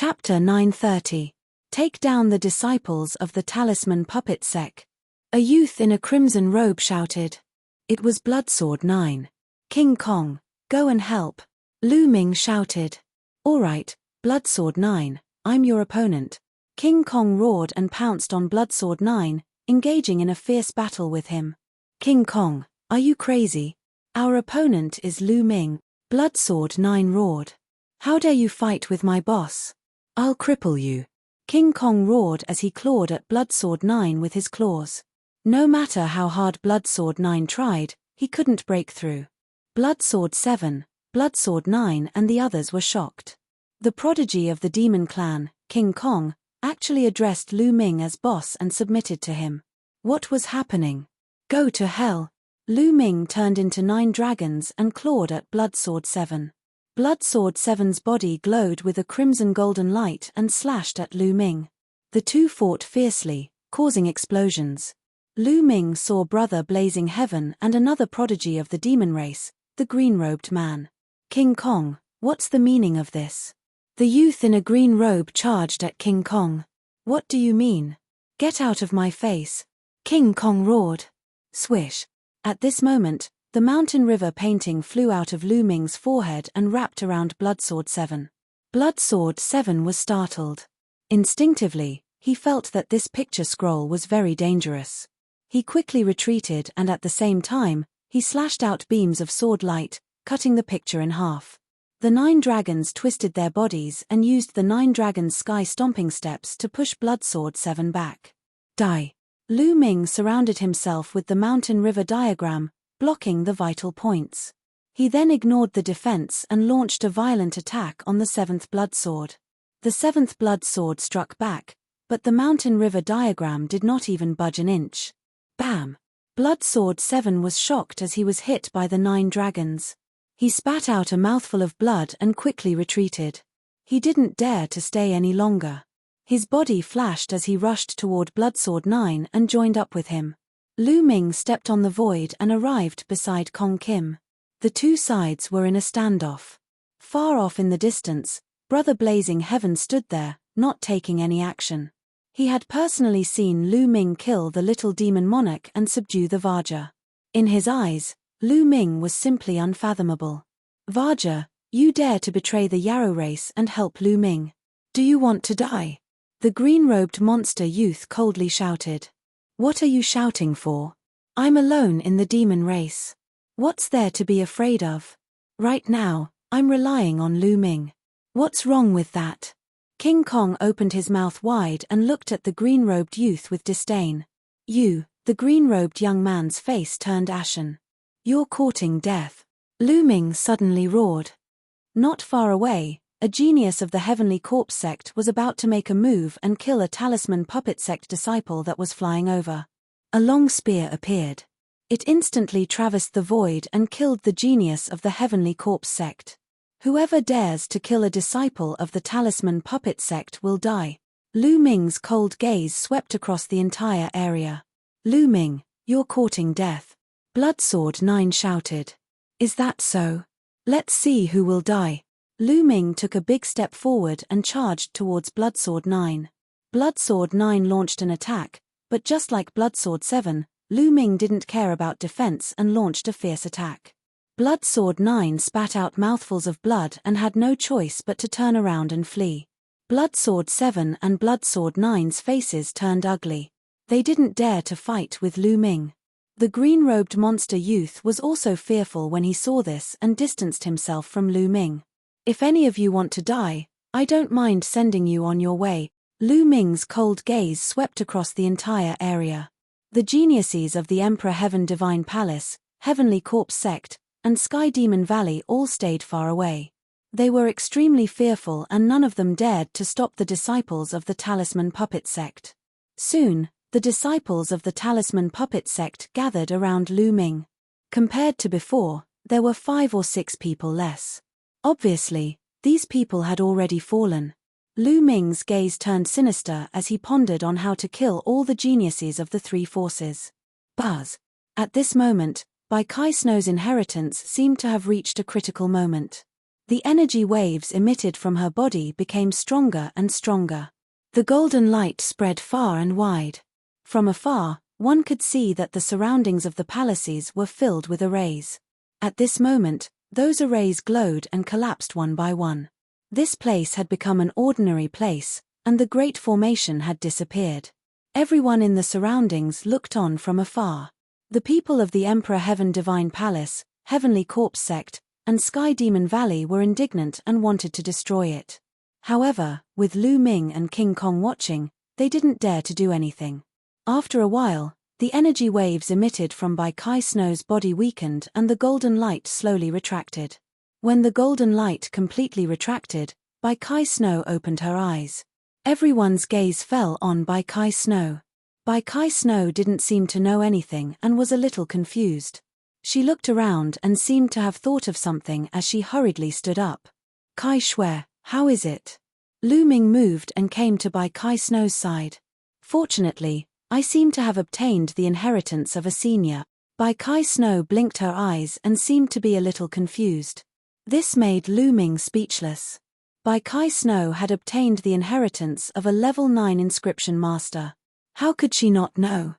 Chapter 930. Take down the disciples of the talisman puppet sect. A youth in a crimson robe shouted. It was Bloodsword 9. King Kong, go and help. Lu Ming shouted. All right, Bloodsword 9, I'm your opponent. King Kong roared and pounced on Bloodsword 9, engaging in a fierce battle with him. King Kong, are you crazy? Our opponent is Lu Ming. Bloodsword 9 roared. How dare you fight with my boss? I'll cripple you. King Kong roared as he clawed at Bloodsword 9 with his claws. No matter how hard Bloodsword 9 tried, he couldn't break through. Bloodsword 7, Bloodsword 9 and the others were shocked. The prodigy of the demon clan, King Kong, actually addressed Lu Ming as boss and submitted to him. What was happening? Go to hell. Lu Ming turned into 9 dragons and clawed at Bloodsword 7. Bloodsword 7's body glowed with a crimson golden light and slashed at Lu Ming. The two fought fiercely, causing explosions. Lu Ming saw Brother Blazing Heaven and another prodigy of the demon race, the green-robed man. King Kong, what's the meaning of this? The youth in a green robe charged at King Kong. What do you mean? Get out of my face. King Kong roared. Swish. At this moment, the mountain river painting flew out of Lu Ming's forehead and wrapped around Bloodsword 7. Bloodsword 7 was startled. Instinctively, he felt that this picture scroll was very dangerous. He quickly retreated and at the same time, he slashed out beams of sword light, cutting the picture in half. The 9 dragons twisted their bodies and used the 9 dragons' sky stomping steps to push Bloodsword 7 back. Die. Lu Ming surrounded himself with the mountain river diagram, blocking the vital points. He then ignored the defense and launched a violent attack on the 7th Bloodsword. The 7th Bloodsword struck back, but the mountain river diagram did not even budge an inch. Bam! Bloodsword 7 was shocked as he was hit by the 9 dragons. He spat out a mouthful of blood and quickly retreated. He didn't dare to stay any longer. His body flashed as he rushed toward Bloodsword 9 and joined up with him. Lu Ming stepped on the void and arrived beside Kong Kim. The two sides were in a standoff. Far off in the distance, Brother Blazing Heaven stood there, not taking any action. He had personally seen Lu Ming kill the little demon monarch and subdue the Vaja. In his eyes, Lu Ming was simply unfathomable. Vaja, you dare to betray the Yarrow race and help Lu Ming. Do you want to die? The green-robed monster youth coldly shouted. What are you shouting for? I'm alone in the demon race. What's there to be afraid of? Right now, I'm relying on Lu Ming. What's wrong with that? King Kong opened his mouth wide and looked at the green-robed youth with disdain. You, the green-robed young man's face turned ashen. You're courting death. Lu Ming suddenly roared. Not far away, a genius of the Heavenly Corpse sect was about to make a move and kill a talisman puppet sect disciple that was flying over. A long spear appeared. It instantly traversed the void and killed the genius of the Heavenly Corpse sect. Whoever dares to kill a disciple of the talisman puppet sect will die. Lu Ming's cold gaze swept across the entire area. Lu Ming, you're courting death. Bloodsword 9 shouted. Is that so? Let's see who will die. Lu Ming took a big step forward and charged towards Bloodsword 9. Bloodsword 9 launched an attack, but just like Bloodsword 7, Lu Ming didn't care about defense and launched a fierce attack. Bloodsword 9 spat out mouthfuls of blood and had no choice but to turn around and flee. Bloodsword 7 and Bloodsword 9's faces turned ugly. They didn't dare to fight with Lu Ming. The green-robed monster youth was also fearful when he saw this and distanced himself from Lu Ming. If any of you want to die, I don't mind sending you on your way. Lu Ming's cold gaze swept across the entire area. The geniuses of the Emperor Heaven Divine Palace, Heavenly Corpse sect, and Sky Demon Valley all stayed far away. They were extremely fearful and none of them dared to stop the disciples of the Talisman Puppet sect. Soon, the disciples of the Talisman Puppet sect gathered around Lu Ming. Compared to before, there were 5 or 6 people less. Obviously, these people had already fallen. Lu Ming's gaze turned sinister as he pondered on how to kill all the geniuses of the 3 forces. Buzz. At this moment, Bai Kai Snow's inheritance seemed to have reached a critical moment. The energy waves emitted from her body became stronger and stronger. The golden light spread far and wide. From afar, one could see that the surroundings of the palaces were filled with arrays. At this moment, those arrays glowed and collapsed one by one. This place had become an ordinary place, and the great formation had disappeared. Everyone in the surroundings looked on from afar. The people of the Emperor Heaven Divine Palace, Heavenly Corpse Sect, and Sky Demon Valley were indignant and wanted to destroy it. However, with Lu Ming and King Kong watching, they didn't dare to do anything. After a while, the energy waves emitted from Bai Kai Snow's body weakened and the golden light slowly retracted. When the golden light completely retracted, Bai Kai Snow opened her eyes. Everyone's gaze fell on Bai Kai Snow. Bai Kai Snow didn't seem to know anything and was a little confused. She looked around and seemed to have thought of something as she hurriedly stood up. Kai Shui, how is it? Lu Ming moved and came to Bai Kai Snow's side. Fortunately, I seem to have obtained the inheritance of a senior. Bai Kai Snow blinked her eyes and seemed to be a little confused. This made Lu Ming speechless. Bai Kai Snow had obtained the inheritance of a level 9 inscription master. How could she not know?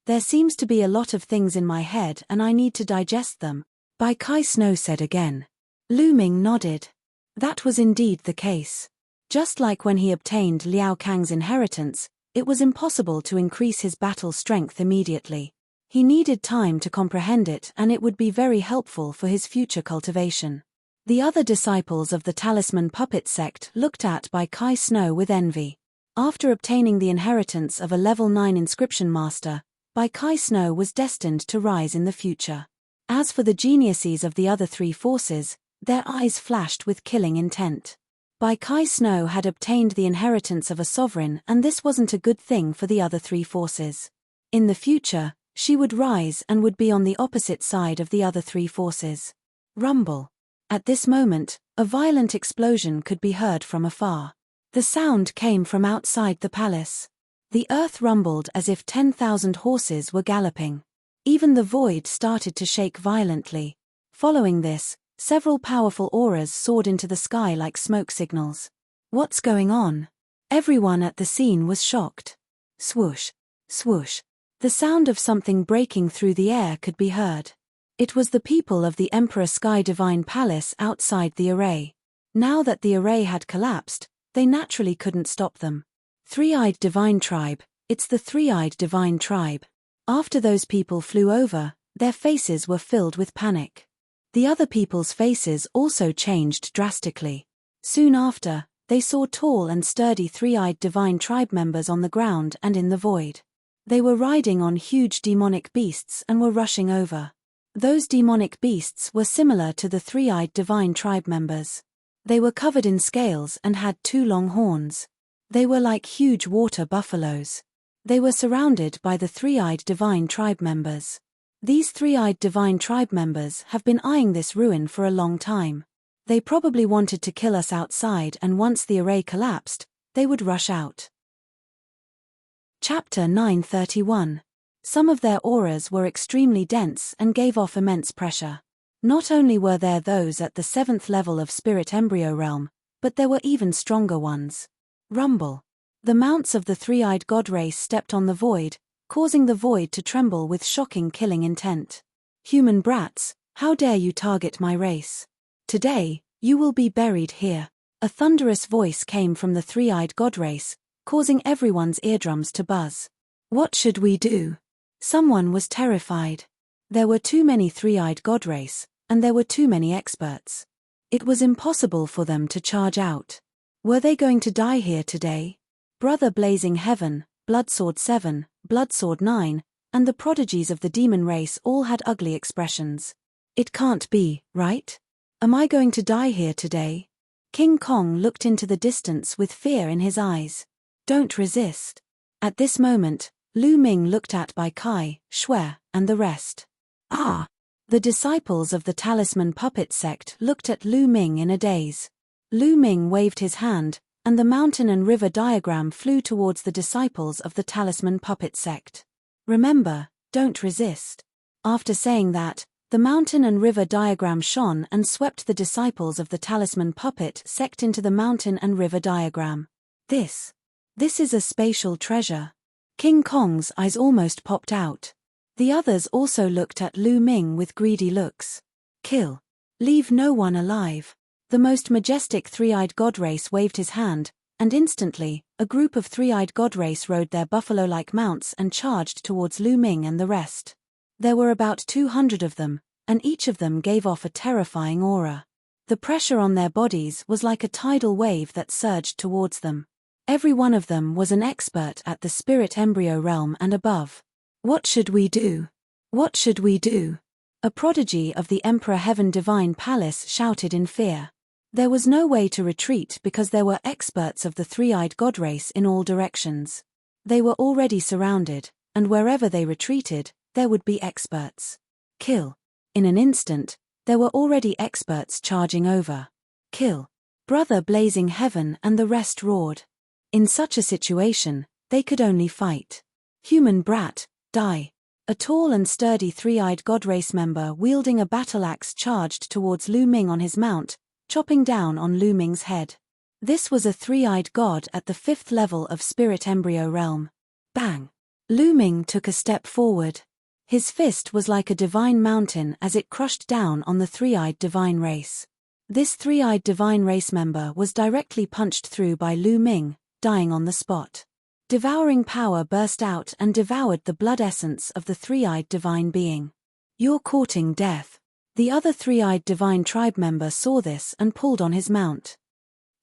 There seems to be a lot of things in my head and I need to digest them, Bai Kai Snow said again. Lu Ming nodded. That was indeed the case. Just like when he obtained Liao Kang's inheritance, it was impossible to increase his battle strength immediately. He needed time to comprehend it and it would be very helpful for his future cultivation. The other disciples of the Talisman Puppet Sect looked at Bai Kai Snow with envy. After obtaining the inheritance of a level 9 inscription master, Bai Kai Snow was destined to rise in the future. As for the geniuses of the other three forces, their eyes flashed with killing intent. Bai Kai Snow had obtained the inheritance of a sovereign and this wasn't a good thing for the other three forces. In the future, she would rise and would be on the opposite side of the other three forces. Rumble. At this moment, a violent explosion could be heard from afar. The sound came from outside the palace. The earth rumbled as if 10,000 horses were galloping. Even the void started to shake violently. Following this, several powerful auras soared into the sky like smoke signals. What's going on? Everyone at the scene was shocked. Swoosh, swoosh. The sound of something breaking through the air could be heard. It was the people of the Emperor Sky Divine Palace outside the array. Now that the array had collapsed, they naturally couldn't stop them. Three-eyed Divine Tribe, it's the Three-eyed Divine Tribe. After those people flew over, their faces were filled with panic. The other people's faces also changed drastically. Soon after, they saw tall and sturdy Three-eyed Divine Tribe members on the ground and in the void. They were riding on huge demonic beasts and were rushing over. Those demonic beasts were similar to the Three-eyed Divine Tribe members. They were covered in scales and had 2 long horns. They were like huge water buffaloes. They were surrounded by the Three-eyed Divine Tribe members. These Three-eyed Divine Tribe members have been eyeing this ruin for a long time. They probably wanted to kill us outside and once the array collapsed, they would rush out. Chapter 931. Some of their auras were extremely dense and gave off immense pressure. Not only were there those at the 7th level of Spirit Embryo Realm, but there were even stronger ones. Rumble. The mounts of the Three-eyed God race stepped on the void, causing the void to tremble with shocking killing intent. Human brats, how dare you target my race? Today, you will be buried here. A thunderous voice came from the Three-eyed God race, causing everyone's eardrums to buzz. What should we do? Someone was terrified. There were too many Three-eyed God race, and there were too many experts. It was impossible for them to charge out. Were they going to die here today? Brother Blazing Heaven, Bloodsword 7, Bloodsword 9, and the prodigies of the demon race all had ugly expressions. It can't be, right? Am I going to die here today? King Kong looked into the distance with fear in his eyes. Don't resist. At this moment, Lu Ming looked at Bai Kai, Shui, and the rest. Ah! The disciples of the Talisman Puppet Sect looked at Lu Ming in a daze. Lu Ming waved his hand, and the mountain and river diagram flew towards the disciples of the Talisman Puppet Sect. Remember, don't resist. After saying that, The mountain and river diagram shone and swept the disciples of the talisman puppet sect into the mountain and river diagram. This is a spatial treasure. King Kong's eyes almost popped out. The others also looked at Lu Ming with greedy looks. Kill. Leave no one alive. The most majestic three-eyed god race waved his hand, and instantly, a group of three-eyed god race rode their buffalo-like mounts and charged towards Lu Ming and the rest. There were about 200 of them, and each of them gave off a terrifying aura. The pressure on their bodies was like a tidal wave that surged towards them. Every one of them was an expert at the spirit embryo realm and above. What should we do? What should we do? A prodigy of the Emperor Heaven Divine Palace shouted in fear. There was no way to retreat because there were experts of the three-eyed god race in all directions. They were already surrounded, and wherever they retreated, there would be experts. Kill. In an instant, there were already experts charging over. Kill. Brother Blazing Heaven and the rest roared. In such a situation, they could only fight. Human brat, die. A tall and sturdy three-eyed god race member wielding a battle axe charged towards Lu Ming on his mount, chopping down on Lu Ming's head. This was a three-eyed god at the 5th level of spirit embryo realm. Bang! Lu Ming took a step forward. His fist was like a divine mountain as it crushed down on the three-eyed divine race. This three-eyed divine race member was directly punched through by Lu Ming, dying on the spot. Devouring power burst out and devoured the blood essence of the three-eyed divine being. You're courting death. The other three-eyed divine tribe member saw this and pulled on his mount.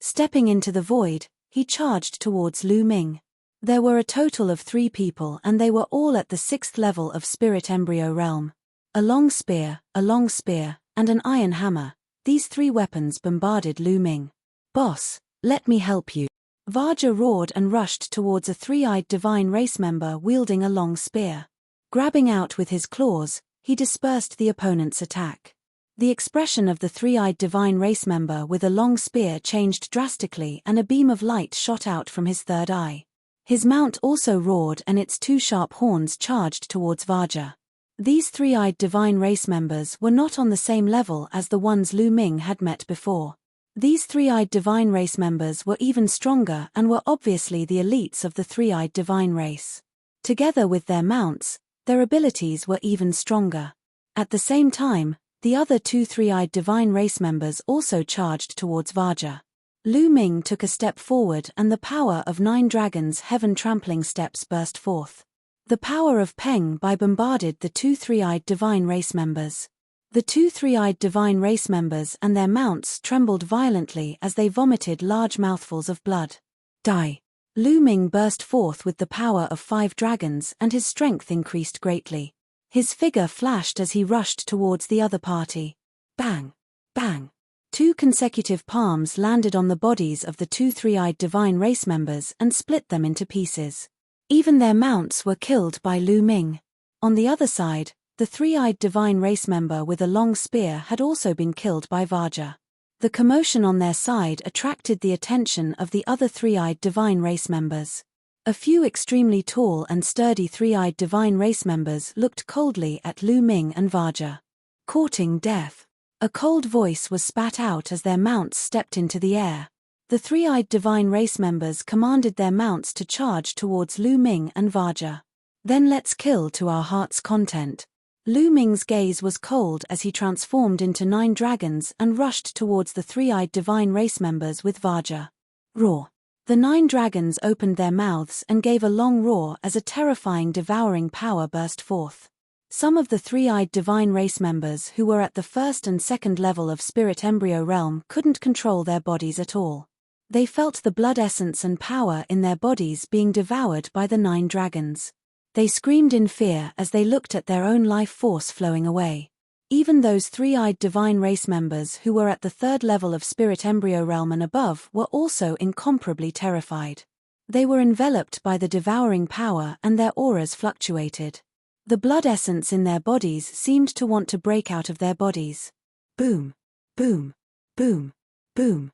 Stepping into the void, he charged towards Lu Ming. There were a total of 3 people and they were all at the 6th level of spirit embryo realm. A long spear, and an iron hammer. These 3 weapons bombarded Lu Ming. Boss, let me help you. Varja roared and rushed towards a three-eyed divine race member wielding a long spear. Grabbing out with his claws, he dispersed the opponent's attack. The expression of the three-eyed divine race member with a long spear changed drastically and a beam of light shot out from his third eye. His mount also roared and its 2 sharp horns charged towards Varja. These three-eyed divine race members were not on the same level as the ones Lu Ming had met before. These three-eyed divine race members were even stronger and were obviously the elites of the three-eyed divine race. Together with their mounts, their abilities were even stronger. At the same time, the other 2 three-eyed divine race members also charged towards Varja. Lu Ming took a step forward and the power of 9 dragons' heaven trampling steps burst forth. The power of Peng Bai bombarded the 2 three-eyed divine race members. The 2 three-eyed divine race members and their mounts trembled violently as they vomited large mouthfuls of blood. Die. Lu Ming burst forth with the power of 5 dragons and his strength increased greatly. His figure flashed as he rushed towards the other party. Bang! Bang! 2 consecutive palms landed on the bodies of the 2 three-eyed divine race members and split them into pieces. Even their mounts were killed by Lu Ming. On the other side, the three-eyed divine race member with a long spear had also been killed by Varja. The commotion on their side attracted the attention of the other three-eyed divine race members. A few extremely tall and sturdy three-eyed divine race members looked coldly at Lu Ming and Varja. Courting death. A cold voice was spat out as their mounts stepped into the air. The three-eyed divine race members commanded their mounts to charge towards Lu Ming and Varja. Then let's kill to our heart's content. Lu Ming's gaze was cold as he transformed into 9 dragons and rushed towards the three-eyed divine race members with Varja. Roar. The 9 dragons opened their mouths and gave a long roar as a terrifying devouring power burst forth. Some of the three-eyed divine race members who were at the 1st and 2nd level of spirit embryo realm couldn't control their bodies at all. They felt the blood essence and power in their bodies being devoured by the 9 dragons. They screamed in fear as they looked at their own life force flowing away. Even those three-eyed divine race members who were at the 3rd level of spirit embryo realm and above were also incomparably terrified. They were enveloped by the devouring power and their auras fluctuated. The blood essence in their bodies seemed to want to break out of their bodies. Boom, boom, boom, boom.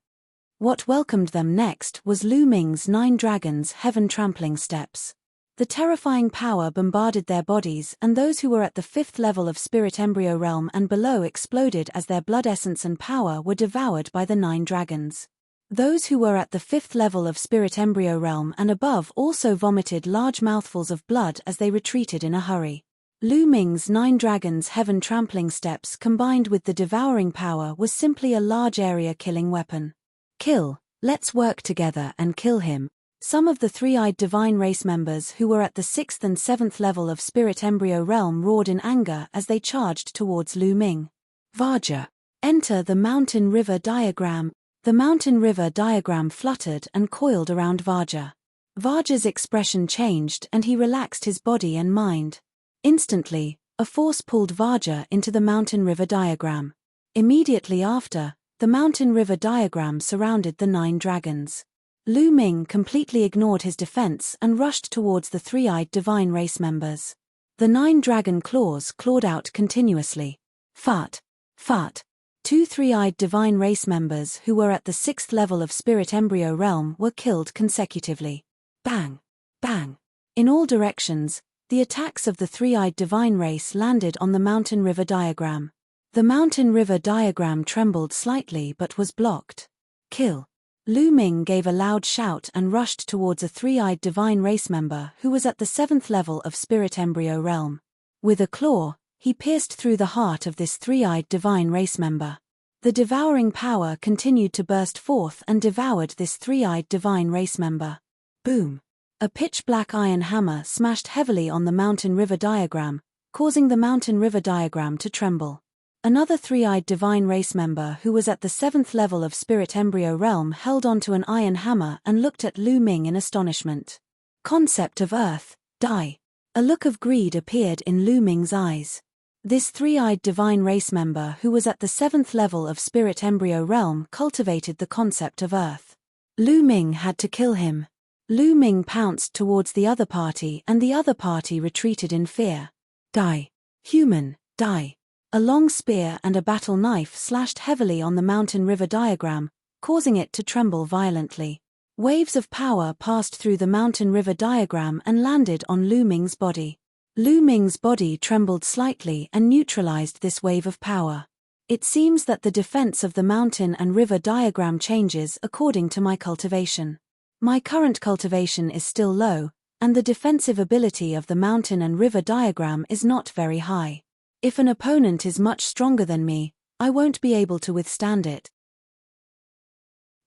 What welcomed them next was Lu Ming's 9 dragons' heaven trampling steps. The terrifying power bombarded their bodies, and those who were at the 5th level of spirit embryo realm and below exploded as their blood essence and power were devoured by the 9 dragons. Those who were at the 5th level of spirit embryo realm and above also vomited large mouthfuls of blood as they retreated in a hurry. Lu Ming's 9 dragons' heaven trampling steps combined with the devouring power was simply a large area killing weapon. Kill, let's work together and kill him. Some of the 3-eyed divine race members who were at the 6th and 7th level of spirit embryo realm roared in anger as they charged towards Lu Ming. Vaja. Enter the mountain river diagram. The mountain river diagram fluttered and coiled around Vaja. Vaja's expression changed and he relaxed his body and mind. Instantly, a force pulled Vaja into the mountain river diagram. Immediately after, the mountain river diagram surrounded the 9 dragons. Lu Ming completely ignored his defense and rushed towards the 3-eyed divine race members. The 9 dragon claws clawed out continuously. Fart. Fart. 2 3-eyed divine race members who were at the 6th level of spirit embryo realm were killed consecutively. Bang. Bang. In all directions, the attacks of the 3-eyed divine race landed on the mountain river diagram. The mountain river diagram trembled slightly but was blocked. Kill. Lu Ming gave a loud shout and rushed towards a 3-eyed divine race member who was at the 7th level of spirit embryo realm. With a claw, he pierced through the heart of this 3-eyed divine race member. The devouring power continued to burst forth and devoured this 3-eyed divine race member. Boom! A pitch-black iron hammer smashed heavily on the mountain river diagram, causing the mountain river diagram to tremble. Another 3-eyed divine race member who was at the 7th level of spirit embryo realm held onto an iron hammer and looked at Lu Ming in astonishment. Concept of earth, die. A look of greed appeared in Lu Ming's eyes. This 3-eyed divine race member who was at the 7th level of spirit embryo realm cultivated the concept of earth. Lu Ming had to kill him. Lu Ming pounced towards the other party and the other party retreated in fear. Die. Human, die. A long spear and a battle knife slashed heavily on the mountain river diagram, causing it to tremble violently. Waves of power passed through the mountain river diagram and landed on Lu Ming's body. Lu Ming's body trembled slightly and neutralized this wave of power. It seems that the defense of the mountain and river diagram changes according to my cultivation. My current cultivation is still low, and the defensive ability of the mountain and river diagram is not very high. If an opponent is much stronger than me, I won't be able to withstand it.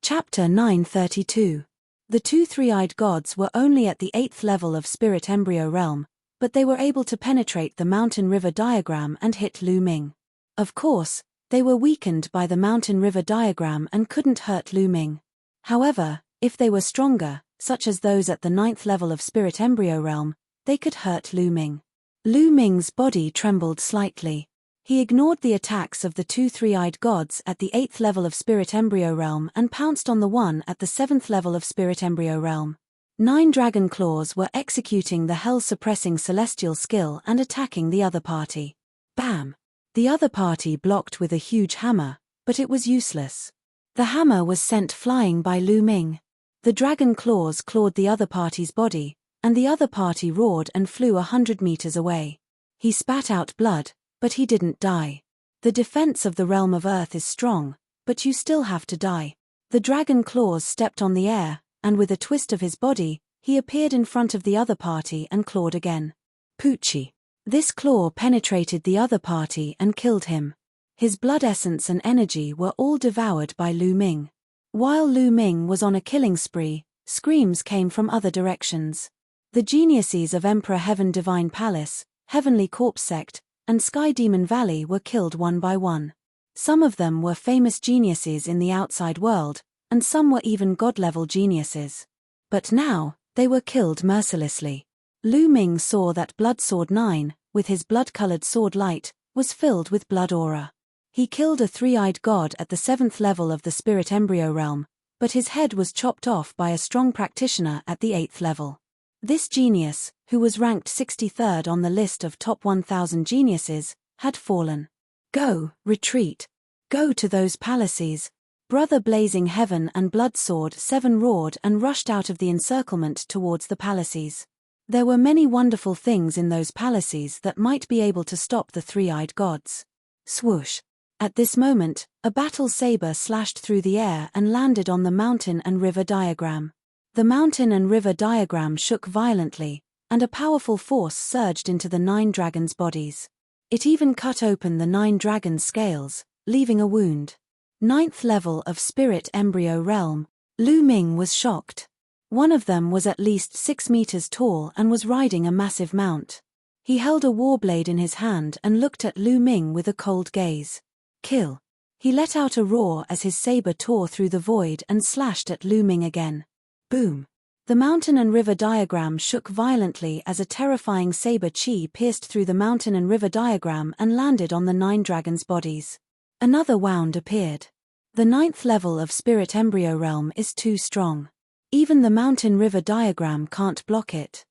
Chapter 932. The 2 3-eyed gods were only at the 8th level of spirit embryo realm, but they were able to penetrate the mountain river diagram and hit Lu Ming. Of course, they were weakened by the mountain river diagram and couldn't hurt Lu Ming. However, if they were stronger, such as those at the 9th level of spirit embryo realm, they could hurt Lu Ming. Lu Ming's body trembled slightly. He ignored the attacks of the 2 3-eyed gods at the 8th level of spirit embryo realm and pounced on the one at the 7th level of spirit embryo realm. 9 dragon claws were executing the hell-suppressing celestial skill and attacking the other party. Bam! The other party blocked with a huge hammer, but it was useless. The hammer was sent flying by Lu Ming. The dragon claws clawed the other party's body, and the other party roared and flew 100 meters away. He spat out blood, but he didn't die. The defense of the realm of earth is strong, but you still have to die. The dragon claws stepped on the air, and with a twist of his body, he appeared in front of the other party and clawed again. Poochie. This claw penetrated the other party and killed him. His blood essence and energy were all devoured by Lu Ming. While Lu Ming was on a killing spree, screams came from other directions. The geniuses of Emperor Heaven Divine Palace, Heavenly Corpse Sect, and Sky Demon Valley were killed one by one. Some of them were famous geniuses in the outside world, and some were even god-level geniuses. But now, they were killed mercilessly. Lu Ming saw that Blood Sword 9, with his blood-colored sword light, was filled with blood aura. He killed a 3-eyed god at the 7th level of the spirit embryo realm, but his head was chopped off by a strong practitioner at the 8th level. This genius, who was ranked 63rd on the list of top 1,000 geniuses, had fallen. Go, retreat. Go to those palaces. Brother Blazing Heaven and Blood Sword 7 roared and rushed out of the encirclement towards the palaces. There were many wonderful things in those palaces that might be able to stop the three-eyed gods. Swoosh! At this moment, a battle saber slashed through the air and landed on the mountain and river diagram. The mountain and river diagram shook violently, and a powerful force surged into the 9 dragons' bodies. It even cut open the 9 dragons' scales, leaving a wound. 9th level of Spirit Embryo Realm. Lu Ming was shocked. One of them was at least 6 meters tall and was riding a massive mount. He held a warblade in his hand and looked at Lu Ming with a cold gaze. Kill! He let out a roar as his saber tore through the void and slashed at Lu Ming again. Boom! The mountain and river diagram shook violently as a terrifying saber chi pierced through the mountain and river diagram and landed on the 9 dragons' bodies. Another wound appeared. The 9th level of Spirit Embryo Realm is too strong. Even the mountain river diagram can't block it.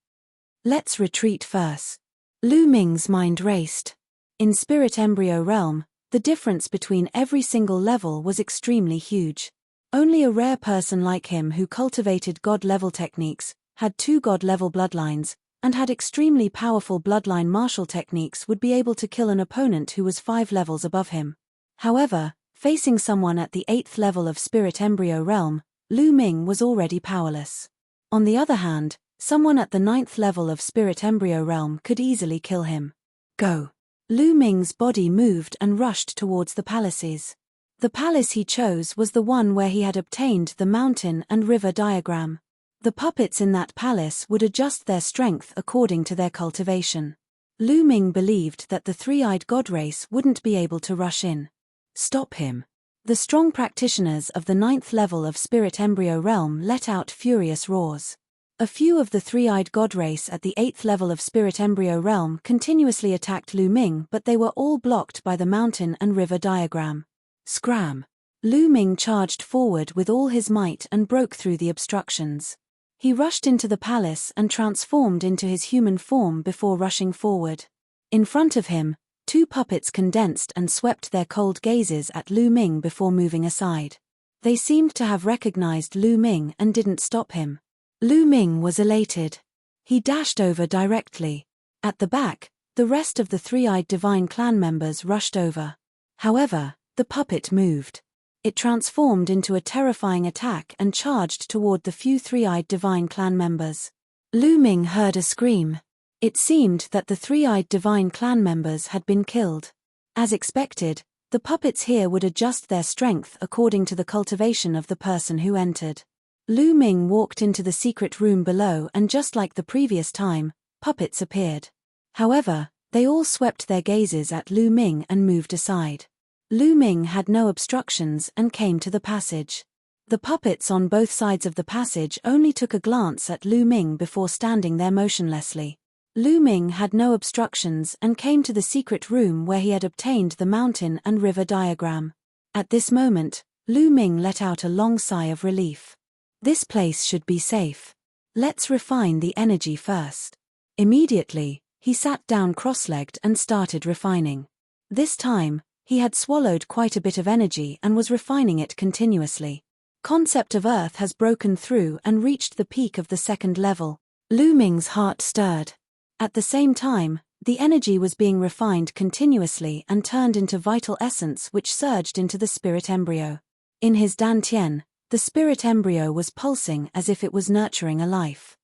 Let's retreat first. Lu Ming's mind raced. In Spirit Embryo Realm, the difference between every single level was extremely huge. Only a rare person like him who cultivated god-level techniques, had 2 god-level bloodlines, and had extremely powerful bloodline martial techniques would be able to kill an opponent who was 5 levels above him. However, facing someone at the 8th level of Spirit Embryo Realm, Lu Ming was already powerless. On the other hand, someone at the 9th level of Spirit Embryo Realm could easily kill him. Go! Lu Ming's body moved and rushed towards the palaces. The palace he chose was the one where he had obtained the mountain and river diagram. The puppets in that palace would adjust their strength according to their cultivation. Lu Ming believed that the three-eyed god race wouldn't be able to rush in. Stop him! The strong practitioners of the 9th level of Spirit Embryo Realm let out furious roars. A few of the three-eyed god race at the 8th level of Spirit Embryo Realm continuously attacked Lu Ming, but they were all blocked by the mountain and river diagram. Scram! Lu Ming charged forward with all his might and broke through the obstructions. He rushed into the palace and transformed into his human form before rushing forward. In front of him, 2 puppets condensed and swept their cold gazes at Lu Ming before moving aside. They seemed to have recognized Lu Ming and didn't stop him. Lu Ming was elated. He dashed over directly. At the back, the rest of the three-eyed divine clan members rushed over. However, the puppet moved. It transformed into a terrifying attack and charged toward the few three-eyed divine clan members. Lu Ming heard a scream. It seemed that the three-eyed divine clan members had been killed. As expected, the puppets here would adjust their strength according to the cultivation of the person who entered. Lu Ming walked into the secret room below and just like the previous time, puppets appeared. However, they all swept their gazes at Lu Ming and moved aside. Lu Ming had no obstructions and came to the passage. The puppets on both sides of the passage only took a glance at Lu Ming before standing there motionlessly. Lu Ming had no obstructions and came to the secret room where he had obtained the mountain and river diagram. At this moment, Lu Ming let out a long sigh of relief. This place should be safe. Let's refine the energy first. Immediately, he sat down cross-legged and started refining. This time, he had swallowed quite a bit of energy and was refining it continuously. Concept of Earth has broken through and reached the peak of the 2nd level. Lu Ming's heart stirred. At the same time, the energy was being refined continuously and turned into vital essence which surged into the spirit embryo. In his dantian, the spirit embryo was pulsing as if it was nurturing a life.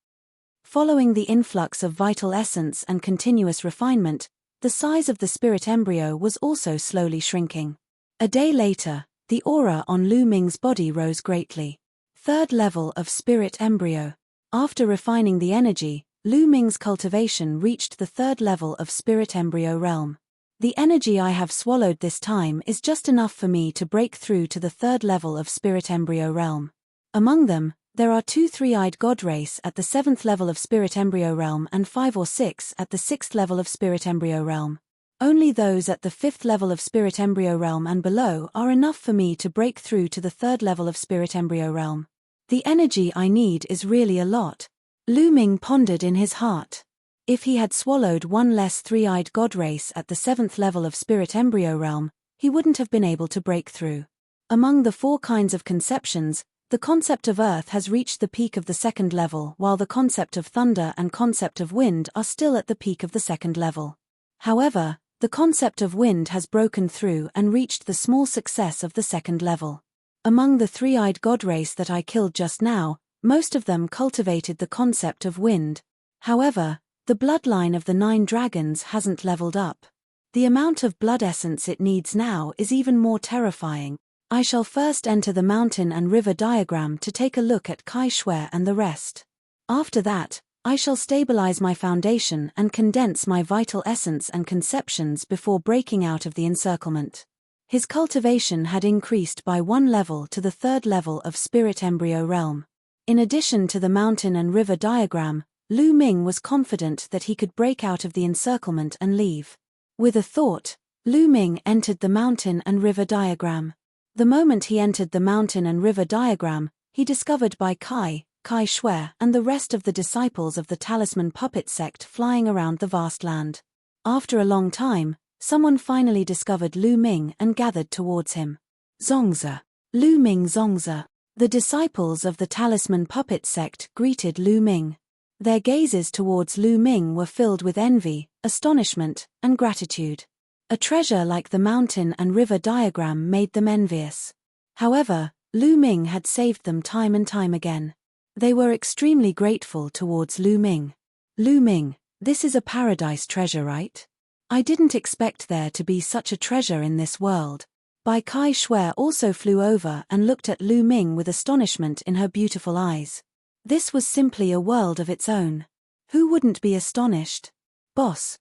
Following the influx of vital essence and continuous refinement, the size of the spirit embryo was also slowly shrinking. A day later, the aura on Lu Ming's body rose greatly. 3rd level of spirit embryo. After refining the energy, Lu Ming's cultivation reached the 3rd level of Spirit Embryo Realm. The energy I have swallowed this time is just enough for me to break through to the 3rd level of Spirit Embryo Realm. Among them, there are 2 three-eyed god race at the 7th level of Spirit Embryo Realm and 5 or 6 at the 6th level of Spirit Embryo Realm. Only those at the 5th level of Spirit Embryo Realm and below are enough for me to break through to the 3rd level of Spirit Embryo Realm. The energy I need is really a lot. Lu Ming pondered in his heart. If he had swallowed one less three-eyed god race at the 7th level of Spirit Embryo Realm, he wouldn't have been able to break through. Among the 4 kinds of conceptions, The concept of earth has reached the peak of the second level, while the concept of thunder and concept of wind are still at the peak of the second level. However, the concept of wind has broken through and reached the small success of the second level. Among the three-eyed god race that I killed just now, most of them cultivated the concept of wind. However, the bloodline of the 9 dragons hasn't leveled up. The amount of blood essence it needs now is even more terrifying. I shall first enter the mountain and river diagram to take a look at Kai Shui and the rest. After that, I shall stabilize my foundation and condense my vital essence and conceptions before breaking out of the encirclement. His cultivation had increased by 1 level to the 3rd level of Spirit Embryo Realm. In addition to the mountain and river diagram, Lu Ming was confident that he could break out of the encirclement and leave. With a thought, Lu Ming entered the mountain and river diagram. The moment he entered the mountain and river diagram, he discovered by Kai Shui and the rest of the disciples of the Talisman Puppet Sect flying around the vast land. After a long time, someone finally discovered Lu Ming and gathered towards him. Zongzi. Lu Ming Zongzi. The disciples of the Talisman Puppet Sect greeted Lu Ming. Their gazes towards Lu Ming were filled with envy, astonishment, and gratitude. A treasure like the mountain and river diagram made them envious. However, Lu Ming had saved them time and time again. They were extremely grateful towards Lu Ming. Lu Ming, this is a paradise treasure, right? I didn't expect there to be such a treasure in this world. Bai Kai Shui also flew over and looked at Lu Ming with astonishment in her beautiful eyes. This was simply a world of its own. Who wouldn't be astonished? Boss,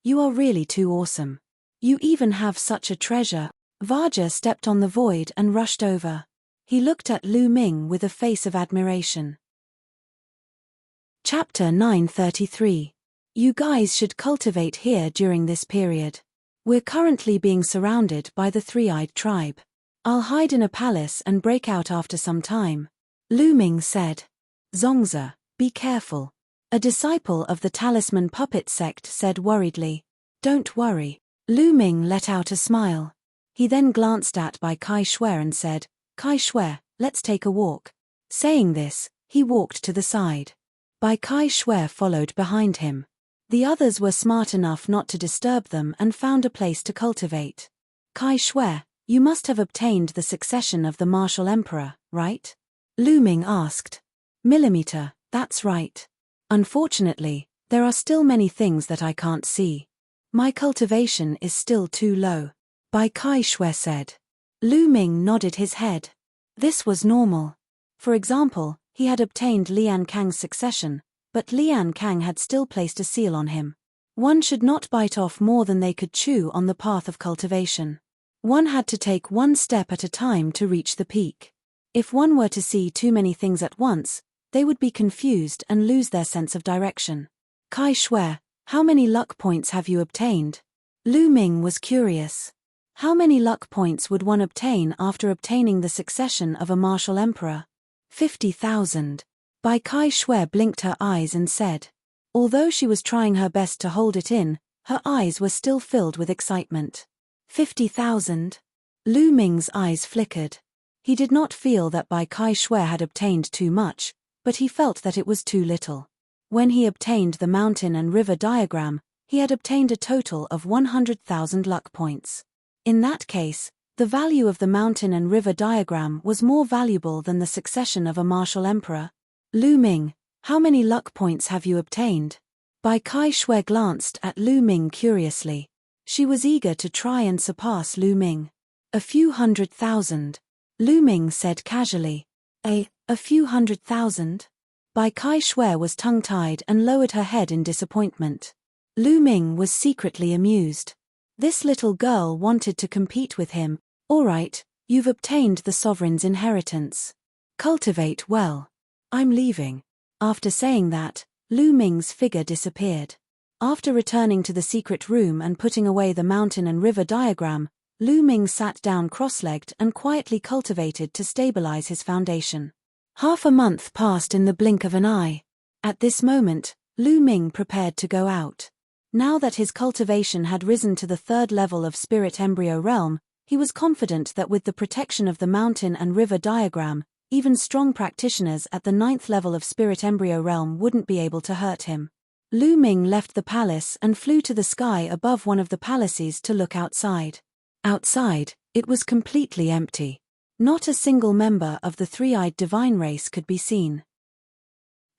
you are really too awesome. You even have such a treasure. Vaja stepped on the void and rushed over. He looked at Lu Ming with a face of admiration. Chapter 933. You guys should cultivate here during this period. We're currently being surrounded by the three-eyed tribe. I'll hide in a palace and break out after some time. Lu Ming said. Zongzi, be careful. A disciple of the Talisman Puppet Sect said worriedly. Don't worry. Lu Ming let out a smile. He then glanced at Bai Kai Shui and said, Kai Shui, let's take a walk. Saying this, he walked to the side. Bai Kai Shui followed behind him. The others were smart enough not to disturb them and found a place to cultivate. Kai Shui, you must have obtained the succession of the martial emperor, right? Lu Ming asked. Millimeter, that's right. Unfortunately, there are still many things that I can't see. My cultivation is still too low. Bai Kai Shui said. Lu Ming nodded his head. This was normal. For example, he had obtained Lian Kang's succession, but Lian Kang had still placed a seal on him. One should not bite off more than they could chew on the path of cultivation. One had to take one step at a time to reach the peak. If one were to see too many things at once, they would be confused and lose their sense of direction. Kai Shui, how many luck points have you obtained? Lu Ming was curious. How many luck points would one obtain after obtaining the succession of a martial emperor? 50,000. Bai Kai Shui blinked her eyes and said. Although she was trying her best to hold it in, her eyes were still filled with excitement. 50,000? Lu Ming's eyes flickered. He did not feel that Bai Kai Shui had obtained too much, but he felt that it was too little. When he obtained the mountain and river diagram, he had obtained a total of 100,000 luck points. In that case, the value of the mountain and river diagram was more valuable than the succession of a martial emperor. Lu Ming, how many luck points have you obtained? Bai Kai Shui glanced at Lu Ming curiously. She was eager to try and surpass Lu Ming. A few 100,000. Lu Ming said casually. A few 100,000? Bai Kai Shui was tongue-tied and lowered her head in disappointment. Lu Ming was secretly amused. This little girl wanted to compete with him. All right, you've obtained the sovereign's inheritance. Cultivate well. I'm leaving. After saying that, Lu Ming's figure disappeared. After returning to the secret room and putting away the mountain and river diagram, Lu Ming sat down cross-legged and quietly cultivated to stabilize his foundation. Half a month passed in the blink of an eye. At this moment, Lu Ming prepared to go out. Now that his cultivation had risen to the 3rd level of Spirit Embryo Realm, he was confident that with the protection of the mountain and river diagram, even strong practitioners at the 9th level of Spirit Embryo Realm wouldn't be able to hurt him. Lu Ming left the palace and flew to the sky above one of the palaces to look outside. Outside, it was completely empty. Not a single member of the three-eyed divine race could be seen.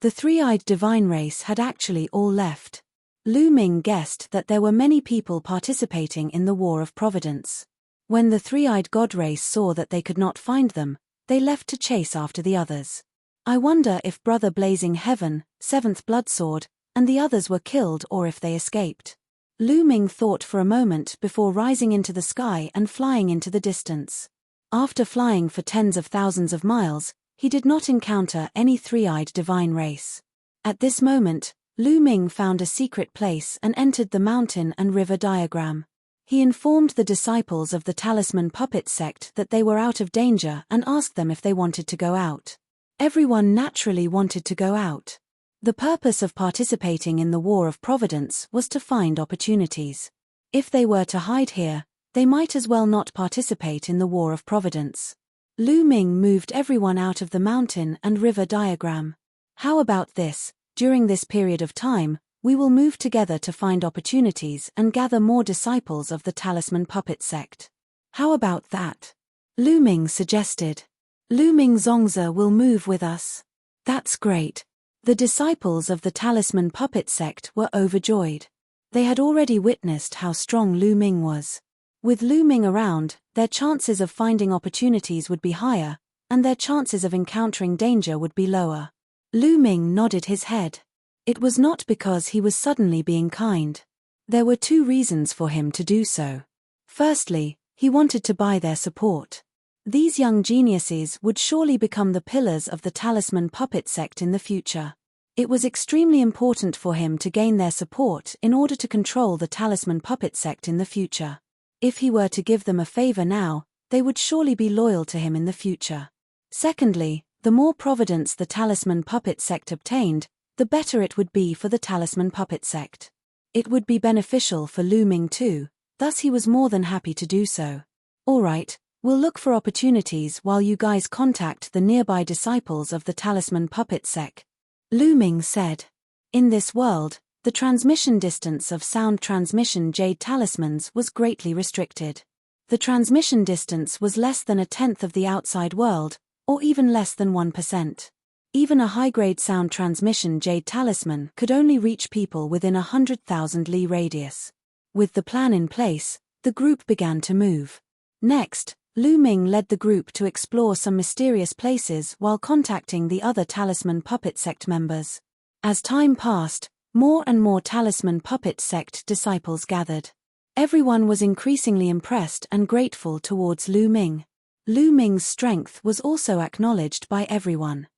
The three-eyed divine race had actually all left. Lu Ming guessed that there were many people participating in the War of Providence. When the three-eyed god race saw that they could not find them, they left to chase after the others. I wonder if Brother Blazing Heaven, 7th Bloodsword, and the others were killed or if they escaped. Lu Ming thought for a moment before rising into the sky and flying into the distance. After flying for tens of thousands of miles, he did not encounter any three-eyed divine race. At this moment, Lu Ming found a secret place and entered the mountain and river diagram. He informed the disciples of the Talisman Puppet sect that they were out of danger and asked them if they wanted to go out. Everyone naturally wanted to go out. The purpose of participating in the War of Providence was to find opportunities. If they were to hide here, they might as well not participate in the War of Providence. Lu Ming moved everyone out of the mountain and river diagram. How about this? During this period of time, we will move together to find opportunities and gather more disciples of the Talisman Puppet sect. How about that? Lu Ming suggested. Lu Ming Zongzi will move with us. That's great. The disciples of the Talisman Puppet sect were overjoyed. They had already witnessed how strong Lu Ming was. With Lu Ming around, their chances of finding opportunities would be higher, and their chances of encountering danger would be lower. Lu Ming nodded his head. It was not because he was suddenly being kind. There were two reasons for him to do so. Firstly, he wanted to buy their support. These young geniuses would surely become the pillars of the Talisman Puppet sect in the future. It was extremely important for him to gain their support in order to control the Talisman Puppet sect in the future. If he were to give them a favor now, they would surely be loyal to him in the future. Secondly, the more providence the Talisman Puppet sect obtained, the better it would be for the Talisman Puppet sect. It would be beneficial for Lu Ming too, thus he was more than happy to do so. Alright, we'll look for opportunities while you guys contact the nearby disciples of the Talisman Puppet sect, Lu Ming said. In this world, the transmission distance of sound transmission jade talismans was greatly restricted. The transmission distance was less than a tenth of the outside world, or even less than 1%. Even a high-grade sound transmission jade talisman could only reach people within 100,000 li radius. With the plan in place, the group began to move. Next, Lu Ming led the group to explore some mysterious places while contacting the other Talisman Puppet sect members. As time passed, more and more Talisman Puppet sect disciples gathered. Everyone was increasingly impressed and grateful towards Lu Ming. Lu Ming's strength was also acknowledged by everyone.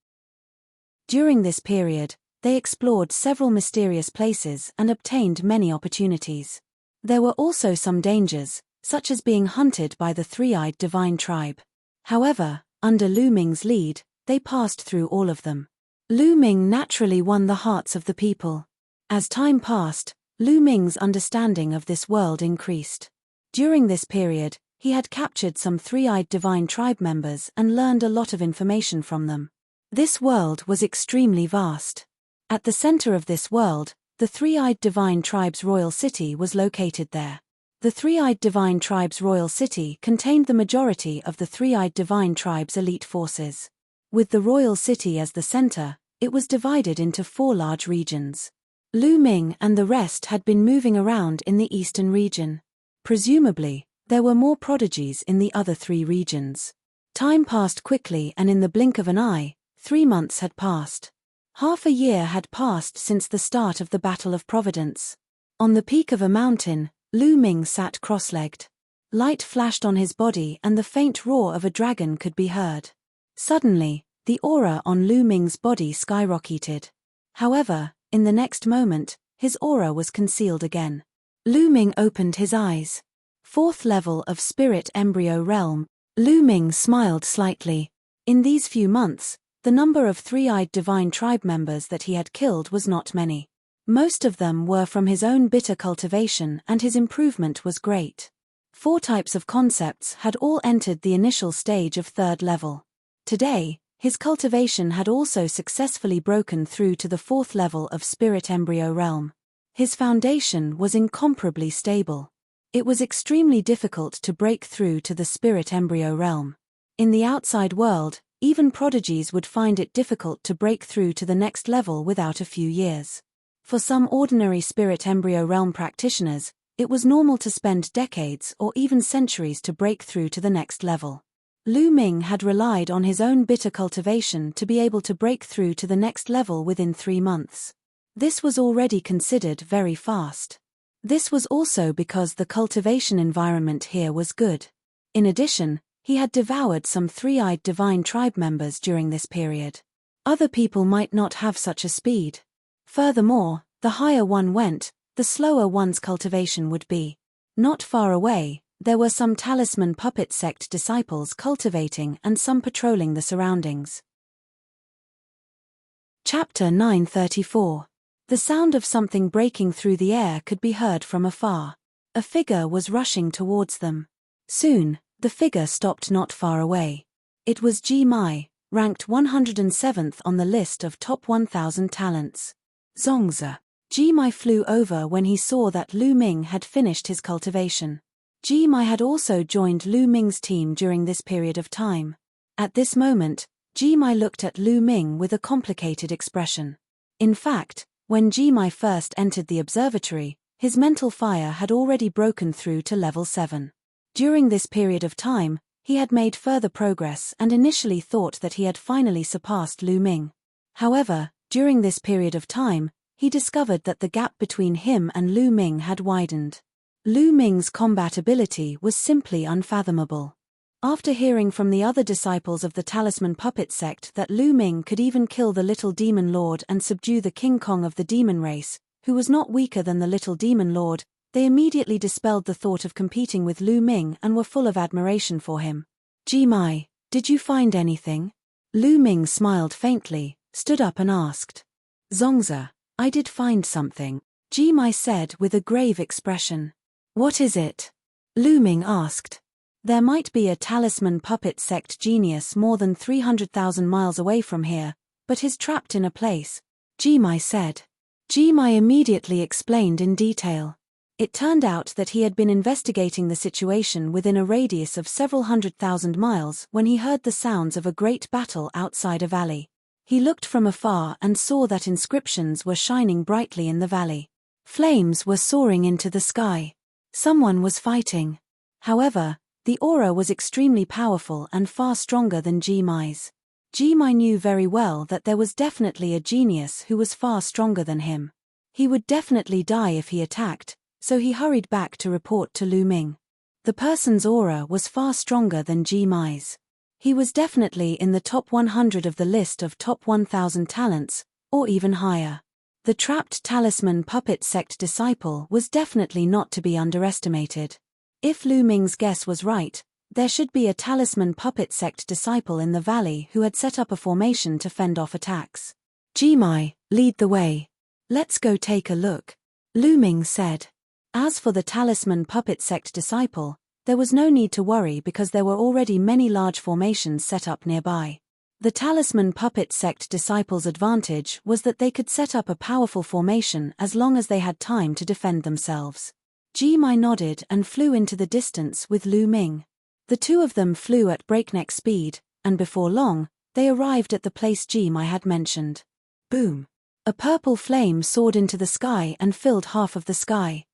During this period, they explored several mysterious places and obtained many opportunities. There were also some dangers, such as being hunted by the three-eyed divine tribe. However, under Lu Ming's lead, they passed through all of them. Lu Ming naturally won the hearts of the people. As time passed, Lu Ming's understanding of this world increased. During this period, he had captured some three-eyed divine tribe members and learned a lot of information from them. This world was extremely vast. At the center of this world, the three-eyed divine tribe's royal city was located there. The three-eyed divine tribe's royal city contained the majority of the three-eyed divine tribe's elite forces. With the royal city as the center, it was divided into 4 large regions. Lu Ming and the rest had been moving around in the eastern region. Presumably, there were more prodigies in the other 3 regions. Time passed quickly, and in the blink of an eye, 3 months had passed. Half a year had passed since the start of the Battle of Providence. On the peak of a mountain, Lu Ming sat cross-legged. Light flashed on his body and the faint roar of a dragon could be heard. Suddenly, the aura on Lu Ming's body skyrocketed. However, in the next moment, his aura was concealed again. Lu Ming opened his eyes. 4th level of Spirit Embryo Realm. Lu Ming smiled slightly. In these few months, the number of three-eyed divine tribe members that he had killed was not many. Most of them were from his own bitter cultivation, and his improvement was great. 4 types of concepts had all entered the initial stage of 3rd level. Today, His cultivation had also successfully broken through to the 4th level of Spirit Embryo Realm. His foundation was incomparably stable. It was extremely difficult to break through to the Spirit Embryo Realm. In the outside world, even prodigies would find it difficult to break through to the next level without a few years. For some ordinary Spirit Embryo Realm practitioners, it was normal to spend decades or even centuries to break through to the next level. Lu Ming had relied on his own bitter cultivation to be able to break through to the next level within 3 months. This was already considered very fast. This was also because the cultivation environment here was good. In addition, he had devoured some 3-eyed divine tribe members during this period. Other people might not have such a speed. Furthermore, the higher one went, the slower one's cultivation would be. Not far away, there were some talisman puppet sect disciples cultivating and some patrolling the surroundings. Chapter 934. The sound of something breaking through the air could be heard from afar. A figure was rushing towards them. Soon, the figure stopped not far away. It was Ji Mai, ranked 107th on the list of top 1,000 talents. Zongzi. Ji Mai flew over when he saw that Lu Ming had finished his cultivation. Ji Mai had also joined Lu Ming's team during this period of time. At this moment, Ji Mai looked at Lu Ming with a complicated expression. In fact, when Ji Mai first entered the observatory, his mental fire had already broken through to level 7. During this period of time, he had made further progress and initially thought that he had finally surpassed Lu Ming. However, during this period of time, he discovered that the gap between him and Lu Ming had widened. Lu Ming's combat ability was simply unfathomable. After hearing from the other disciples of the Talisman Puppet Sect that Lu Ming could even kill the Little Demon Lord and subdue the King Kong of the demon race, who was not weaker than the Little Demon Lord, they immediately dispelled the thought of competing with Lu Ming and were full of admiration for him. Ji Mai, did you find anything? Lu Ming smiled faintly, stood up and asked. Zongzi, I did find something, Ji Mai said with a grave expression. What is it? Lu Ming asked. There might be a Talisman Puppet Sect genius more than 300,000 miles away from here, but he's trapped in a place, Ji Mai said. Ji Mai immediately explained in detail. It turned out that he had been investigating the situation within a radius of several 100,000 miles when he heard the sounds of a great battle outside a valley. He looked from afar and saw that inscriptions were shining brightly in the valley. Flames were soaring into the sky. Someone was fighting. However, the aura was extremely powerful and far stronger than Ji Mai's. Ji Mai knew very well that there was definitely a genius who was far stronger than him. He would definitely die if he attacked, so he hurried back to report to Lu Ming. The person's aura was far stronger than Ji Mai's. He was definitely in the top 100 of the list of top 1,000 talents, or even higher. The trapped Talisman Puppet Sect disciple was definitely not to be underestimated. If Lu Ming's guess was right, there should be a Talisman Puppet Sect disciple in the valley who had set up a formation to fend off attacks. Ji Mai, lead the way. Let's go take a look, Lu Ming said. As for the Talisman Puppet Sect disciple, there was no need to worry because there were already many large formations set up nearby. The Talisman Puppet Sect disciples' advantage was that they could set up a powerful formation as long as they had time to defend themselves. Ji Mai nodded and flew into the distance with Lu Ming. The two of them flew at breakneck speed, and before long, they arrived at the place Ji Mai had mentioned. Boom! A purple flame soared into the sky and filled half of the sky.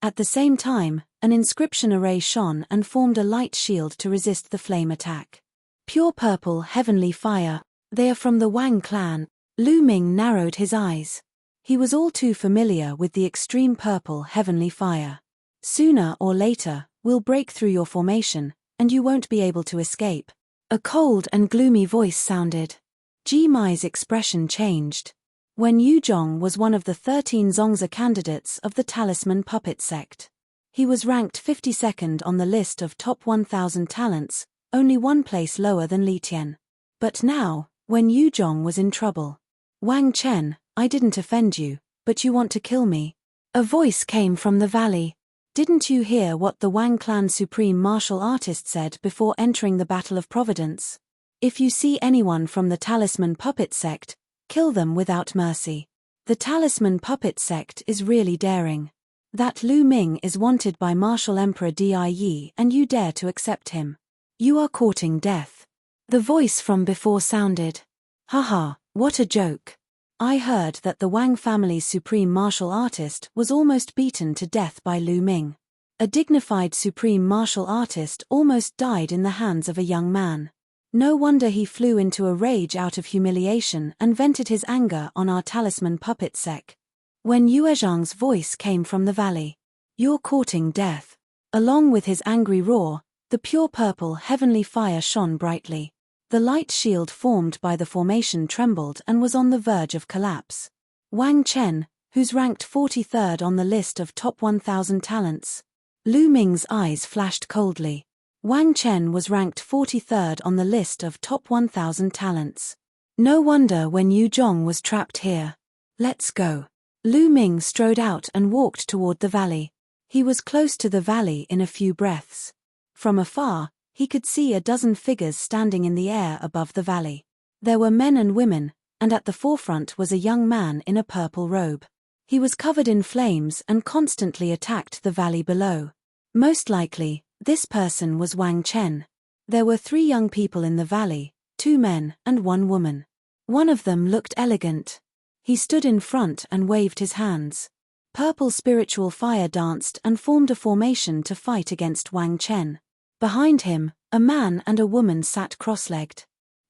At the same time, an inscription array shone and formed a light shield to resist the flame attack. Pure purple heavenly fire, they are from the Wang clan. Lu Ming narrowed his eyes. He was all too familiar with the extreme purple heavenly fire. Sooner or later, we'll break through your formation, and you won't be able to escape. A cold and gloomy voice sounded. Ji Mai's expression changed. Wen Yuzhong was one of the 13 Zongzi candidates of the Talisman Puppet Sect. He was ranked 52nd on the list of top 1,000 talents, only one place lower than Li Tian. But now, Wen Yuzhong was in trouble. Wang Chen, I didn't offend you, but you want to kill me. A voice came from the valley. Didn't you hear what the Wang clan supreme martial artist said before entering the Battle of Providence? If you see anyone from the Talisman Puppet Sect, kill them without mercy. The Talisman Puppet Sect is really daring. That Lu Ming is wanted by Martial Emperor Die, and you dare to accept him. You are courting death. The voice from before sounded. Haha, what a joke. I heard that the Wang family's supreme martial artist was almost beaten to death by Lu Ming. A dignified supreme martial artist almost died in the hands of a young man. No wonder he flew into a rage out of humiliation and vented his anger on our Talisman Puppet Sect. When Yue Zhang's voice came from the valley. You're courting death. Along with his angry roar, the pure purple heavenly fire shone brightly. The light shield formed by the formation trembled and was on the verge of collapse. Wang Chen, who's ranked 43rd on the list of top 1,000 talents. Lu Ming's eyes flashed coldly. Wang Chen was ranked 43rd on the list of top 1,000 talents. No wonder Wen Yuzhong was trapped here. Let's go. Lu Ming strode out and walked toward the valley. He was close to the valley in a few breaths. From afar, he could see a dozen figures standing in the air above the valley. There were men and women, and at the forefront was a young man in a purple robe. He was covered in flames and constantly attacked the valley below. Most likely, this person was Wang Chen. There were 3 young people in the valley, 2 men and 1 woman. One of them looked elegant. He stood in front and waved his hands. Purple spiritual fire danced and formed a formation to fight against Wang Chen. Behind him, a man and a woman sat cross-legged.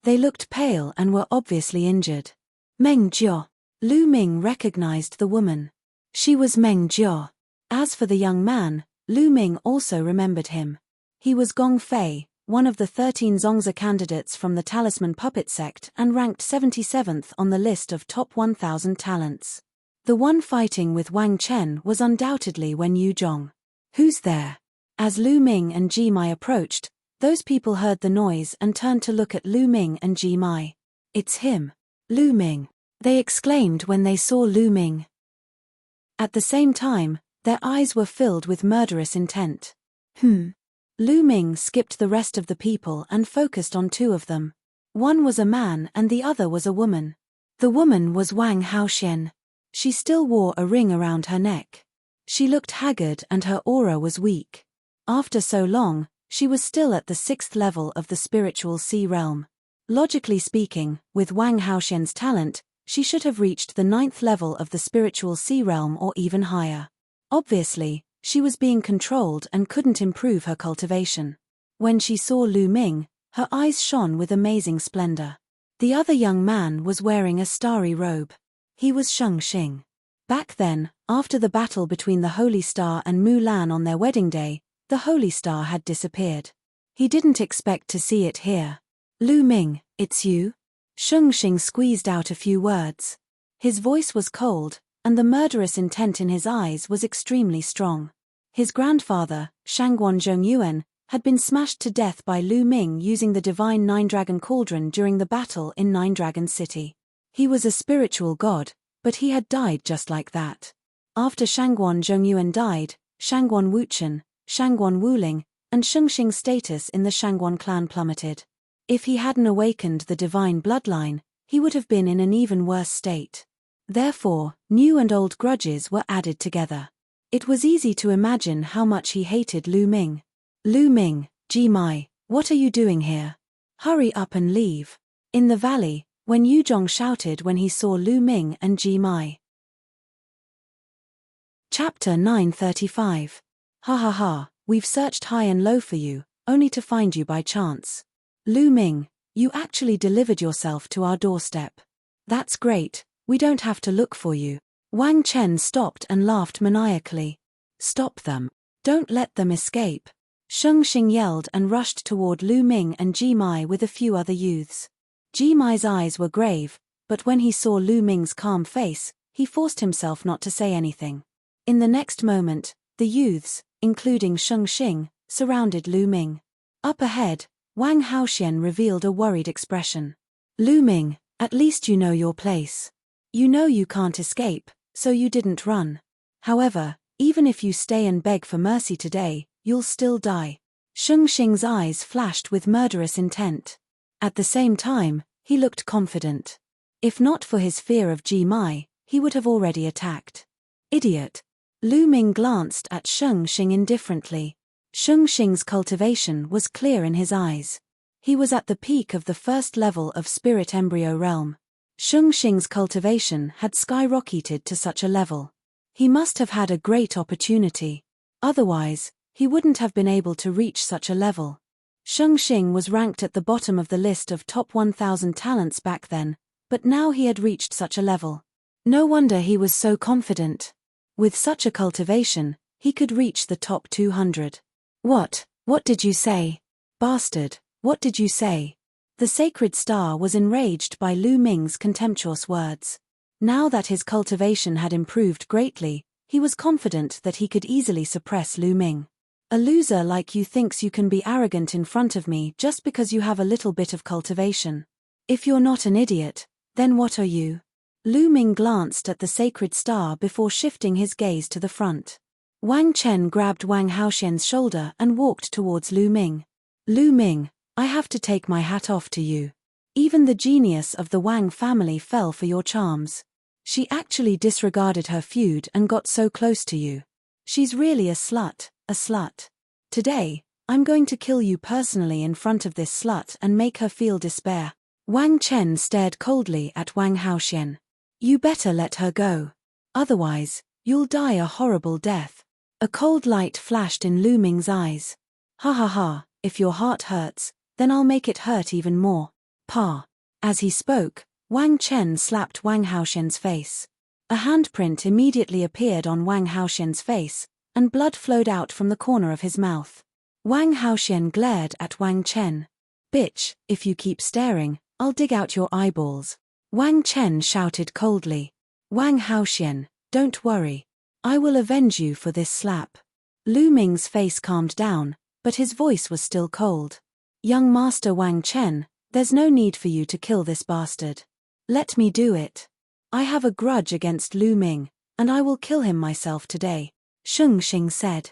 They looked pale and were obviously injured. Meng Jiao. Lu Ming recognized the woman. She was Meng Jiao. As for the young man, Lu Ming also remembered him. He was Gong Fei, one of the 13 Zongzi candidates from the Talisman Puppet Sect and ranked 77th on the list of top 1,000 talents. The one fighting with Wang Chen was undoubtedly Wen Yuzhong. Who's there? As Lu Ming and Ji Mai approached, those people heard the noise and turned to look at Lu Ming and Ji Mai. It's him. Lu Ming. They exclaimed when they saw Lu Ming. At the same time, their eyes were filled with murderous intent. Lu Ming skipped the rest of the people and focused on 2 of them. One was a man and the other was a woman. The woman was Wang Haoxian. She still wore a ring around her neck. She looked haggard and her aura was weak. After so long, she was still at the 6th level of the spiritual sea realm. Logically speaking, with Wang Haoxian's talent, she should have reached the 9th level of the spiritual sea realm or even higher. Obviously, she was being controlled and couldn't improve her cultivation. When she saw Lu Ming, her eyes shone with amazing splendor. The other young man was wearing a starry robe. He was Sheng Xing. Back then, after the battle between the Holy Star and Mulan on their wedding day, the Holy Star had disappeared. He didn't expect to see it here. Lu Ming, it's you? Sheng Xing squeezed out a few words. His voice was cold, and the murderous intent in his eyes was extremely strong. His grandfather, Shangguan Zhongyuan, had been smashed to death by Lu Ming using the divine Nine-Dragon Cauldron during the battle in Nine-Dragon City. He was a spiritual god, but he had died just like that. After Shangguan Zhongyuan died, Shangguan Wuchen, Shangguan Wuling, and Sheng Xing's status in the Shangguan clan plummeted. If he hadn't awakened the divine bloodline, he would have been in an even worse state. Therefore, new and old grudges were added together. It was easy to imagine how much he hated Lu Ming. Lu Ming, Ji Mai, what are you doing here? Hurry up and leave. In the valley, Wen Yuzhong shouted when he saw Lu Ming and Ji Mai. Chapter 935. Ha ha ha, we've searched high and low for you, only to find you by chance. Lu Ming, you actually delivered yourself to our doorstep. That's great, we don't have to look for you. Wang Chen stopped and laughed maniacally. Stop them. Don't let them escape. Sheng Xing yelled and rushed toward Lu Ming and Ji Mai with a few other youths. Ji Mai's eyes were grave, but when he saw Lu Ming's calm face, he forced himself not to say anything. In the next moment, the youths, including Sheng Xing, surrounded Lu Ming. Up ahead, Wang Haoxian revealed a worried expression. Lu Ming, at least you know your place. You know you can't escape, so you didn't run. However, even if you stay and beg for mercy today, you'll still die. Sheng Xing's eyes flashed with murderous intent. At the same time, he looked confident. If not for his fear of Ji Mai, he would have already attacked. Idiot. Lu Ming glanced at Sheng Xing indifferently. Sheng Xing's cultivation was clear in his eyes. He was at the peak of the first level of spirit embryo realm. Sheng Xing's cultivation had skyrocketed to such a level. He must have had a great opportunity. Otherwise, he wouldn't have been able to reach such a level. Sheng Xing was ranked at the bottom of the list of top 1,000 talents back then, but now he had reached such a level. No wonder he was so confident. With such a cultivation, he could reach the top 200. What did you say? Bastard, what did you say? The sacred star was enraged by Lu Ming's contemptuous words. Now that his cultivation had improved greatly, he was confident that he could easily suppress Lu Ming. A loser like you thinks you can be arrogant in front of me just because you have a little bit of cultivation. If you're not an idiot, then what are you? Lu Ming glanced at the sacred star before shifting his gaze to the front. Wang Chen grabbed Wang Haoxian's shoulder and walked towards Lu Ming. Lu Ming, I have to take my hat off to you. Even the genius of the Wang family fell for your charms. She actually disregarded her feud and got so close to you. She's really a slut, a slut. Today, I'm going to kill you personally in front of this slut and make her feel despair. Wang Chen stared coldly at Wang Haoxian. You better let her go. Otherwise, you'll die a horrible death. A cold light flashed in Lu Ming's eyes. Ha ha ha, if your heart hurts, then I'll make it hurt even more. Pa. As he spoke, Wang Chen slapped Wang Haoxian's face. A handprint immediately appeared on Wang Haoxian's face, and blood flowed out from the corner of his mouth. Wang Haoxian glared at Wang Chen. Bitch, if you keep staring, I'll dig out your eyeballs. Wang Chen shouted coldly. Wang Haoxian, don't worry. I will avenge you for this slap. Lu Ming's face calmed down, but his voice was still cold. Young Master Wang Chen, there's no need for you to kill this bastard. Let me do it. I have a grudge against Lu Ming, and I will kill him myself today, Sheng Xing said.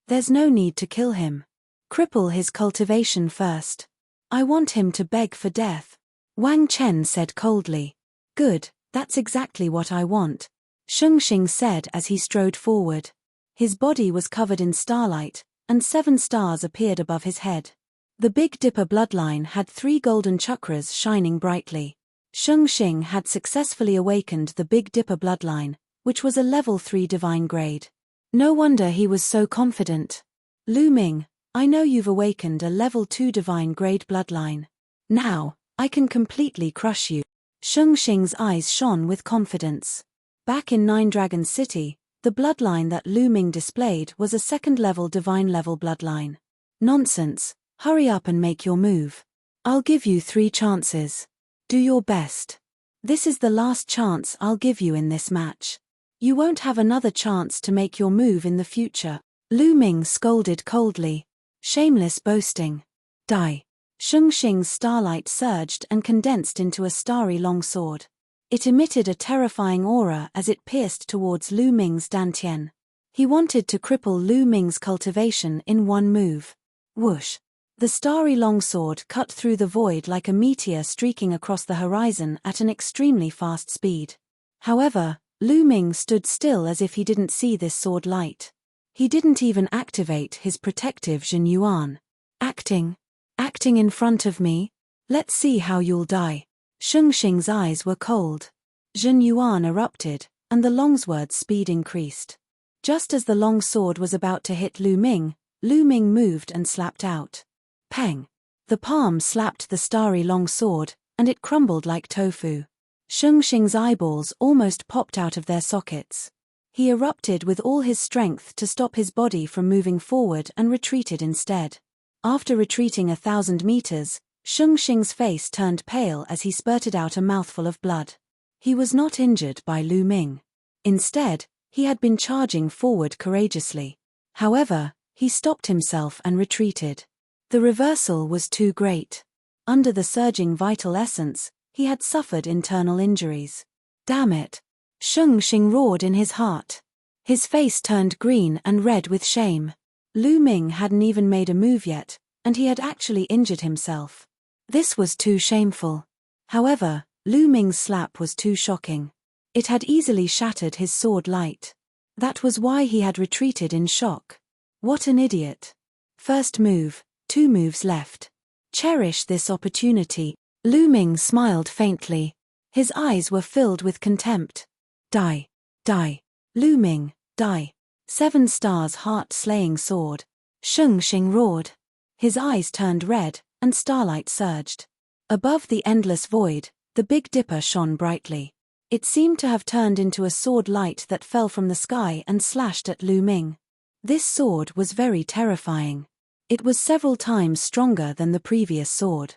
There's no need to kill him. Cripple his cultivation first. I want him to beg for death. Wang Chen said coldly. Good, that's exactly what I want, Sheng Xing said as he strode forward. His body was covered in starlight, and 7 stars appeared above his head. The Big Dipper bloodline had 3 golden chakras shining brightly. Sheng Xing had successfully awakened the Big Dipper bloodline, which was a level 3 divine grade. No wonder he was so confident. Lu Ming, I know you've awakened a level 2 divine grade bloodline. Now, I can completely crush you. Sheng Xing's eyes shone with confidence. Back in Nine Dragons City, the bloodline that Lu Ming displayed was a second-level divine level bloodline. Nonsense, hurry up and make your move. I'll give you 3 chances. Do your best. This is the last chance I'll give you in this match. You won't have another chance to make your move in the future. Lu Ming scolded coldly. Shameless boasting. Die. Sheng Xing's starlight surged and condensed into a starry longsword. It emitted a terrifying aura as it pierced towards Lu Ming's dantian. He wanted to cripple Lu Ming's cultivation in one move. Whoosh! The starry longsword cut through the void like a meteor streaking across the horizon at an extremely fast speed. However, Lu Ming stood still as if he didn't see this sword light. He didn't even activate his protective Jin Yuan. Acting in front of me? Let's see how you'll die. Sheng Xing's eyes were cold. Jin Yuan erupted, and the longsword's speed increased. Just as the long sword was about to hit Lu Ming moved and slapped out. Peng! The palm slapped the starry long sword, and it crumbled like tofu. Sheng Xing's eyeballs almost popped out of their sockets. He erupted with all his strength to stop his body from moving forward and retreated instead. After retreating 1,000 meters, Sheng Xing's face turned pale as he spurted out a mouthful of blood. He was not injured by Lu Ming. Instead, he had been charging forward courageously. However, he stopped himself and retreated. The reversal was too great. Under the surging vital essence, he had suffered internal injuries. Damn it! Sheng Xing roared in his heart. His face turned green and red with shame. Lu Ming hadn't even made a move yet, and he had actually injured himself. This was too shameful. However, Lu Ming's slap was too shocking. It had easily shattered his sword light. That was why he had retreated in shock. What an idiot. First move, 2 moves left. Cherish this opportunity. Lu Ming smiled faintly. His eyes were filled with contempt. Die. Die. Lu Ming, die. 7 stars heart-slaying sword. Sheng Xing roared. His eyes turned red, and starlight surged. Above the endless void, the Big Dipper shone brightly. It seemed to have turned into a sword light that fell from the sky and slashed at Lu Ming. This sword was very terrifying. It was several times stronger than the previous sword.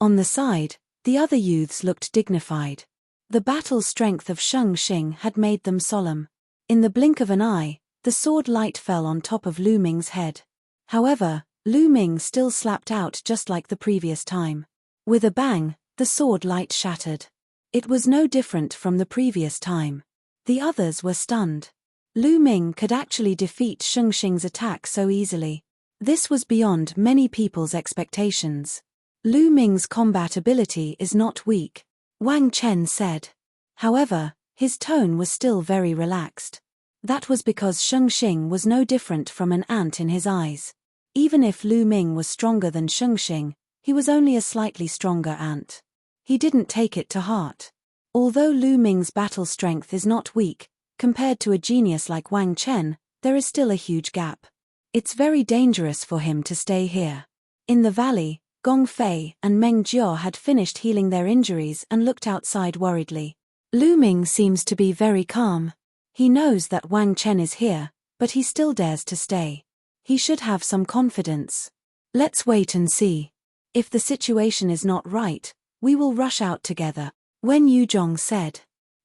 On the side, the other youths looked dignified. The battle strength of Sheng Xing had made them solemn. In the blink of an eye, the sword light fell on top of Lu Ming's head. However, Lu Ming still slapped out just like the previous time. With a bang, the sword light shattered. It was no different from the previous time. The others were stunned. Lu Ming could actually defeat Sheng Xing's attack so easily. This was beyond many people's expectations. Lu Ming's combat ability is not weak, Wang Chen said. However, his tone was still very relaxed. That was because Sheng Xing was no different from an ant in his eyes. Even if Lu Ming was stronger than Sheng Xing, he was only a slightly stronger ant. He didn't take it to heart. Although Lu Ming's battle strength is not weak, compared to a genius like Wang Chen, there is still a huge gap. It's very dangerous for him to stay here. In the valley, Gong Fei and Meng Jiao had finished healing their injuries and looked outside worriedly. Lu Ming seems to be very calm. He knows that Wang Chen is here, but he still dares to stay. He should have some confidence. Let's wait and see. If the situation is not right, we will rush out together, Wen Yuzhong said.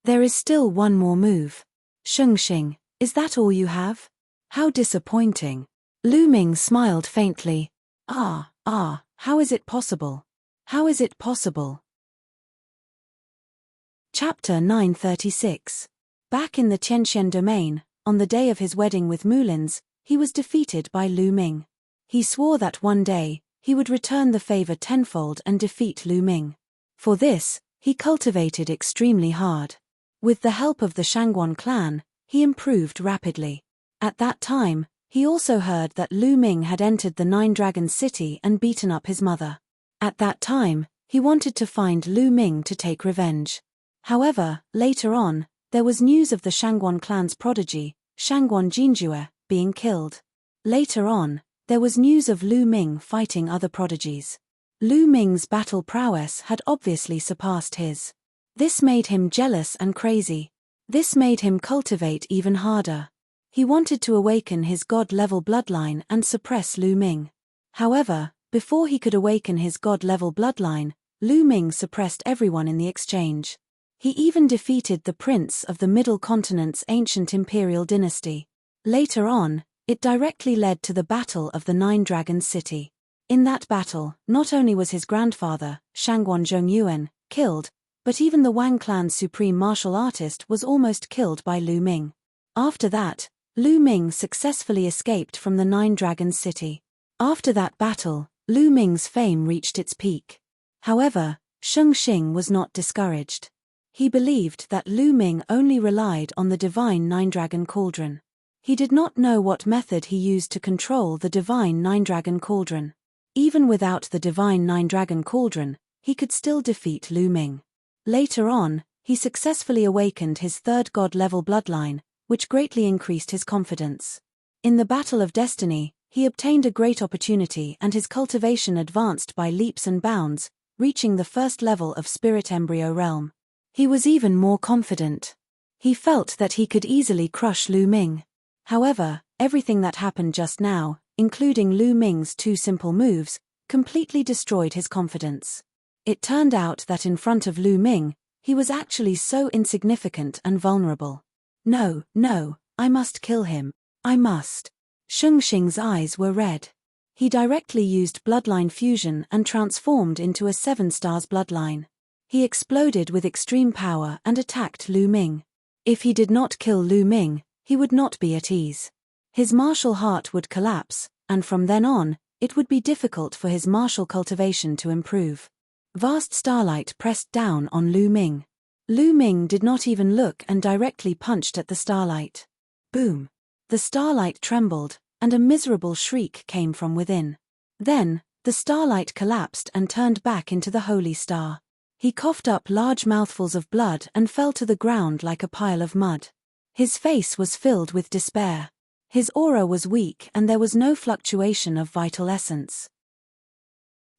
There is still one more move. Sheng Xing, is that all you have? How disappointing. Lu Ming smiled faintly. How is it possible? How is it possible? Chapter 936. Back in the Tianxian domain, on the day of his wedding with Mulins, he was defeated by Lu Ming. He swore that one day, he would return the favor tenfold and defeat Lu Ming. For this, he cultivated extremely hard. With the help of the Shangguan clan, he improved rapidly. At that time, he also heard that Lu Ming had entered the Nine Dragons city and beaten up his mother. At that time, he wanted to find Lu Ming to take revenge. However, later on, there was news of the Shangguan clan's prodigy, Shangguan Jinjue, being killed. Later on, there was news of Lu Ming fighting other prodigies. Lu Ming's battle prowess had obviously surpassed his. This made him jealous and crazy. This made him cultivate even harder. He wanted to awaken his god-level bloodline and suppress Lu Ming. However, before he could awaken his god-level bloodline, Lu Ming suppressed everyone in the exchange. He even defeated the prince of the Middle Continent's ancient imperial dynasty. Later on, it directly led to the Battle of the Nine Dragons City. In that battle, not only was his grandfather, Shangguan Zhongyuan, killed, but even the Wang clan's supreme martial artist was almost killed by Lu Ming. After that, Lu Ming successfully escaped from the Nine Dragons City. After that battle, Lu Ming's fame reached its peak. However, Sheng Xing was not discouraged. He believed that Lu Ming only relied on the divine Nine-Dragon Cauldron. He did not know what method he used to control the divine Nine-Dragon Cauldron. Even without the divine Nine-Dragon Cauldron, he could still defeat Lu Ming. Later on, he successfully awakened his third god-level bloodline, which greatly increased his confidence. In the Battle of Destiny, he obtained a great opportunity and his cultivation advanced by leaps and bounds, reaching the first level of Spirit Embryo Realm. He was even more confident. He felt that he could easily crush Lu Ming. However, everything that happened just now, including Lu Ming's 2 simple moves, completely destroyed his confidence. It turned out that in front of Lu Ming, he was actually so insignificant and vulnerable. No, I must kill him. I must. Sheng Xing's eyes were red. He directly used bloodline fusion and transformed into a 7 stars bloodline. He exploded with extreme power and attacked Lu Ming. If he did not kill Lu Ming, he would not be at ease. His martial heart would collapse, and from then on, it would be difficult for his martial cultivation to improve. Vast starlight pressed down on Lu Ming. Lu Ming did not even look and directly punched at the starlight. Boom! The starlight trembled, and a miserable shriek came from within. Then, the starlight collapsed and turned back into the holy star. He coughed up large mouthfuls of blood and fell to the ground like a pile of mud. His face was filled with despair. His aura was weak and there was no fluctuation of vital essence.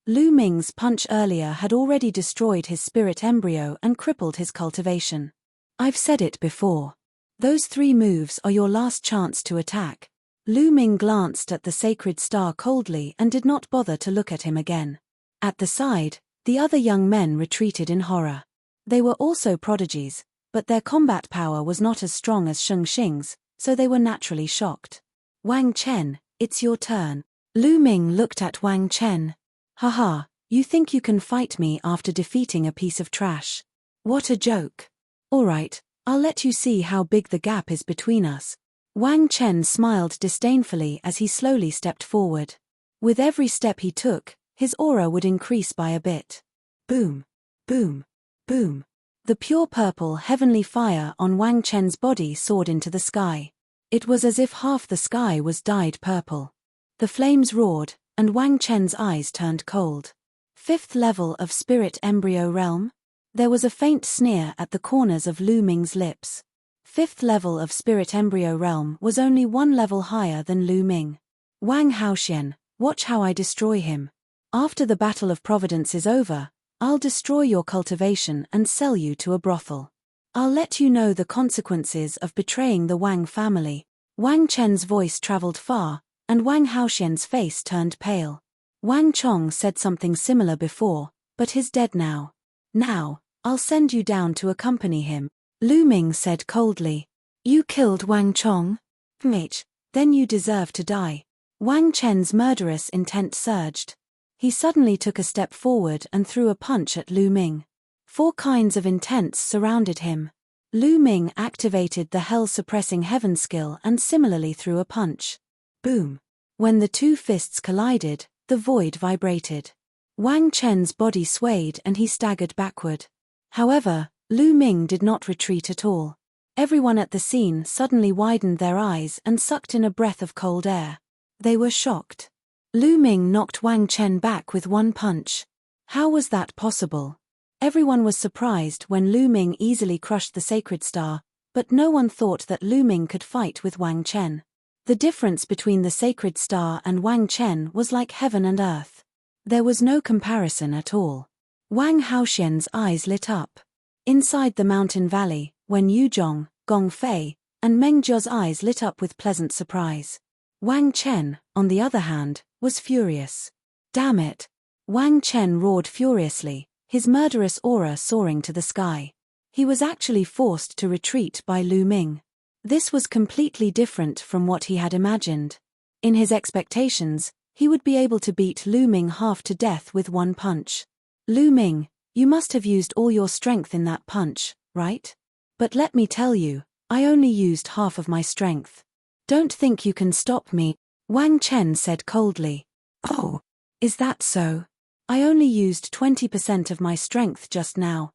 Lu Ming's punch earlier had already destroyed his spirit embryo and crippled his cultivation. I've said it before. Those 3 moves are your last chance to attack. Lu Ming glanced at the sacred star coldly and did not bother to look at him again. At the side, the other young men retreated in horror. They were also prodigies, but their combat power was not as strong as Sheng Xing's, so they were naturally shocked. Wang Chen, it's your turn. Lu Ming looked at Wang Chen. Haha, you think you can fight me after defeating a piece of trash? What a joke. Alright, I'll let you see how big the gap is between us. Wang Chen smiled disdainfully as he slowly stepped forward. With every step he took, his aura would increase by a bit. Boom, boom, boom. The pure purple heavenly fire on Wang Chen's body soared into the sky. It was as if half the sky was dyed purple. The flames roared, and Wang Chen's eyes turned cold. 5th level of spirit embryo realm? There was a faint sneer at the corners of Lu Ming's lips. 5th level of spirit embryo realm was only 1 level higher than Lu Ming. Wang Haoxian, watch how I destroy him. After the Battle of Providence is over, I'll destroy your cultivation and sell you to a brothel. I'll let you know the consequences of betraying the Wang family. Wang Chen's voice traveled far, and Wang Haoxian's face turned pale. Wang Chong said something similar before, but he's dead now. Now, I'll send you down to accompany him. Lu Ming said coldly. You killed Wang Chong? Then you deserve to die. Wang Chen's murderous intent surged. He suddenly took a step forward and threw a punch at Lu Ming. 4 kinds of intents surrounded him. Lu Ming activated the hell-suppressing heaven skill and similarly threw a punch. Boom. When the 2 fists collided, the void vibrated. Wang Chen's body swayed and he staggered backward. However, Lu Ming did not retreat at all. Everyone at the scene suddenly widened their eyes and sucked in a breath of cold air. They were shocked. Lu Ming knocked Wang Chen back with 1 punch. How was that possible? Everyone was surprised when Lu Ming easily crushed the sacred star, but no one thought that Lu Ming could fight with Wang Chen. The difference between the sacred star and Wang Chen was like heaven and earth. There was no comparison at all. Wang Haoxian's eyes lit up. Inside the mountain valley, when Yuzhong, Gong Fei, and Meng Jia's eyes lit up with pleasant surprise. Wang Chen, on the other hand, was furious. Damn it! Wang Chen roared furiously, his murderous aura soaring to the sky. He was actually forced to retreat by Lu Ming. This was completely different from what he had imagined. In his expectations, he would be able to beat Lu Ming half to death with 1 punch. Lu Ming, you must have used all your strength in that punch, right? But let me tell you, I only used half of my strength. Don't think you can stop me, Wang Chen said coldly. Oh, is that so? I only used 20% of my strength just now.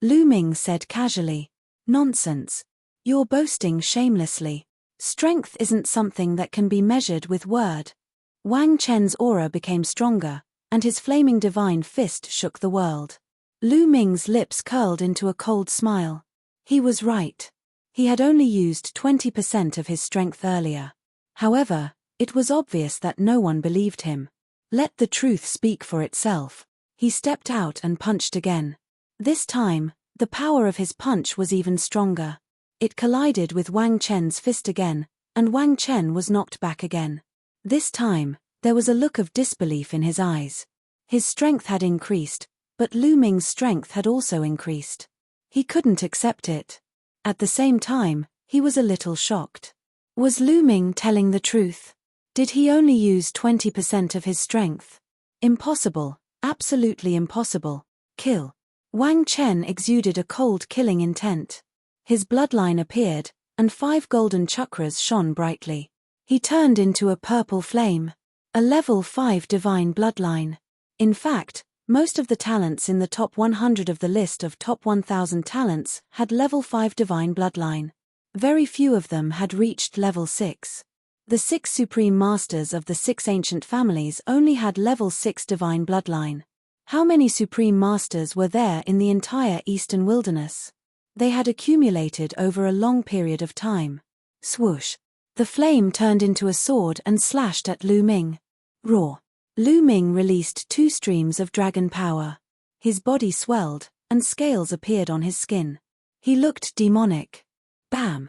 Lu Ming said casually. Nonsense. You're boasting shamelessly. Strength isn't something that can be measured with word. Wang Chen's aura became stronger, and his flaming divine fist shook the world. Lu Ming's lips curled into a cold smile. He was right. He had only used 20% of his strength earlier. However, it was obvious that no one believed him. Let the truth speak for itself. He stepped out and punched again. This time, the power of his punch was even stronger. It collided with Wang Chen's fist again, and Wang Chen was knocked back again. This time, there was a look of disbelief in his eyes. His strength had increased, but Lu Ming's strength had also increased. He couldn't accept it. At the same time, he was a little shocked. Was Lu Ming telling the truth? Did he only use 20% of his strength? Impossible, absolutely impossible. Kill. Wang Chen exuded a cold killing intent. His bloodline appeared, and 5 golden chakras shone brightly. He turned into a purple flame. A level 5 divine bloodline. In fact, most of the talents in the top 100 of the list of top 1000 talents had level 5 divine bloodline. Very few of them had reached level 6. The 6 supreme masters of the 6 ancient families only had level 6 divine bloodline. How many supreme masters were there in the entire eastern wilderness? They had accumulated over a long period of time. Swoosh! The flame turned into a sword and slashed at Lu Ming. Roar! Lu Ming released 2 streams of dragon power. His body swelled, and scales appeared on his skin. He looked demonic. Bam!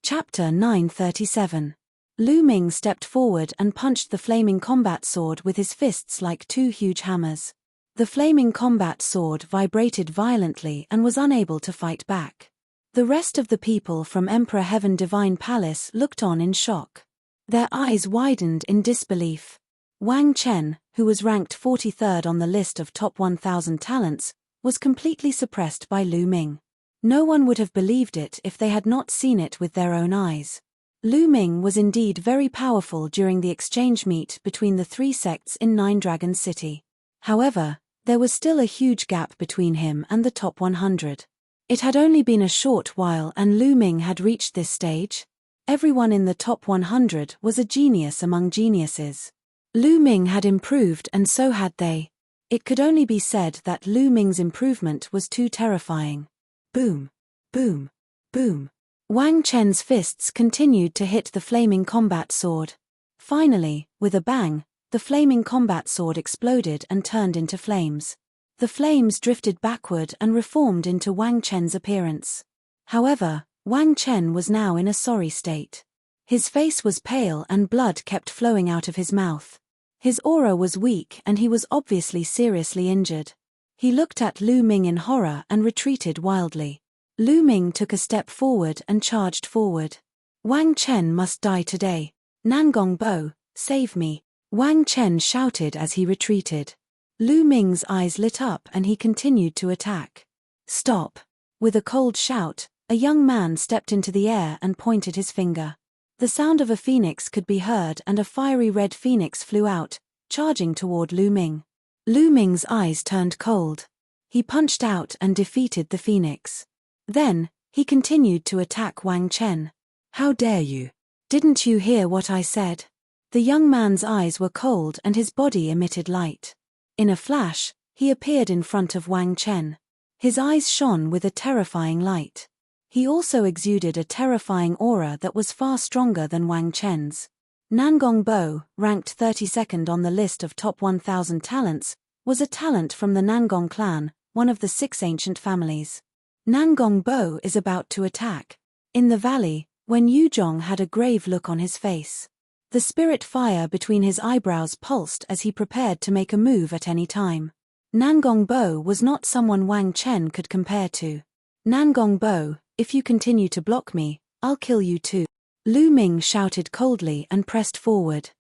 Chapter 937. Lu Ming stepped forward and punched the flaming combat sword with his fists like 2 huge hammers. The flaming combat sword vibrated violently and was unable to fight back. The rest of the people from Emperor Heaven Divine Palace looked on in shock. Their eyes widened in disbelief. Wang Chen, who was ranked 43rd on the list of top 1000 talents, was completely suppressed by Lu Ming. No one would have believed it if they had not seen it with their own eyes. Lu Ming was indeed very powerful during the exchange meet between the 3 sects in Nine Dragon City. However, there was still a huge gap between him and the top 100. It had only been a short while and Lu Ming had reached this stage. Everyone in the top 100 was a genius among geniuses. Lu Ming had improved and so had they. It could only be said that Lu Ming's improvement was too terrifying. Boom! Boom! Boom! Wang Chen's fists continued to hit the flaming combat sword. Finally, with a bang, the flaming combat sword exploded and turned into flames. The flames drifted backward and reformed into Wang Chen's appearance. However, Wang Chen was now in a sorry state. His face was pale and blood kept flowing out of his mouth. His aura was weak and he was obviously seriously injured. He looked at Lu Ming in horror and retreated wildly. Lu Ming took a step forward and charged forward. Wang Chen must die today. Nangong Bo, save me! Wang Chen shouted as he retreated. Lu Ming's eyes lit up and he continued to attack. Stop! With a cold shout, a young man stepped into the air and pointed his finger. The sound of a phoenix could be heard and a fiery red phoenix flew out, charging toward Lu Ming. Lu Ming's eyes turned cold. He punched out and defeated the phoenix. Then, he continued to attack Wang Chen. How dare you? Didn't you hear what I said? The young man's eyes were cold and his body emitted light. In a flash, he appeared in front of Wang Chen. His eyes shone with a terrifying light. He also exuded a terrifying aura that was far stronger than Wang Chen's. Nangong Bo, ranked 32nd on the list of top 1000 talents, was a talent from the Nangong clan, one of the 6 ancient families. Nangong Bo is about to attack. In the valley, Wen Yuzhong had a grave look on his face. The spirit fire between his eyebrows pulsed as he prepared to make a move at any time. Nangong Bo was not someone Wang Chen could compare to. Nangong Bo, if you continue to block me, I'll kill you too. Lu Ming shouted coldly and pressed forward.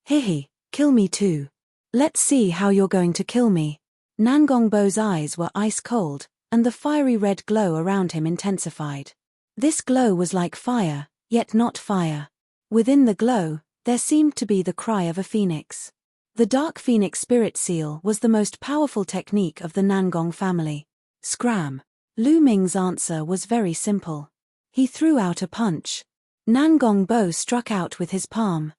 Hihi, kill me too. Let's see how you're going to kill me. Nangong Bo's eyes were ice cold, and the fiery red glow around him intensified. This glow was like fire, yet not fire. Within the glow, there seemed to be the cry of a phoenix. The Dark Phoenix Spirit Seal was the most powerful technique of the Nangong family. Scram! Lu Ming's answer was very simple. He threw out a punch. Nangong Bo struck out with his palm.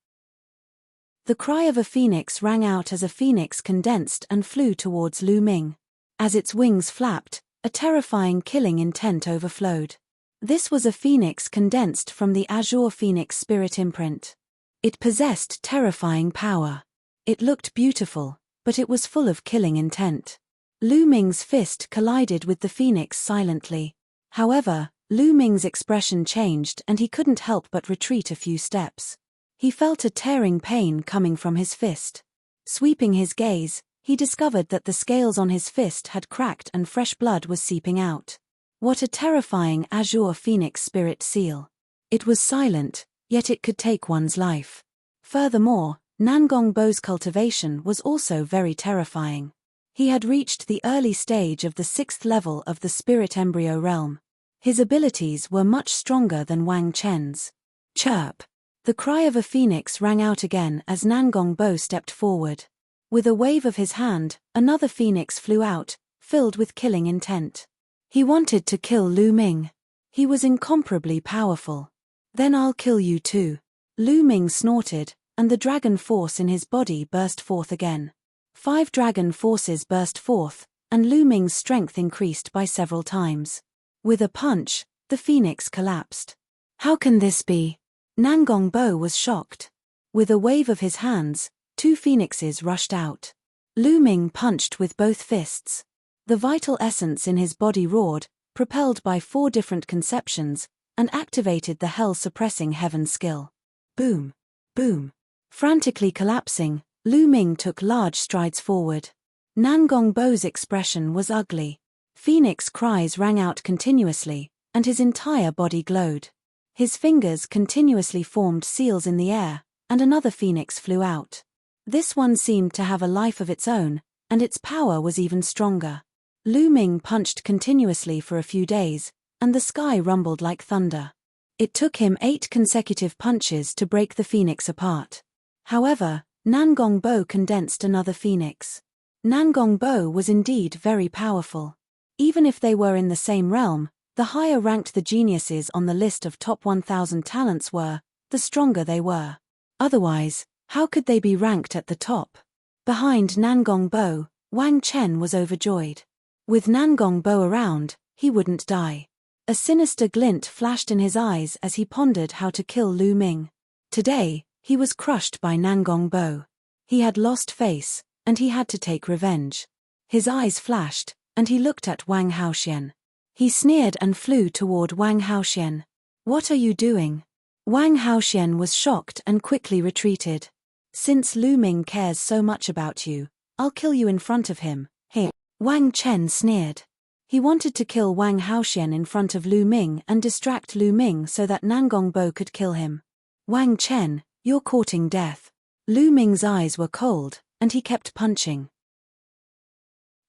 The cry of a phoenix rang out as a phoenix condensed and flew towards Lu Ming. As its wings flapped, a terrifying killing intent overflowed. This was a phoenix condensed from the Azure Phoenix Spirit imprint. It possessed terrifying power. It looked beautiful, but it was full of killing intent. Lu Ming's fist collided with the phoenix silently. However, Lu Ming's expression changed and he couldn't help but retreat a few steps. He felt a tearing pain coming from his fist. Sweeping his gaze, he discovered that the scales on his fist had cracked and fresh blood was seeping out. What a terrifying Azure Phoenix Spirit Seal. It was silent, yet it could take one's life. Furthermore, Nangong Bo's cultivation was also very terrifying. He had reached the early stage of the 6th level of the Spirit Embryo realm. His abilities were much stronger than Wang Chen's. Chirp! The cry of a phoenix rang out again as Nangongbo stepped forward. With a wave of his hand, another phoenix flew out, filled with killing intent. He wanted to kill Lu Ming. He was incomparably powerful. Then I'll kill you too. Lu Ming snorted, and the dragon force in his body burst forth again. 5 dragon forces burst forth, and Lu Ming's strength increased by several times. With a punch, the phoenix collapsed. How can this be? Nangongbo was shocked. With a wave of his hands, 2 phoenixes rushed out. Lu Ming punched with both fists. The vital essence in his body roared, propelled by 4 different conceptions, and activated the hell-suppressing heaven skill. Boom! Boom! Frantically collapsing, Lu Ming took large strides forward. Nangongbo's expression was ugly. Phoenix cries rang out continuously, and his entire body glowed. His fingers continuously formed seals in the air, and another phoenix flew out. This one seemed to have a life of its own, and its power was even stronger. Lu Ming punched continuously for a few days, and the sky rumbled like thunder. It took him 8 consecutive punches to break the phoenix apart. However, Nangongbo condensed another phoenix. Nangongbo was indeed very powerful. Even if they were in the same realm, the higher ranked the geniuses on the list of top 1,000 talents were, the stronger they were. Otherwise, how could they be ranked at the top? Behind Nangongbo, Wang Chen was overjoyed. With Nangongbo around, he wouldn't die. A sinister glint flashed in his eyes as he pondered how to kill Lu Ming. Today, he was crushed by Nangongbo. He had lost face, and he had to take revenge. His eyes flashed, and he looked at Wang Haoxian. He sneered and flew toward Wang Haoxian. What are you doing? Wang Haoxian was shocked and quickly retreated. Since Lu Ming cares so much about you, I'll kill you in front of him. Hey! Wang Chen sneered. He wanted to kill Wang Haoxian in front of Lu Ming and distract Lu Ming so that Nangongbo could kill him. Wang Chen, you're courting death. Lu Ming's eyes were cold, and he kept punching.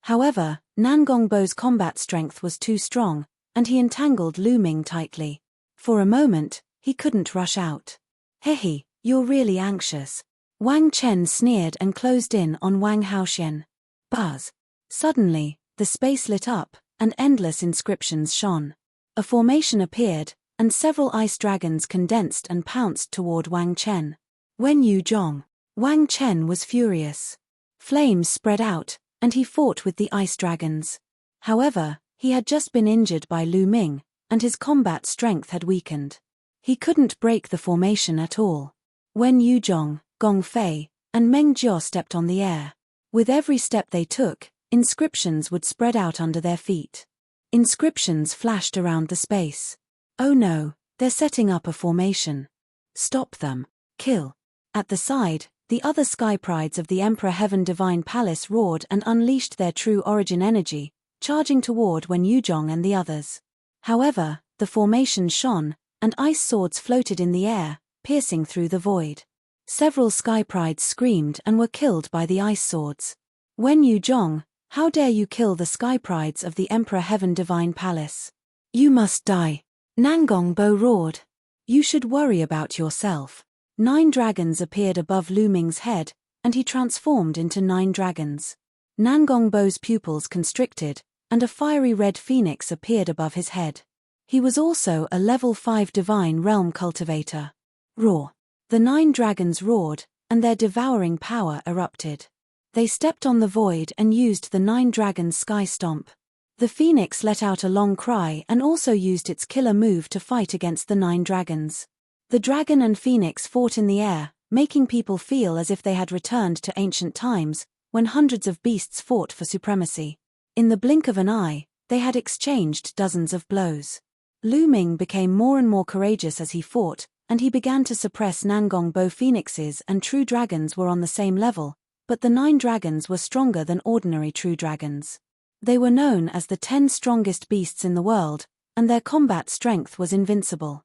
However, Nangongbo's combat strength was too strong, and he entangled Lu Ming tightly. For a moment, he couldn't rush out. Hehe, you're really anxious. Wang Chen sneered and closed in on Wang Haoxian. Buzz! Suddenly, the space lit up, and endless inscriptions shone. A formation appeared, and several ice dragons condensed and pounced toward Wang Chen. Wen Yu Zhong. Wang Chen was furious. Flames spread out, and he fought with the ice dragons. However, he had just been injured by Lu Ming, and his combat strength had weakened. He couldn't break the formation at all. Wen Yu Zhong, Gong Fei, and Meng Jiao stepped on the air. With every step they took, inscriptions would spread out under their feet. Inscriptions flashed around the space. Oh no, they're setting up a formation. Stop them. Kill. At the side, the other sky prides of the Emperor Heaven Divine Palace roared and unleashed their true origin energy, charging toward Wen Yuzhong and the others. However, the formation shone, and ice swords floated in the air, piercing through the void. Several sky prides screamed and were killed by the ice swords. Wen Yuzhong, how dare you kill the sky prides of the Emperor Heaven Divine Palace? You must die. Nangongbo roared. You should worry about yourself. 9 dragons appeared above Lu Ming's head, and he transformed into 9 dragons. Nangongbo's pupils constricted, and a fiery red phoenix appeared above his head. He was also a level 5 divine realm cultivator. Roar! The 9 dragons roared, and their devouring power erupted. They stepped on the void and used the 9 dragons' sky stomp. The phoenix let out a long cry and also used its killer move to fight against the 9 dragons. The dragon and phoenix fought in the air, making people feel as if they had returned to ancient times, when hundreds of beasts fought for supremacy. In the blink of an eye, they had exchanged dozens of blows. Lu Ming became more and more courageous as he fought, and he began to suppress Nangongbo phoenixes and true dragons were on the same level, but the 9 dragons were stronger than ordinary true dragons. They were known as the 10 strongest beasts in the world, and their combat strength was invincible.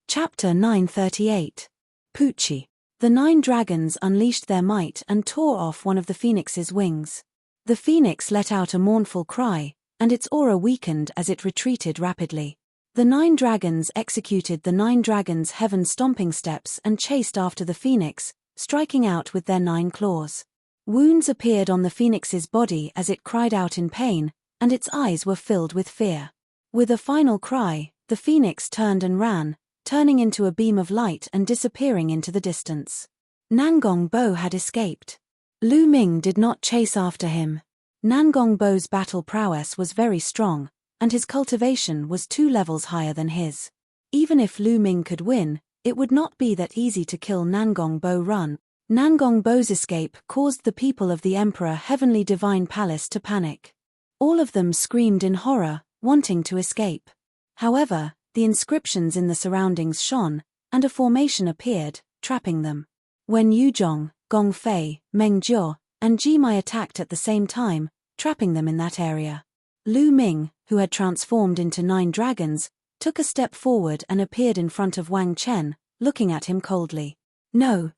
Chapter 938. Pucci. The 9 dragons unleashed their might and tore off one of the phoenix's wings. The phoenix let out a mournful cry, and its aura weakened as it retreated rapidly. The 9 dragons executed the 9 dragons' heaven stomping steps and chased after the phoenix, striking out with their 9 claws. Wounds appeared on the phoenix's body as it cried out in pain, and its eyes were filled with fear. With a final cry, the phoenix turned and ran, turning into a beam of light and disappearing into the distance. Nangong Bo had escaped. Lu Ming did not chase after him. Nangong Bo's battle prowess was very strong, and his cultivation was 2 levels higher than his. Even if Lu Ming could win, it would not be that easy to kill Nangong Bo Run. Nangong Bo's escape caused the people of the Emperor Heavenly Divine Palace to panic. All of them screamed in horror, wanting to escape. However, the inscriptions in the surroundings shone, and a formation appeared, trapping them. When Yuzhong, Gong Fei, Meng Jiao, and Jimai attacked at the same time, trapping them in that area. Lu Ming, who had transformed into 9 dragons, took a step forward and appeared in front of Wang Chen, looking at him coldly. No,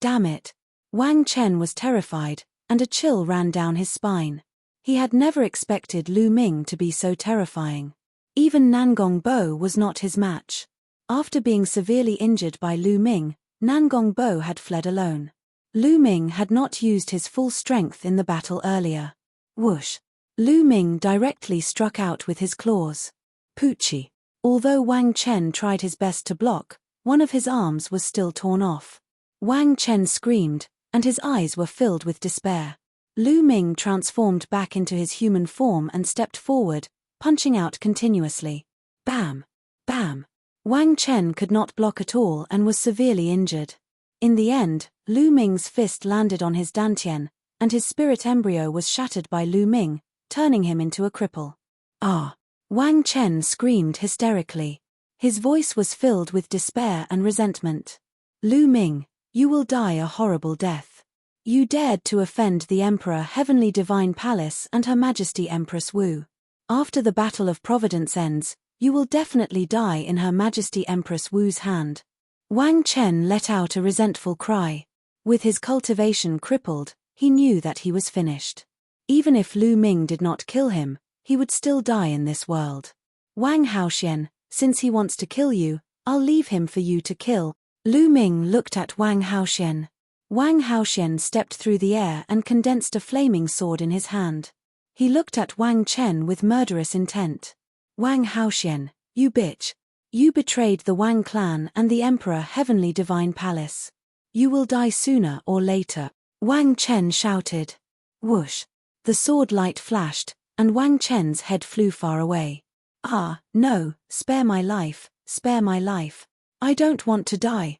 damn it. Wang Chen was terrified, and a chill ran down his spine. He had never expected Lu Ming to be so terrifying. Even Nangong Bo was not his match. After being severely injured by Lu Ming, Nangong Bo had fled alone. Lu Ming had not used his full strength in the battle earlier. Whoosh! Lu Ming directly struck out with his claws. Poochie! Although Wang Chen tried his best to block, one of his arms was still torn off. Wang Chen screamed, and his eyes were filled with despair. Lu Ming transformed back into his human form and stepped forward, punching out continuously. Bam! Bam! Wang Chen could not block at all and was severely injured. In the end, Lu Ming's fist landed on his dantian, and his spirit embryo was shattered by Lu Ming, turning him into a cripple. Ah! Wang Chen screamed hysterically. His voice was filled with despair and resentment. Lu Ming, you will die a horrible death. You dared to offend the Emperor Heavenly Divine Palace and Her Majesty Empress Wu. After the Battle of Providence ends, you will definitely die in Her Majesty Empress Wu's hand. Wang Chen let out a resentful cry. With his cultivation crippled, he knew that he was finished. Even if Lu Ming did not kill him, he would still die in this world. Wang Haoxian, since he wants to kill you, I'll leave him for you to kill. Lu Ming looked at Wang Haoxian. Wang Haoxian stepped through the air and condensed a flaming sword in his hand. He looked at Wang Chen with murderous intent. Wang Haoxian, you bitch. You betrayed the Wang clan and the Emperor Heavenly Divine Palace. You will die sooner or later. Wang Chen shouted. Whoosh! The sword light flashed, and Wang Chen's head flew far away. Ah, no, spare my life, spare my life. I don't want to die.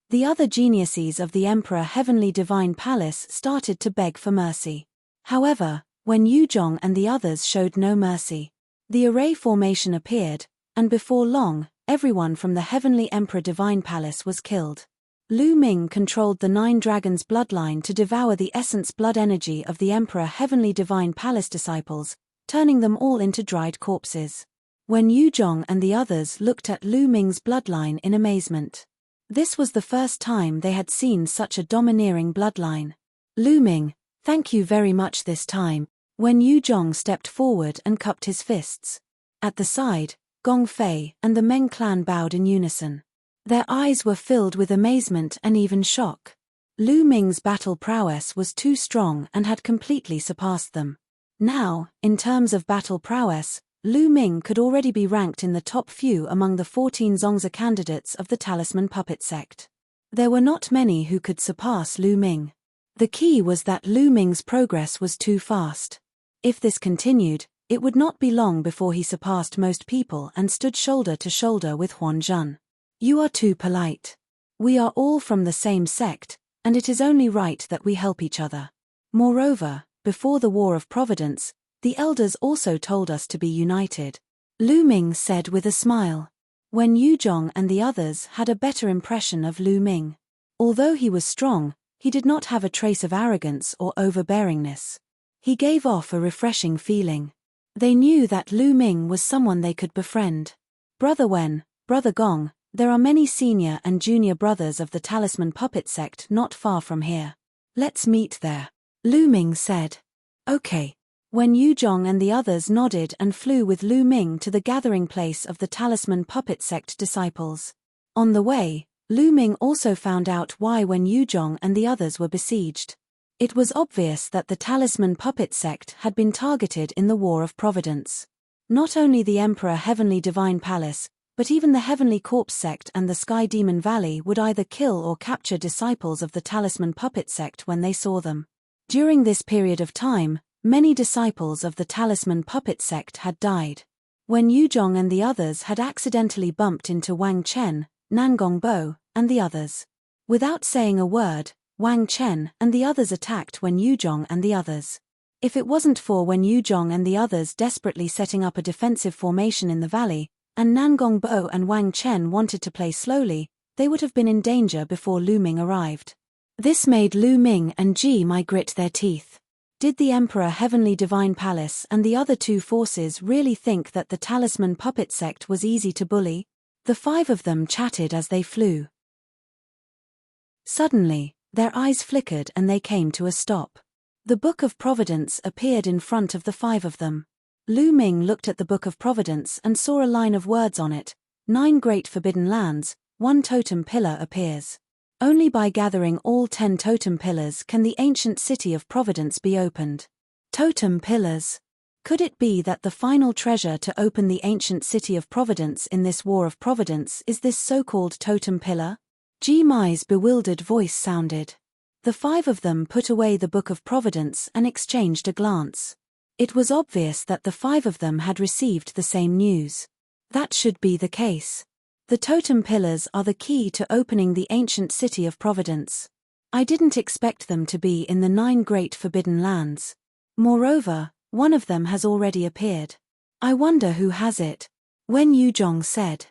The other geniuses of the Emperor Heavenly Divine Palace started to beg for mercy. However, when Yuzhong and the others showed no mercy, the array formation appeared, and before long, everyone from the Heavenly Emperor Divine Palace was killed. Lu Ming controlled the 9 dragons' bloodline to devour the essence blood energy of the Emperor Heavenly Divine Palace disciples, turning them all into dried corpses. When Yuzhong and the others looked at Lu Ming's bloodline in amazement. This was the first time they had seen such a domineering bloodline. Lu Ming, thank you very much this time. When Yuzhong stepped forward and cupped his fists. At the side, Gong Fei and the Meng clan bowed in unison. Their eyes were filled with amazement and even shock. Lu Ming's battle prowess was too strong and had completely surpassed them. Now, in terms of battle prowess, Lu Ming could already be ranked in the top few among the 14 Zongzi candidates of the Talisman Puppet Sect. There were not many who could surpass Lu Ming. The key was that Lu Ming's progress was too fast. If this continued, it would not be long before he surpassed most people and stood shoulder to shoulder with Huan Zhen. You are too polite. We are all from the same sect, and it is only right that we help each other. Moreover, before the War of Providence, the elders also told us to be united. Lu Ming said with a smile. When Yuzhong and the others had a better impression of Lu Ming. Although he was strong, he did not have a trace of arrogance or overbearingness. He gave off a refreshing feeling. They knew that Lu Ming was someone they could befriend. Brother Wen, Brother Gong, there are many senior and junior brothers of the Talisman Puppet Sect not far from here. Let's meet there. Lu Ming said. Okay. Wen Yuzhong and the others nodded and flew with Lu Ming to the gathering place of the Talisman Puppet Sect disciples. On the way, Lu Ming also found out why Wen Yuzhong and the others were besieged. It was obvious that the Talisman Puppet Sect had been targeted in the War of Providence. Not only the Emperor Heavenly Divine Palace, but even the Heavenly Corpse Sect and the Sky Demon Valley would either kill or capture disciples of the Talisman Puppet Sect when they saw them. During this period of time, many disciples of the Talisman Puppet Sect had died. Wen Yuzhong and the others had accidentally bumped into Wang Chen, Nangongbo, and the others. Without saying a word, Wang Chen and the others attacked Wen Yuzhong and the others. If it wasn't for Wen Yuzhong and the others desperately setting up a defensive formation in the valley, and Nangongbo and Wang Chen wanted to play slowly, they would have been in danger before Lu Ming arrived. This made Lu Ming and Ji Mai grit their teeth. Did the Emperor Heavenly Divine Palace and the other two forces really think that the Talisman Puppet Sect was easy to bully? The five of them chatted as they flew. Suddenly, their eyes flickered and they came to a stop. The Book of Providence appeared in front of the five of them. Lu Ming looked at the Book of Providence and saw a line of words on it. 9 great forbidden lands, 1 totem pillar appears. Only by gathering all 10 totem pillars can the ancient city of Providence be opened. Totem pillars. Could it be that the final treasure to open the ancient city of Providence in this War of Providence is this so-called totem pillar? Ji Mai's bewildered voice sounded. The five of them put away the Book of Providence and exchanged a glance. It was obvious that the five of them had received the same news. That should be the case. The totem pillars are the key to opening the ancient city of Providence. I didn't expect them to be in the 9 great forbidden lands. Moreover, one of them has already appeared. I wonder who has it. Wen Yuzhong said.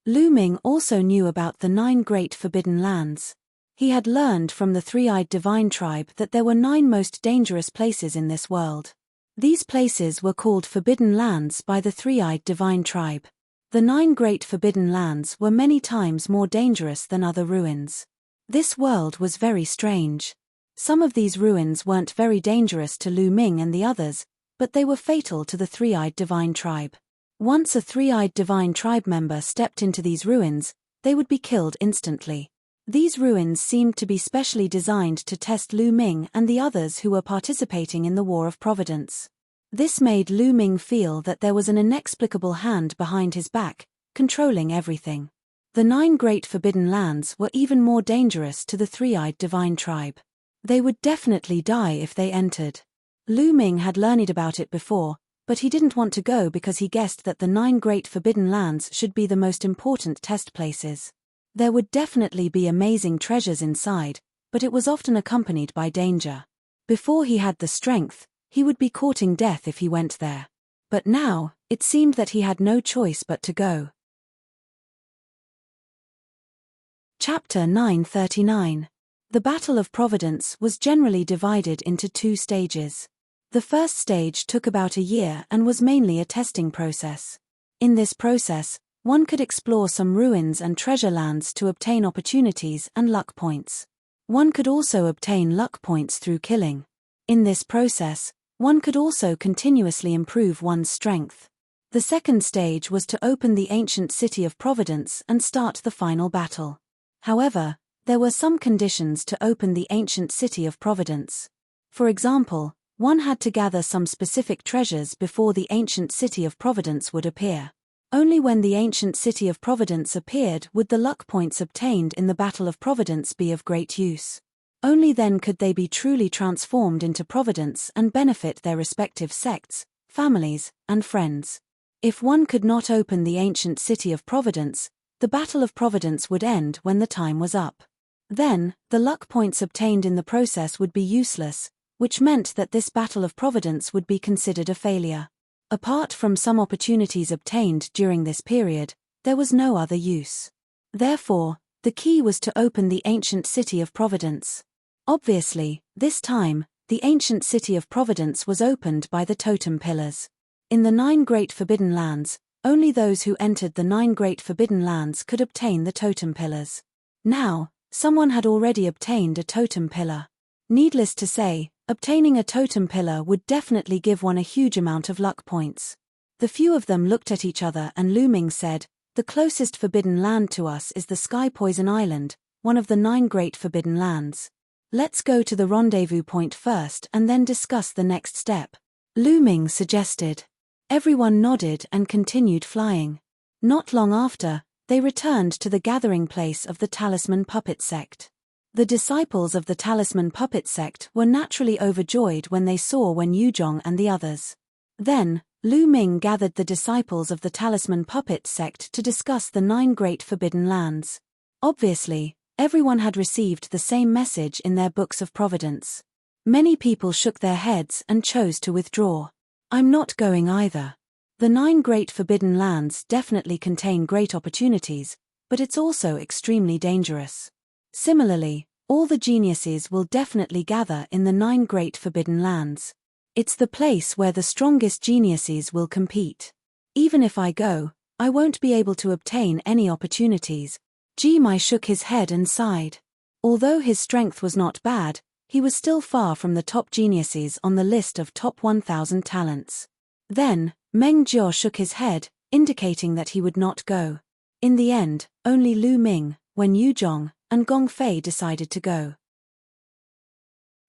Lu Ming also knew about the 9 great forbidden lands. He had learned from the three-eyed divine tribe that there were 9 most dangerous places in this world. These places were called forbidden lands by the three-eyed divine tribe. The 9 great forbidden lands were many times more dangerous than other ruins. This world was very strange. Some of these ruins weren't very dangerous to Lu Ming and the others, but they were fatal to the three-eyed divine tribe. Once a three-eyed divine tribe member stepped into these ruins, they would be killed instantly. These ruins seemed to be specially designed to test Lu Ming and the others who were participating in the War of Providence. This made Lu Ming feel that there was an inexplicable hand behind his back, controlling everything. The 9 great forbidden lands were even more dangerous to the three-eyed divine tribe. They would definitely die if they entered. Lu Ming had learned about it before, but he didn't want to go because he guessed that the 9 great forbidden lands should be the most important test places. There would definitely be amazing treasures inside, but it was often accompanied by danger. Before he had the strength, he would be courting death if he went there. But now, it seemed that he had no choice but to go. Chapter 939. The Battle of Providence was generally divided into 2 stages. The first stage took about a year and was mainly a testing process. In this process, one could explore some ruins and treasure lands to obtain opportunities and luck points. One could also obtain luck points through killing. In this process, one could also continuously improve one's strength. The second stage was to open the ancient city of Providence and start the final battle. However, there were some conditions to open the ancient city of Providence. For example, one had to gather some specific treasures before the ancient city of Providence would appear. Only when the ancient city of Providence appeared would the luck points obtained in the Battle of Providence be of great use. Only then could they be truly transformed into Providence and benefit their respective sects, families, and friends. If one could not open the ancient city of Providence, the Battle of Providence would end when the time was up. Then, the luck points obtained in the process would be useless, which meant that this Battle of Providence would be considered a failure. Apart from some opportunities obtained during this period, there was no other use. Therefore, the key was to open the ancient city of Providence. Obviously, this time, the ancient city of Providence was opened by the totem pillars. In the 9 great forbidden lands, only those who entered the 9 great forbidden lands could obtain the totem pillars. Now, someone had already obtained a totem pillar. Needless to say, obtaining a totem pillar would definitely give one a huge amount of luck points. The few of them looked at each other and Lu Ming said, "The closest forbidden land to us is the Sky Poison Island, one of the 9 great forbidden lands. Let's go to the rendezvous point first and then discuss the next step," Lu Ming suggested. Everyone nodded and continued flying. Not long after, they returned to the gathering place of the Talisman Puppet Sect. The disciples of the Talisman Puppet Sect were naturally overjoyed when they saw Wen Yuzhong and the others. Then, Lu Ming gathered the disciples of the Talisman Puppet Sect to discuss the 9 great forbidden lands. Obviously, everyone had received the same message in their books of providence. Many people shook their heads and chose to withdraw. "I'm not going either. The 9 great forbidden lands definitely contain great opportunities, but it's also extremely dangerous. Similarly, all the geniuses will definitely gather in the 9 great forbidden lands. It's the place where the strongest geniuses will compete. Even if I go, I won't be able to obtain any opportunities." Ji Mai shook his head and sighed. Although his strength was not bad, he was still far from the top geniuses on the list of top 1,000 talents. Then, Meng Jiao shook his head, indicating that he would not go. In the end, only Lu Ming, Wen Yuzhong, and Gong Fei decided to go.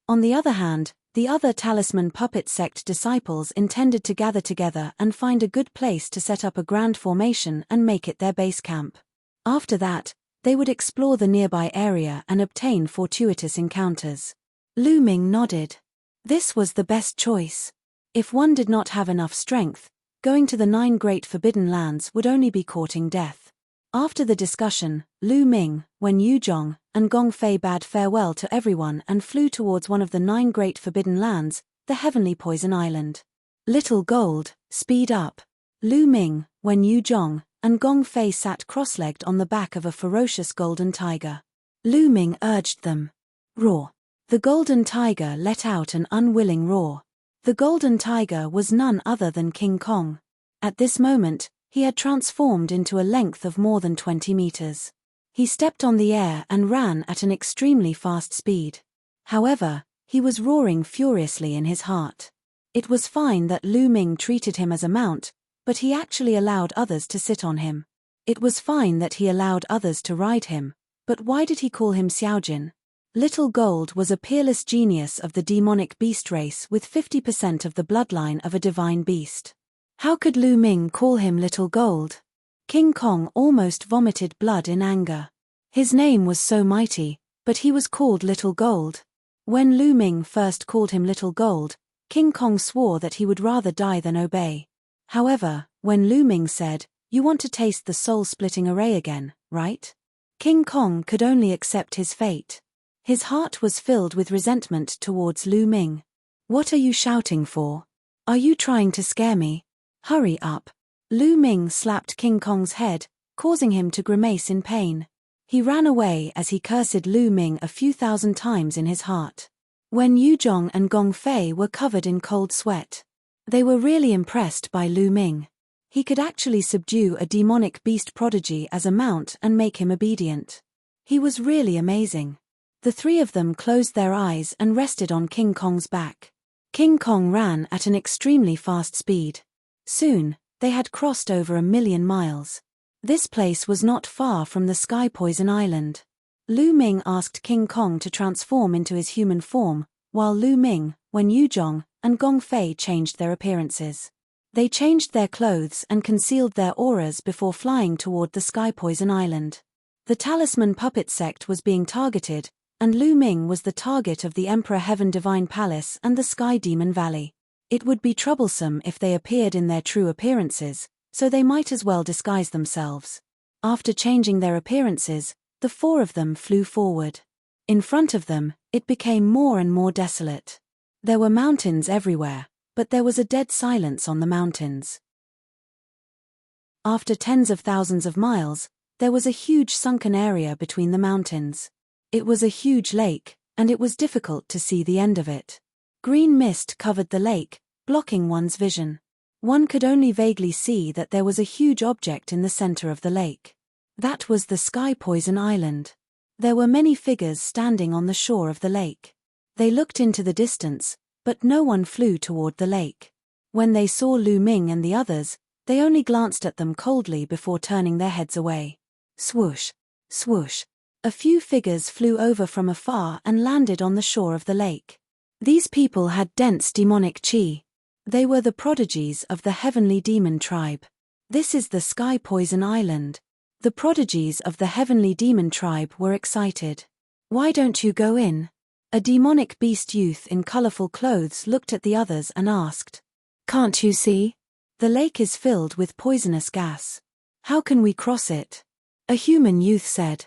On the other hand, the other Talisman Puppet Sect disciples intended to gather together and find a good place to set up a grand formation and make it their base camp. After that, they would explore the nearby area and obtain fortuitous encounters. Lu Ming nodded. This was the best choice. If one did not have enough strength, going to the 9 great forbidden lands would only be courting death. After the discussion, Lu Ming, Wen Yuzhong, and Gong Fei bade farewell to everyone and flew towards one of the 9 great forbidden lands, the Heavenly Poison Island. "Little Gold, speed up." Lu Ming, Wen Yuzhong, and Gong Fei sat cross-legged on the back of a ferocious golden tiger. Lu Ming urged them. "Roar." The golden tiger let out an unwilling roar. The golden tiger was none other than King Kong. At this moment, he had transformed into a length of more than 20 meters. He stepped on the air and ran at an extremely fast speed. However, he was roaring furiously in his heart. It was fine that Lu Ming treated him as a mount, but he actually allowed others to sit on him. It was fine that he allowed others to ride him, but why did he call him Xiaojin? Little Gold was a peerless genius of the demonic beast race with 50% of the bloodline of a divine beast. How could Lu Ming call him Little Gold? King Kong almost vomited blood in anger. His name was so mighty, but he was called Little Gold. When Lu Ming first called him Little Gold, King Kong swore that he would rather die than obey. However, when Lu Ming said, "You want to taste the soul-splitting array again, right?" King Kong could only accept his fate. His heart was filled with resentment towards Lu Ming. "What are you shouting for? Are you trying to scare me? Hurry up." Lu Ming slapped King Kong's head, causing him to grimace in pain. He ran away as he cursed Lu Ming a few thousand times in his heart. Wen Yuzhong and Gong Fei were covered in cold sweat. They were really impressed by Lu Ming. He could actually subdue a demonic beast prodigy as a mount and make him obedient. He was really amazing. The 3 of them closed their eyes and rested on King Kong's back. King Kong ran at an extremely fast speed. Soon, they had crossed over 1,000,000 miles. This place was not far from the Sky Poison Island. Lu Ming asked King Kong to transform into his human form, while Lu Ming, Wen Yuzhong, and Gong Fei changed their appearances. They changed their clothes and concealed their auras before flying toward the Sky Poison Island. The Talisman Puppet Sect was being targeted, and Lu Ming was the target of the Emperor Heaven Divine Palace and the Sky Demon Valley. It would be troublesome if they appeared in their true appearances, so they might as well disguise themselves. After changing their appearances, the 4 of them flew forward. In front of them, it became more and more desolate. There were mountains everywhere, but there was a dead silence on the mountains. After tens of thousands of miles, there was a huge sunken area between the mountains. It was a huge lake, and it was difficult to see the end of it. Green mist covered the lake, blocking one's vision. One could only vaguely see that there was a huge object in the center of the lake. That was the Sky Poison Island. There were many figures standing on the shore of the lake. They looked into the distance, but no one flew toward the lake. When they saw Lu Ming and the others, they only glanced at them coldly before turning their heads away. Swoosh, swoosh. A few figures flew over from afar and landed on the shore of the lake. These people had dense demonic chi. They were the prodigies of the heavenly demon tribe. This is the Sky Poison Island. The prodigies of the heavenly demon tribe were excited. Why don't you go in? A demonic beast youth in colorful clothes looked at the others and asked. Can't you see? The lake is filled with poisonous gas. How can we cross it? A human youth said.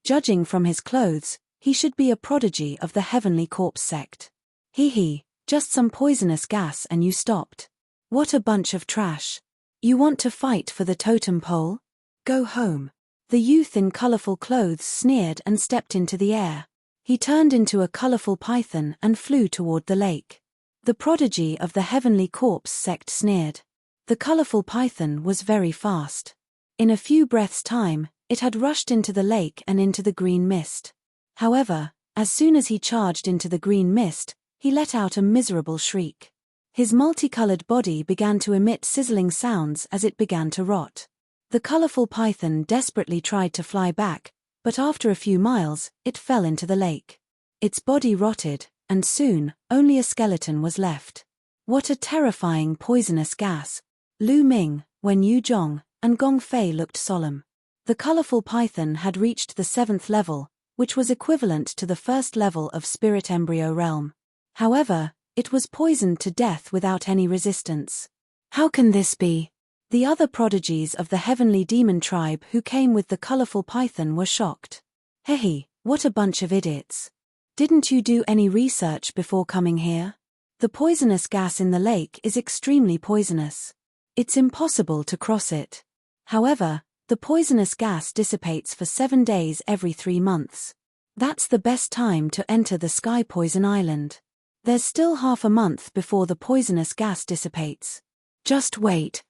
Judging from his clothes, he should be a prodigy of the heavenly corpse sect. Hee, just some poisonous gas and you stopped. What a bunch of trash. You want to fight for the totem pole? Go home. The youth in colorful clothes sneered and stepped into the air. He turned into a colorful python and flew toward the lake. The prodigy of the heavenly corpse sect sneered. The colorful python was very fast. In a few breaths' time, it had rushed into the lake and into the green mist. However, as soon as he charged into the green mist, he let out a miserable shriek. His multicolored body began to emit sizzling sounds as it began to rot. The colorful python desperately tried to fly back, but after a few miles, it fell into the lake. Its body rotted, and soon, only a skeleton was left. What a terrifying poisonous gas! Lu Ming, Wen Yuzhong, and Gong Fei looked solemn. The colorful python had reached the 7th level, which was equivalent to the 1st level of Spirit Embryo Realm. However, it was poisoned to death without any resistance. How can this be? The other prodigies of the heavenly demon tribe who came with the colorful python were shocked. Hey, what a bunch of idiots. Didn't you do any research before coming here? The poisonous gas in the lake is extremely poisonous. It's impossible to cross it. However, the poisonous gas dissipates for 7 days every 3 months. That's the best time to enter the Sky Poison Island. There's still half a month before the poisonous gas dissipates. Just wait.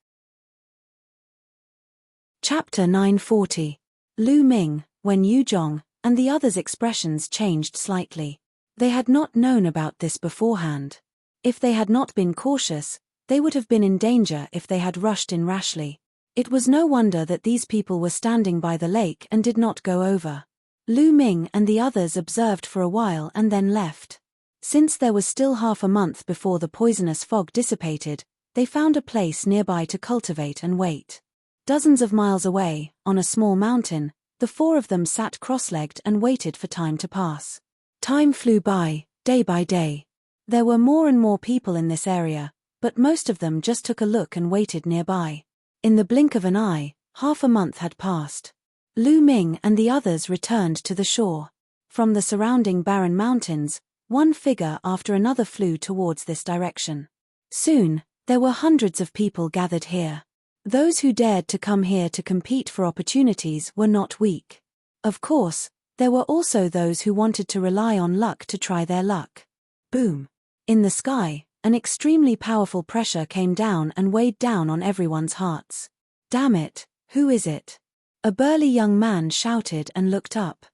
Chapter 940. Lu Ming, Wen Yuzhong, and the others' expressions changed slightly. They had not known about this beforehand. If they had not been cautious, they would have been in danger if they had rushed in rashly. It was no wonder that these people were standing by the lake and did not go over. Lu Ming and the others observed for a while and then left. Since there was still half a month before the poisonous fog dissipated, they found a place nearby to cultivate and wait. Dozens of miles away, on a small mountain, the 4 of them sat cross-legged and waited for time to pass. Time flew by, day by day. There were more and more people in this area, but most of them just took a look and waited nearby. In the blink of an eye, half a month had passed. Lu Ming and the others returned to the shore. From the surrounding barren mountains, one figure after another flew towards this direction. Soon, there were hundreds of people gathered here. Those who dared to come here to compete for opportunities were not weak. Of course, there were also those who wanted to rely on luck to try their luck. Boom! In the sky, an extremely powerful pressure came down and weighed down on everyone's hearts. Damn it, who is it? A burly young man shouted and looked up.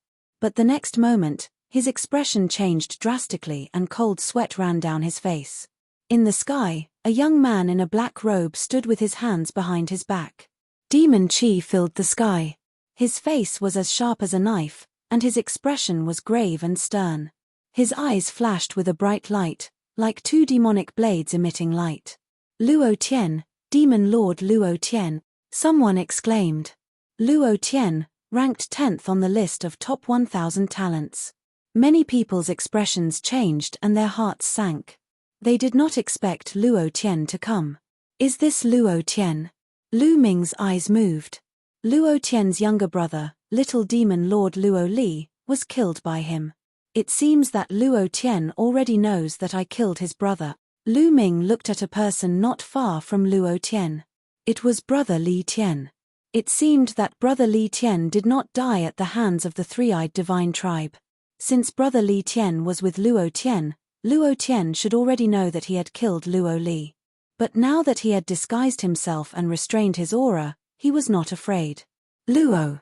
But the next moment, his expression changed drastically and cold sweat ran down his face. In the sky, a young man in a black robe stood with his hands behind his back. Demon chi filled the sky. His face was as sharp as a knife, and his expression was grave and stern. His eyes flashed with a bright light, like 2 demonic blades emitting light. Luo Tian, Demon Lord Luo Tian, someone exclaimed. Luo Tian, ranked 10th on the list of top 1,000 talents. Many people's expressions changed and their hearts sank. They did not expect Luo Tian to come. Is this Luo Tian? Lu Ming's eyes moved. Luo Tian's younger brother, Little Demon Lord Luo Li, was killed by him. It seems that Luo Tian already knows that I killed his brother. Lu Ming looked at a person not far from Luo Tian. It was Brother Li Tian. It seemed that Brother Li Tian did not die at the hands of the 3-eyed divine tribe. Since Brother Li Tian was with Luo Tian should already know that he had killed Luo Li. But now that he had disguised himself and restrained his aura, he was not afraid. Luo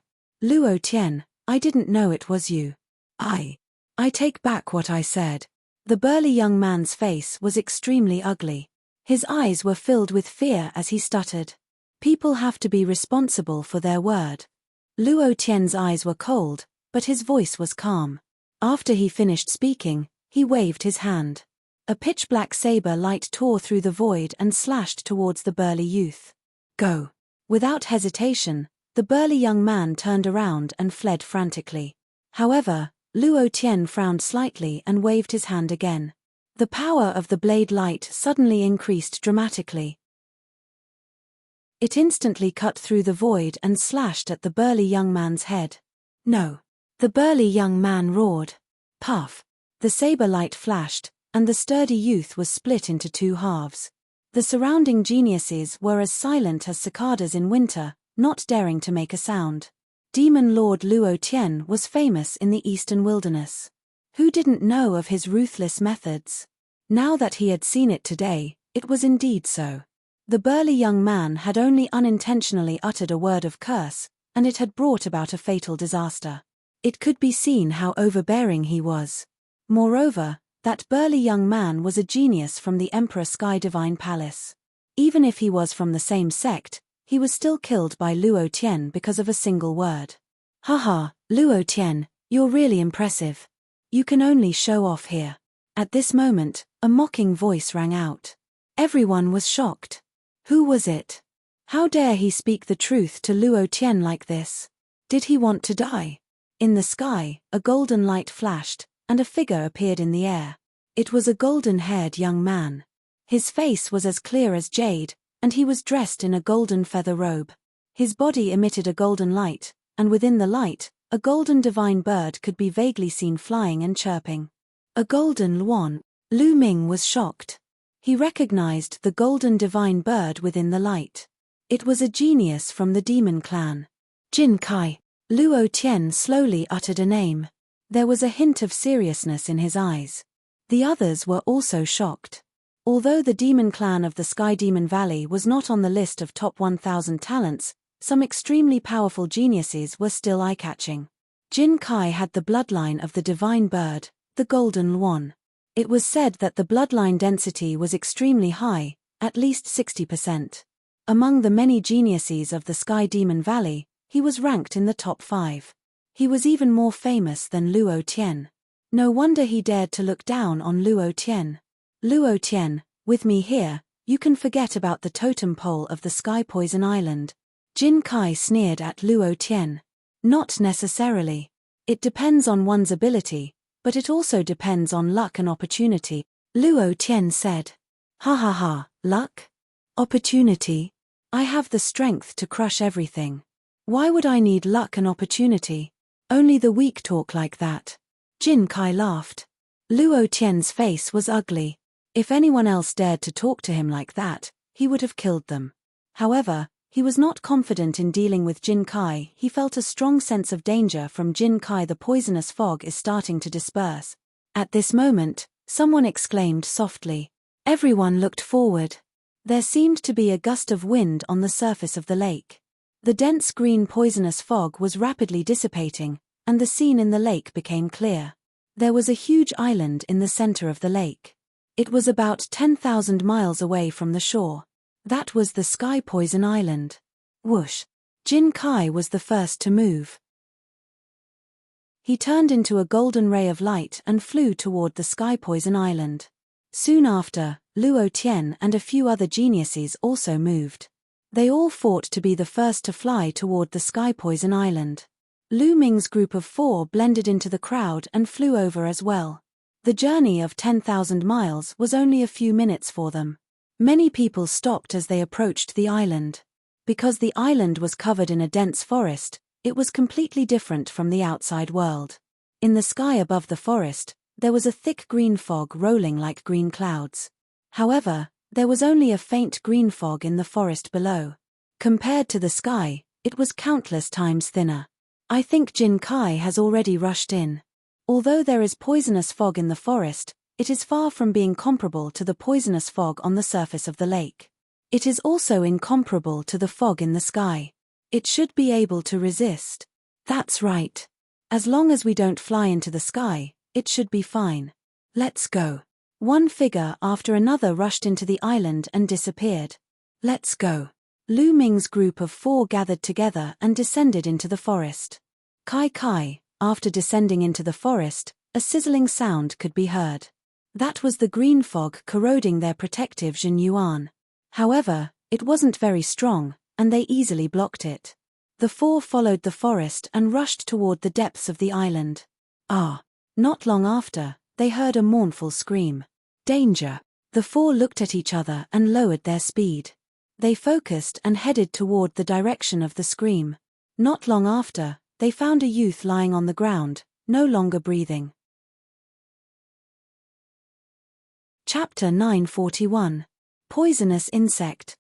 Tian, I didn't know it was you. I take back what I said. The burly young man's face was extremely ugly. His eyes were filled with fear as he stuttered. People have to be responsible for their word. Luo Tian's eyes were cold, but his voice was calm. After he finished speaking, he waved his hand. A pitch-black saber light tore through the void and slashed towards the burly youth. Go! Without hesitation, the burly young man turned around and fled frantically. However, Luo Tian frowned slightly and waved his hand again. The power of the blade light suddenly increased dramatically. It instantly cut through the void and slashed at the burly young man's head. No! The burly young man roared. Puff! The saber light flashed, and the sturdy youth was split into two halves. The surrounding geniuses were as silent as cicadas in winter, not daring to make a sound. Demon Lord Luo Tian was famous in the eastern wilderness. Who didn't know of his ruthless methods? Now that he had seen it today, it was indeed so. The burly young man had only unintentionally uttered a word of curse, and it had brought about a fatal disaster. It could be seen how overbearing he was. Moreover, that burly young man was a genius from the Emperor Sky Divine Palace. Even if he was from the same sect, he was still killed by Luo Tian because of a single word. Haha, Luo Tian, you're really impressive. You can only show off here. At this moment, a mocking voice rang out. Everyone was shocked. Who was it? How dare he speak the truth to Luo Tian like this? Did he want to die? In the sky, a golden light flashed, and a figure appeared in the air. It was a golden-haired young man. His face was as clear as jade, and he was dressed in a golden feather robe. His body emitted a golden light, and within the light, a golden divine bird could be vaguely seen flying and chirping. A golden Luan. Lu Ming was shocked. He recognized the golden divine bird within the light. It was a genius from the demon clan. Jin Kai. Luo Tian slowly uttered a name. There was a hint of seriousness in his eyes. The others were also shocked. Although the demon clan of the Sky Demon Valley was not on the list of top 1,000 talents, some extremely powerful geniuses were still eye-catching. Jin Kai had the bloodline of the divine bird, the Golden Luan. It was said that the bloodline density was extremely high, at least 60%. Among the many geniuses of the Sky Demon Valley, he was ranked in the top 5. He was even more famous than Luo Tian. No wonder he dared to look down on Luo Tian. Luo Tian, with me here, you can forget about the totem pole of the Sky Poison Island. Jin Kai sneered at Luo Tian. Not necessarily. It depends on one's ability, but it also depends on luck and opportunity, Luo Tian said. Ha ha ha, luck? Opportunity? I have the strength to crush everything. Why would I need luck and opportunity? Only the weak talk like that. Jin Kai laughed. Luo Tian's face was ugly. If anyone else dared to talk to him like that, he would have killed them. However, he was not confident in dealing with Jin Kai. He felt a strong sense of danger from Jin Kai. The poisonous fog is starting to disperse. At this moment, someone exclaimed softly. Everyone looked forward. There seemed to be a gust of wind on the surface of the lake. The dense green poisonous fog was rapidly dissipating, and the scene in the lake became clear. There was a huge island in the center of the lake. It was about 10,000 miles away from the shore. That was the Sky Poison Island. Whoosh! Jin Kai was the first to move. He turned into a golden ray of light and flew toward the Sky Poison Island. Soon after, Luo Tian and a few other geniuses also moved. They all fought to be the first to fly toward the Sky Poison Island. Lu Ming's group of 4 blended into the crowd and flew over as well. The journey of 10,000 miles was only a few minutes for them. Many people stopped as they approached the island. Because the island was covered in a dense forest, it was completely different from the outside world. In the sky above the forest, there was a thick green fog rolling like green clouds. However, there was only a faint green fog in the forest below. Compared to the sky, it was countless times thinner. I think Jin Kai has already rushed in. Although there is poisonous fog in the forest, it is far from being comparable to the poisonous fog on the surface of the lake. It is also incomparable to the fog in the sky. It should be able to resist. That's right. As long as we don't fly into the sky, it should be fine. Let's go. One figure after another rushed into the island and disappeared. Let's go. Lu Ming's group of 4 gathered together and descended into the forest. Kai, after descending into the forest, a sizzling sound could be heard. That was the green fog corroding their protective Jinyuan. However, it wasn't very strong, and they easily blocked it. The 4 followed the forest and rushed toward the depths of the island. Not long after, they heard a mournful scream. Danger! The 4 looked at each other and lowered their speed. They focused and headed toward the direction of the scream. Not long after, they found a youth lying on the ground, no longer breathing. Chapter 941. Poisonous Insect.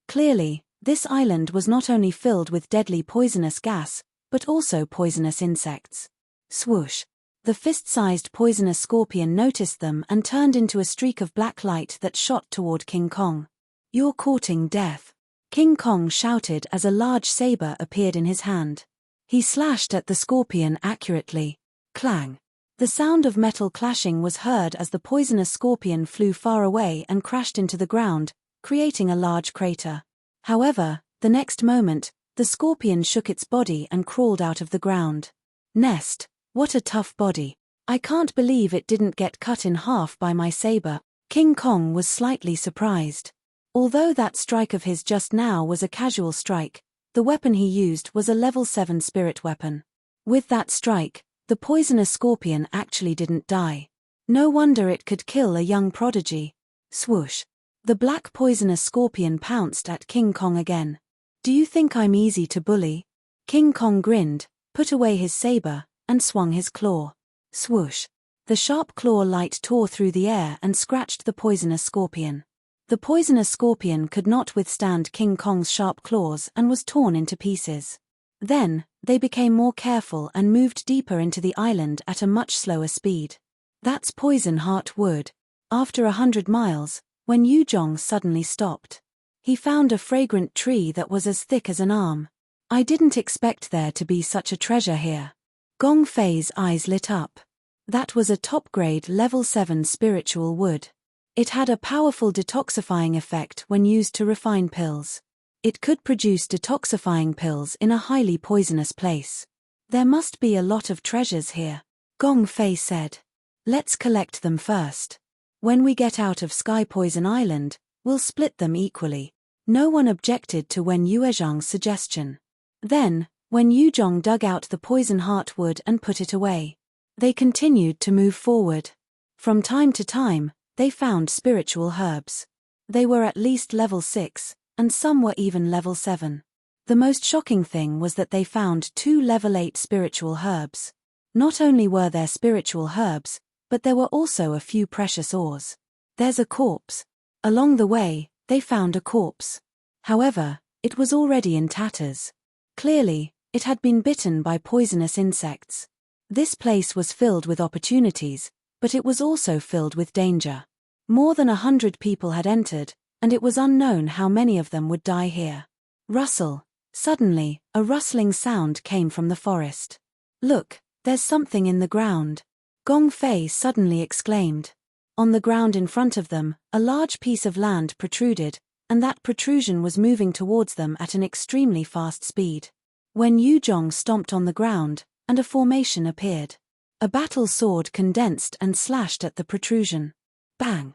Clearly, this island was not only filled with deadly poisonous gas, but also poisonous insects. Swoosh! The fist-sized poisonous scorpion noticed them and turned into a streak of black light that shot toward King Kong. You're courting death! King Kong shouted as a large saber appeared in his hand. He slashed at the scorpion accurately. Clang! The sound of metal clashing was heard as the poisonous scorpion flew far away and crashed into the ground, creating a large crater. However, the next moment, the scorpion shook its body and crawled out of the ground. Nest, what a tough body. I can't believe it didn't get cut in half by my saber. King Kong was slightly surprised. Although that strike of his just now was a casual strike, the weapon he used was a level 7 spirit weapon. With that strike, the poisonous scorpion actually didn't die. No wonder it could kill a young prodigy. Swoosh! The black poisonous scorpion pounced at King Kong again. Do you think I'm easy to bully? King Kong grinned, put away his saber, and swung his claw. Swoosh! The sharp claw light tore through the air and scratched the poisonous scorpion. The poisonous scorpion could not withstand King Kong's sharp claws and was torn into pieces. Then, they became more careful and moved deeper into the island at a much slower speed. That's poison heart wood. After 100 miles, when Yuzhong suddenly stopped. He found a fragrant tree that was as thick as an arm. I didn't expect there to be such a treasure here. Gong Fei's eyes lit up. That was a top-grade level 7 spiritual wood. It had a powerful detoxifying effect when used to refine pills. It could produce detoxifying pills in a highly poisonous place. There must be a lot of treasures here, Gong Fei said. Let's collect them first. When we get out of Sky Poison Island, we'll split them equally. No one objected to Wen Yuezhang's suggestion. Then, Wen Yuzhong dug out the poison heartwood and put it away. They continued to move forward. From time to time, they found spiritual herbs. They were at least level 6, and some were even level 7. The most shocking thing was that they found 2 level 8 spiritual herbs. Not only were there spiritual herbs, but there were also a few precious ores. There's a corpse. Along the way, they found a corpse. However, it was already in tatters. Clearly, it had been bitten by poisonous insects. This place was filled with opportunities, but it was also filled with danger. More than 100 people had entered, and it was unknown how many of them would die here. Rustle. Suddenly, a rustling sound came from the forest. Look, there's something in the ground. Gong Fei suddenly exclaimed. On the ground in front of them, a large piece of land protruded, and that protrusion was moving towards them at an extremely fast speed. When Yuzhong stomped on the ground, and a formation appeared. A battle sword condensed and slashed at the protrusion. Bang!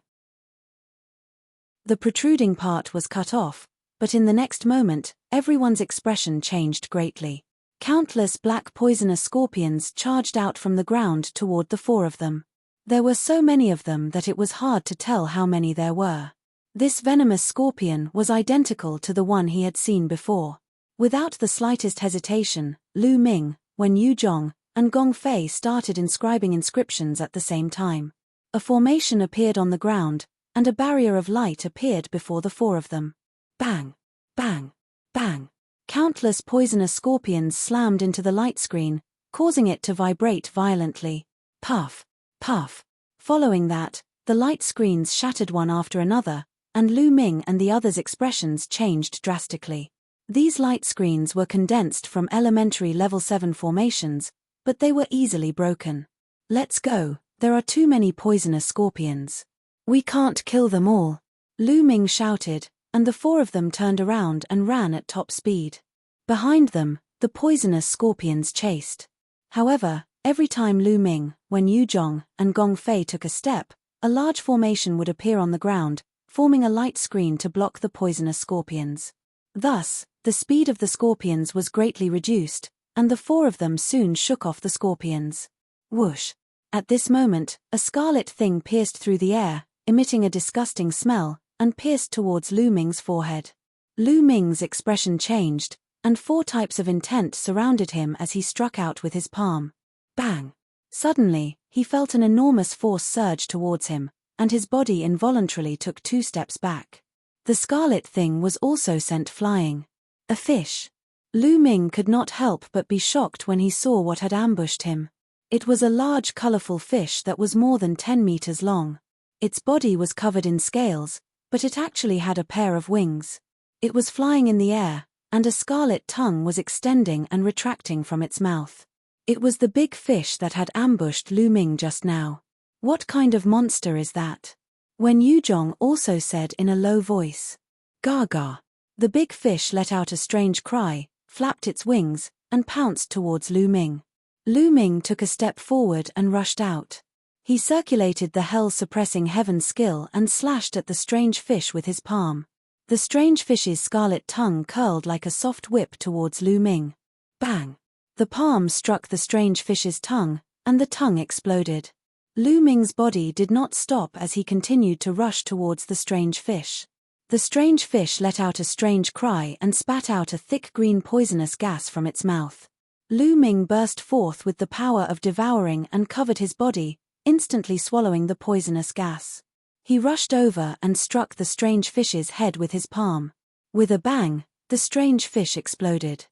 The protruding part was cut off, but in the next moment, everyone's expression changed greatly. Countless black poisonous scorpions charged out from the ground toward the 4 of them. There were so many of them that it was hard to tell how many there were. This venomous scorpion was identical to the one he had seen before. Without the slightest hesitation, Lu Ming, Wen Yuzhong, and Gong Fei started inscribing inscriptions at the same time. A formation appeared on the ground, and a barrier of light appeared before the 4 of them. Bang! Bang! Bang! Countless poisonous scorpions slammed into the light screen, causing it to vibrate violently. Puff! Puff! Following that, the light screens shattered one after another, and Lu Ming and the others' expressions changed drastically. These light screens were condensed from elementary level 7 formations, but they were easily broken. Let's go, There are too many poisonous scorpions. We can't kill them all. Lu Ming shouted, and the four of them turned around and ran at top speed. Behind them, the poisonous scorpions chased. However, every time Lu Ming, Wen Yuzhong, and Gong Fei took a step, a large formation would appear on the ground, forming a light screen to block the poisonous scorpions. Thus, the speed of the scorpions was greatly reduced, and the four of them soon shook off the scorpions. Whoosh! At this moment, a scarlet thing pierced through the air, emitting a disgusting smell, and pierced towards Lu Ming's forehead. Lu Ming's expression changed, and four types of intent surrounded him as he struck out with his palm. Bang! Suddenly, he felt an enormous force surge towards him, and his body involuntarily took 2 steps back. The scarlet thing was also sent flying. A fish. Lu Ming could not help but be shocked when he saw what had ambushed him. It was a large colorful fish that was more than 10 meters long. Its body was covered in scales, but it actually had a pair of wings. It was flying in the air, and a scarlet tongue was extending and retracting from its mouth. It was the big fish that had ambushed Lu Ming just now. What kind of monster is that? Wen Yuzhong also said in a low voice. Gaga. The big fish let out a strange cry, flapped its wings, and pounced towards Lu Ming. Lu Ming took a step forward and rushed out. He circulated the hell-suppressing heaven skill and slashed at the strange fish with his palm. The strange fish's scarlet tongue curled like a soft whip towards Lu Ming. Bang! The palm struck the strange fish's tongue, and the tongue exploded. Lu Ming's body did not stop as he continued to rush towards the strange fish. The strange fish let out a strange cry and spat out a thick green poisonous gas from its mouth. Lu Ming burst forth with the power of devouring and covered his body, instantly swallowing the poisonous gas. He rushed over and struck the strange fish's head with his palm. With a bang, the strange fish exploded.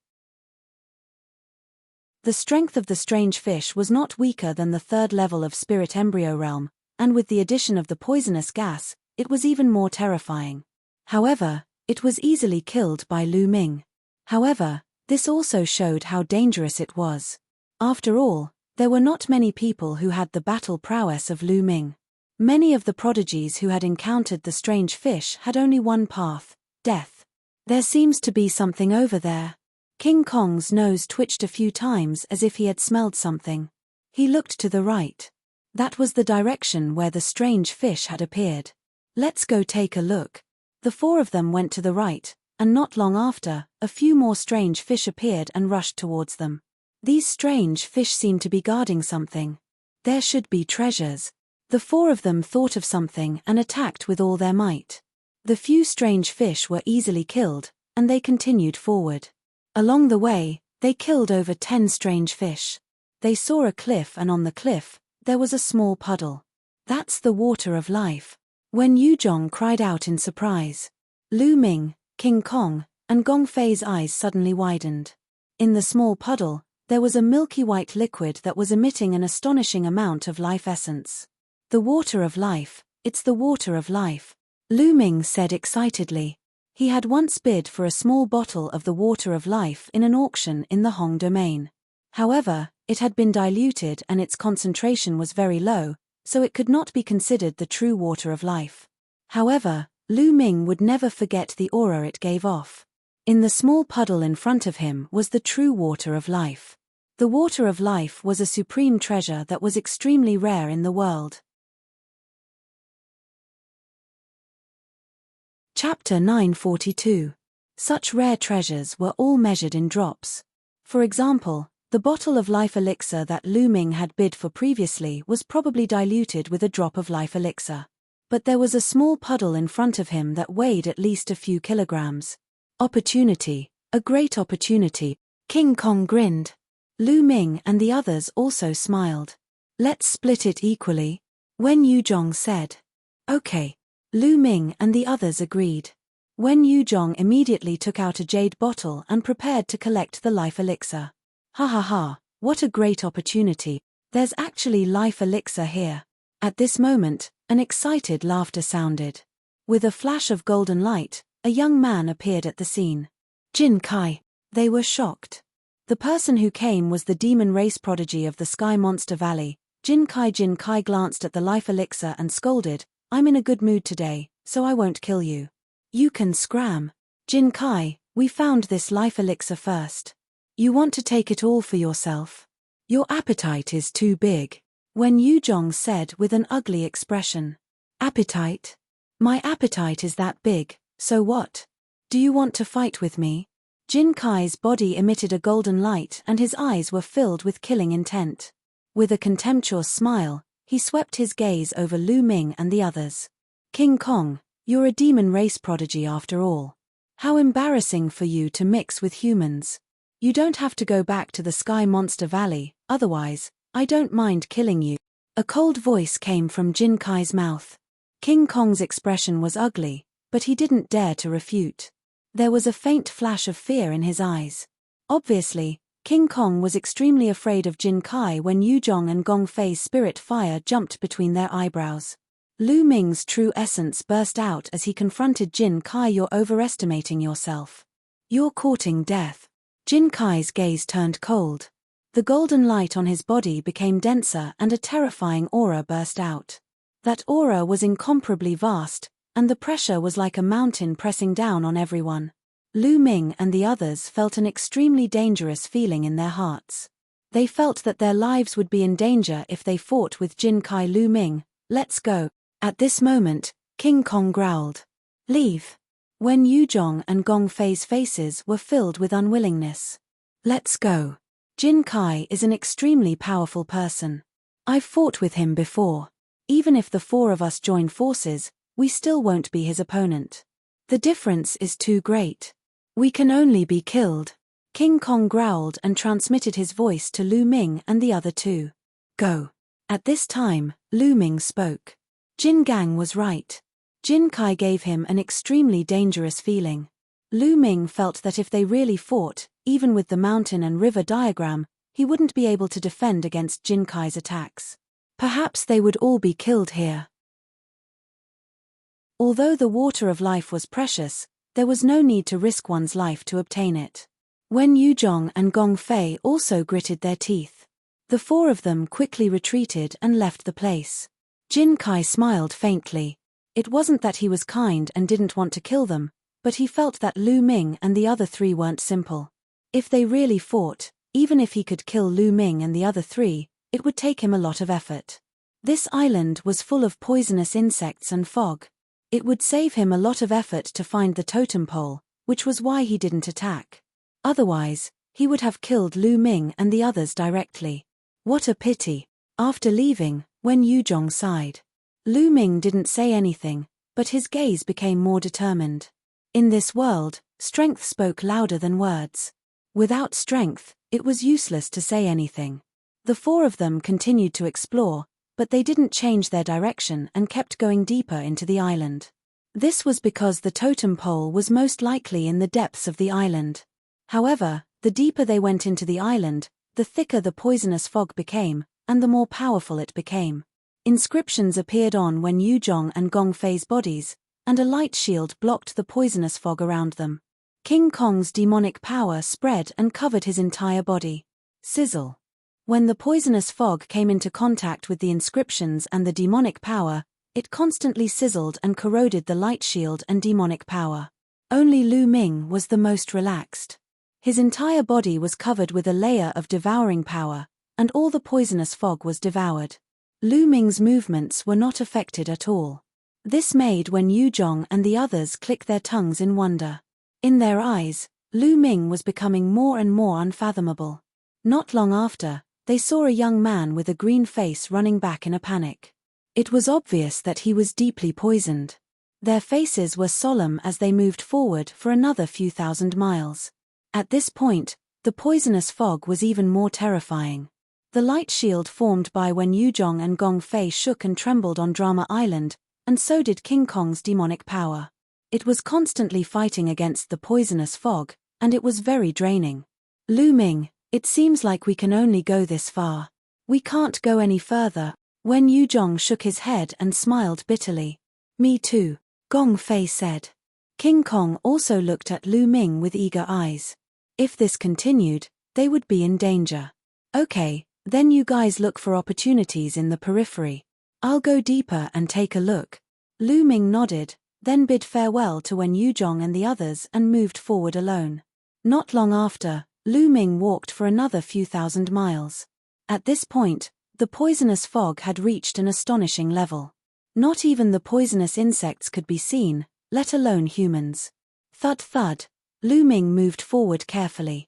The strength of the strange fish was not weaker than the 3rd level of Spirit Embryo Realm, and with the addition of the poisonous gas, it was even more terrifying. However, it was easily killed by Lu Ming. However, this also showed how dangerous it was. After all, there were not many people who had the battle prowess of Lu Ming. Many of the prodigies who had encountered the strange fish had only one path: death. There seems to be something over there. King Kong's nose twitched a few times as if he had smelled something. He looked to the right. That was the direction where the strange fish had appeared. Let's go take a look. The four of them went to the right, and not long after, a few more strange fish appeared and rushed towards them. These strange fish seemed to be guarding something. There should be treasures. The four of them thought of something and attacked with all their might. The few strange fish were easily killed, and they continued forward. Along the way, they killed over 10 strange fish. They saw a cliff, and on the cliff, there was a small puddle. That's the water of life. Wen Yuzhong cried out in surprise. Lu Ming, King Kong, and Gong Fei's eyes suddenly widened. In the small puddle, there was a milky white liquid that was emitting an astonishing amount of life essence. The water of life, it's the water of life, Lu Ming said excitedly. He had once bid for a small bottle of the water of life in an auction in the Hong domain. However, it had been diluted and its concentration was very low, so it could not be considered the true water of life. However, Lu Ming would never forget the aura it gave off. In the small puddle in front of him was the true water of life. The water of life was a supreme treasure that was extremely rare in the world. Chapter 942. Such rare treasures were all measured in drops. For example, the bottle of life elixir that Lu Ming had bid for previously was probably diluted with a drop of life elixir. But there was a small puddle in front of him that weighed at least a few kilograms. Opportunity, a great opportunity. King Kong grinned. Lu Ming and the others also smiled. Let's split it equally, Wen Yuzhong said. Okay. Lu Ming and the others agreed. Wen Yuzhong immediately took out a jade bottle and prepared to collect the life elixir. Ha ha ha, what a great opportunity. There's actually life elixir here. At this moment, an excited laughter sounded. With a flash of golden light, a young man appeared at the scene. Jin Kai. They were shocked. The person who came was the demon race prodigy of the Sky Monster Valley, Jin Kai glanced at the life elixir and scolded, I'm in a good mood today, so I won't kill you. You can scram. Jin Kai, we found this life elixir first. You want to take it all for yourself? Your appetite is too big. Wen Yuzhong said with an ugly expression. Appetite? My appetite is that big, so what? Do you want to fight with me? Jin Kai's body emitted a golden light and his eyes were filled with killing intent. With a contemptuous smile, he swept his gaze over Lu Ming and the others. King Kong, you're a demon race prodigy after all. How embarrassing for you to mix with humans. You don't have to go back to the Sky Monster Valley, otherwise, I don't mind killing you. A cold voice came from Jin Kai's mouth. King Kong's expression was ugly, but he didn't dare to refute. There was a faint flash of fear in his eyes. Obviously, King Kong was extremely afraid of Jin Kai when Yuzhong and Gong Fei's spirit fire jumped between their eyebrows. Lu Ming's true essence burst out as he confronted Jin Kai. You're overestimating yourself. You're courting death. Jin Kai's gaze turned cold. The golden light on his body became denser and a terrifying aura burst out. That aura was incomparably vast, and the pressure was like a mountain pressing down on everyone. Lu Ming and the others felt an extremely dangerous feeling in their hearts. They felt that their lives would be in danger if they fought with Jin Kai. Lu Ming, let's go. At this moment, King Kong growled. Leave. Wen Yuzhong and Gong Fei's faces were filled with unwillingness. Let's go. Jin Kai is an extremely powerful person. I've fought with him before. Even if the four of us join forces, we still won't be his opponent. The difference is too great. We can only be killed. King Kong growled and transmitted his voice to Lu Ming and the other two. Go. At this time, Lu Ming spoke. Jin Gang was right. Jin Kai gave him an extremely dangerous feeling. Lu Ming felt that if they really fought, even with the mountain and river diagram, he wouldn't be able to defend against Jin Kai's attacks. Perhaps they would all be killed here. Although the water of life was precious, there was no need to risk one's life to obtain it. Wen Yuzhong and Gong Fei also gritted their teeth. The four of them quickly retreated and left the place. Jin Kai smiled faintly. It wasn't that he was kind and didn't want to kill them, but he felt that Lu Ming and the other three weren't simple. If they really fought, even if he could kill Lu Ming and the other three, it would take him a lot of effort. This island was full of poisonous insects and fog. It would save him a lot of effort to find the totem pole, which was why he didn't attack. Otherwise, he would have killed Lu Ming and the others directly. What a pity. After leaving, Wen Yuzhong sighed. Lu Ming didn't say anything, but his gaze became more determined. In this world, strength spoke louder than words. Without strength, it was useless to say anything. The four of them continued to explore, but they didn't change their direction and kept going deeper into the island. This was because the totem pole was most likely in the depths of the island. However, the deeper they went into the island, the thicker the poisonous fog became, and the more powerful it became. Inscriptions appeared on Wen Yuzhong and Gong Fei's bodies, and a light shield blocked the poisonous fog around them. King Kong's demonic power spread and covered his entire body. Sizzle. When the poisonous fog came into contact with the inscriptions and the demonic power, it constantly sizzled and corroded the light shield and demonic power. Only Lu Ming was the most relaxed. His entire body was covered with a layer of devouring power, and all the poisonous fog was devoured. Lu Ming's movements were not affected at all. This made Wen Yuzhong and the others click their tongues in wonder. In their eyes, Lu Ming was becoming more and more unfathomable. Not long after, they saw a young man with a green face running back in a panic. It was obvious that he was deeply poisoned. Their faces were solemn as they moved forward for another few thousand miles. At this point, the poisonous fog was even more terrifying. The light shield formed by Wen Yuzhong and Gong Fei shook and trembled on Drama Island, and so did King Kong's demonic power. It was constantly fighting against the poisonous fog, and it was very draining. Lu Ming, it seems like we can only go this far. We can't go any further. Wen Yuzhong shook his head and smiled bitterly. Me too, Gong Fei said. King Kong also looked at Lu Ming with eager eyes. If this continued, they would be in danger. Okay, Then you guys look for opportunities in the periphery. I'll go deeper and take a look. Lu Ming nodded, then bid farewell to Wen Yuzhong and the others and moved forward alone. Not long after, Lu Ming walked for another few thousand miles. At this point, the poisonous fog had reached an astonishing level. Not even the poisonous insects could be seen, let alone humans. Thud thud, Lu Ming moved forward carefully.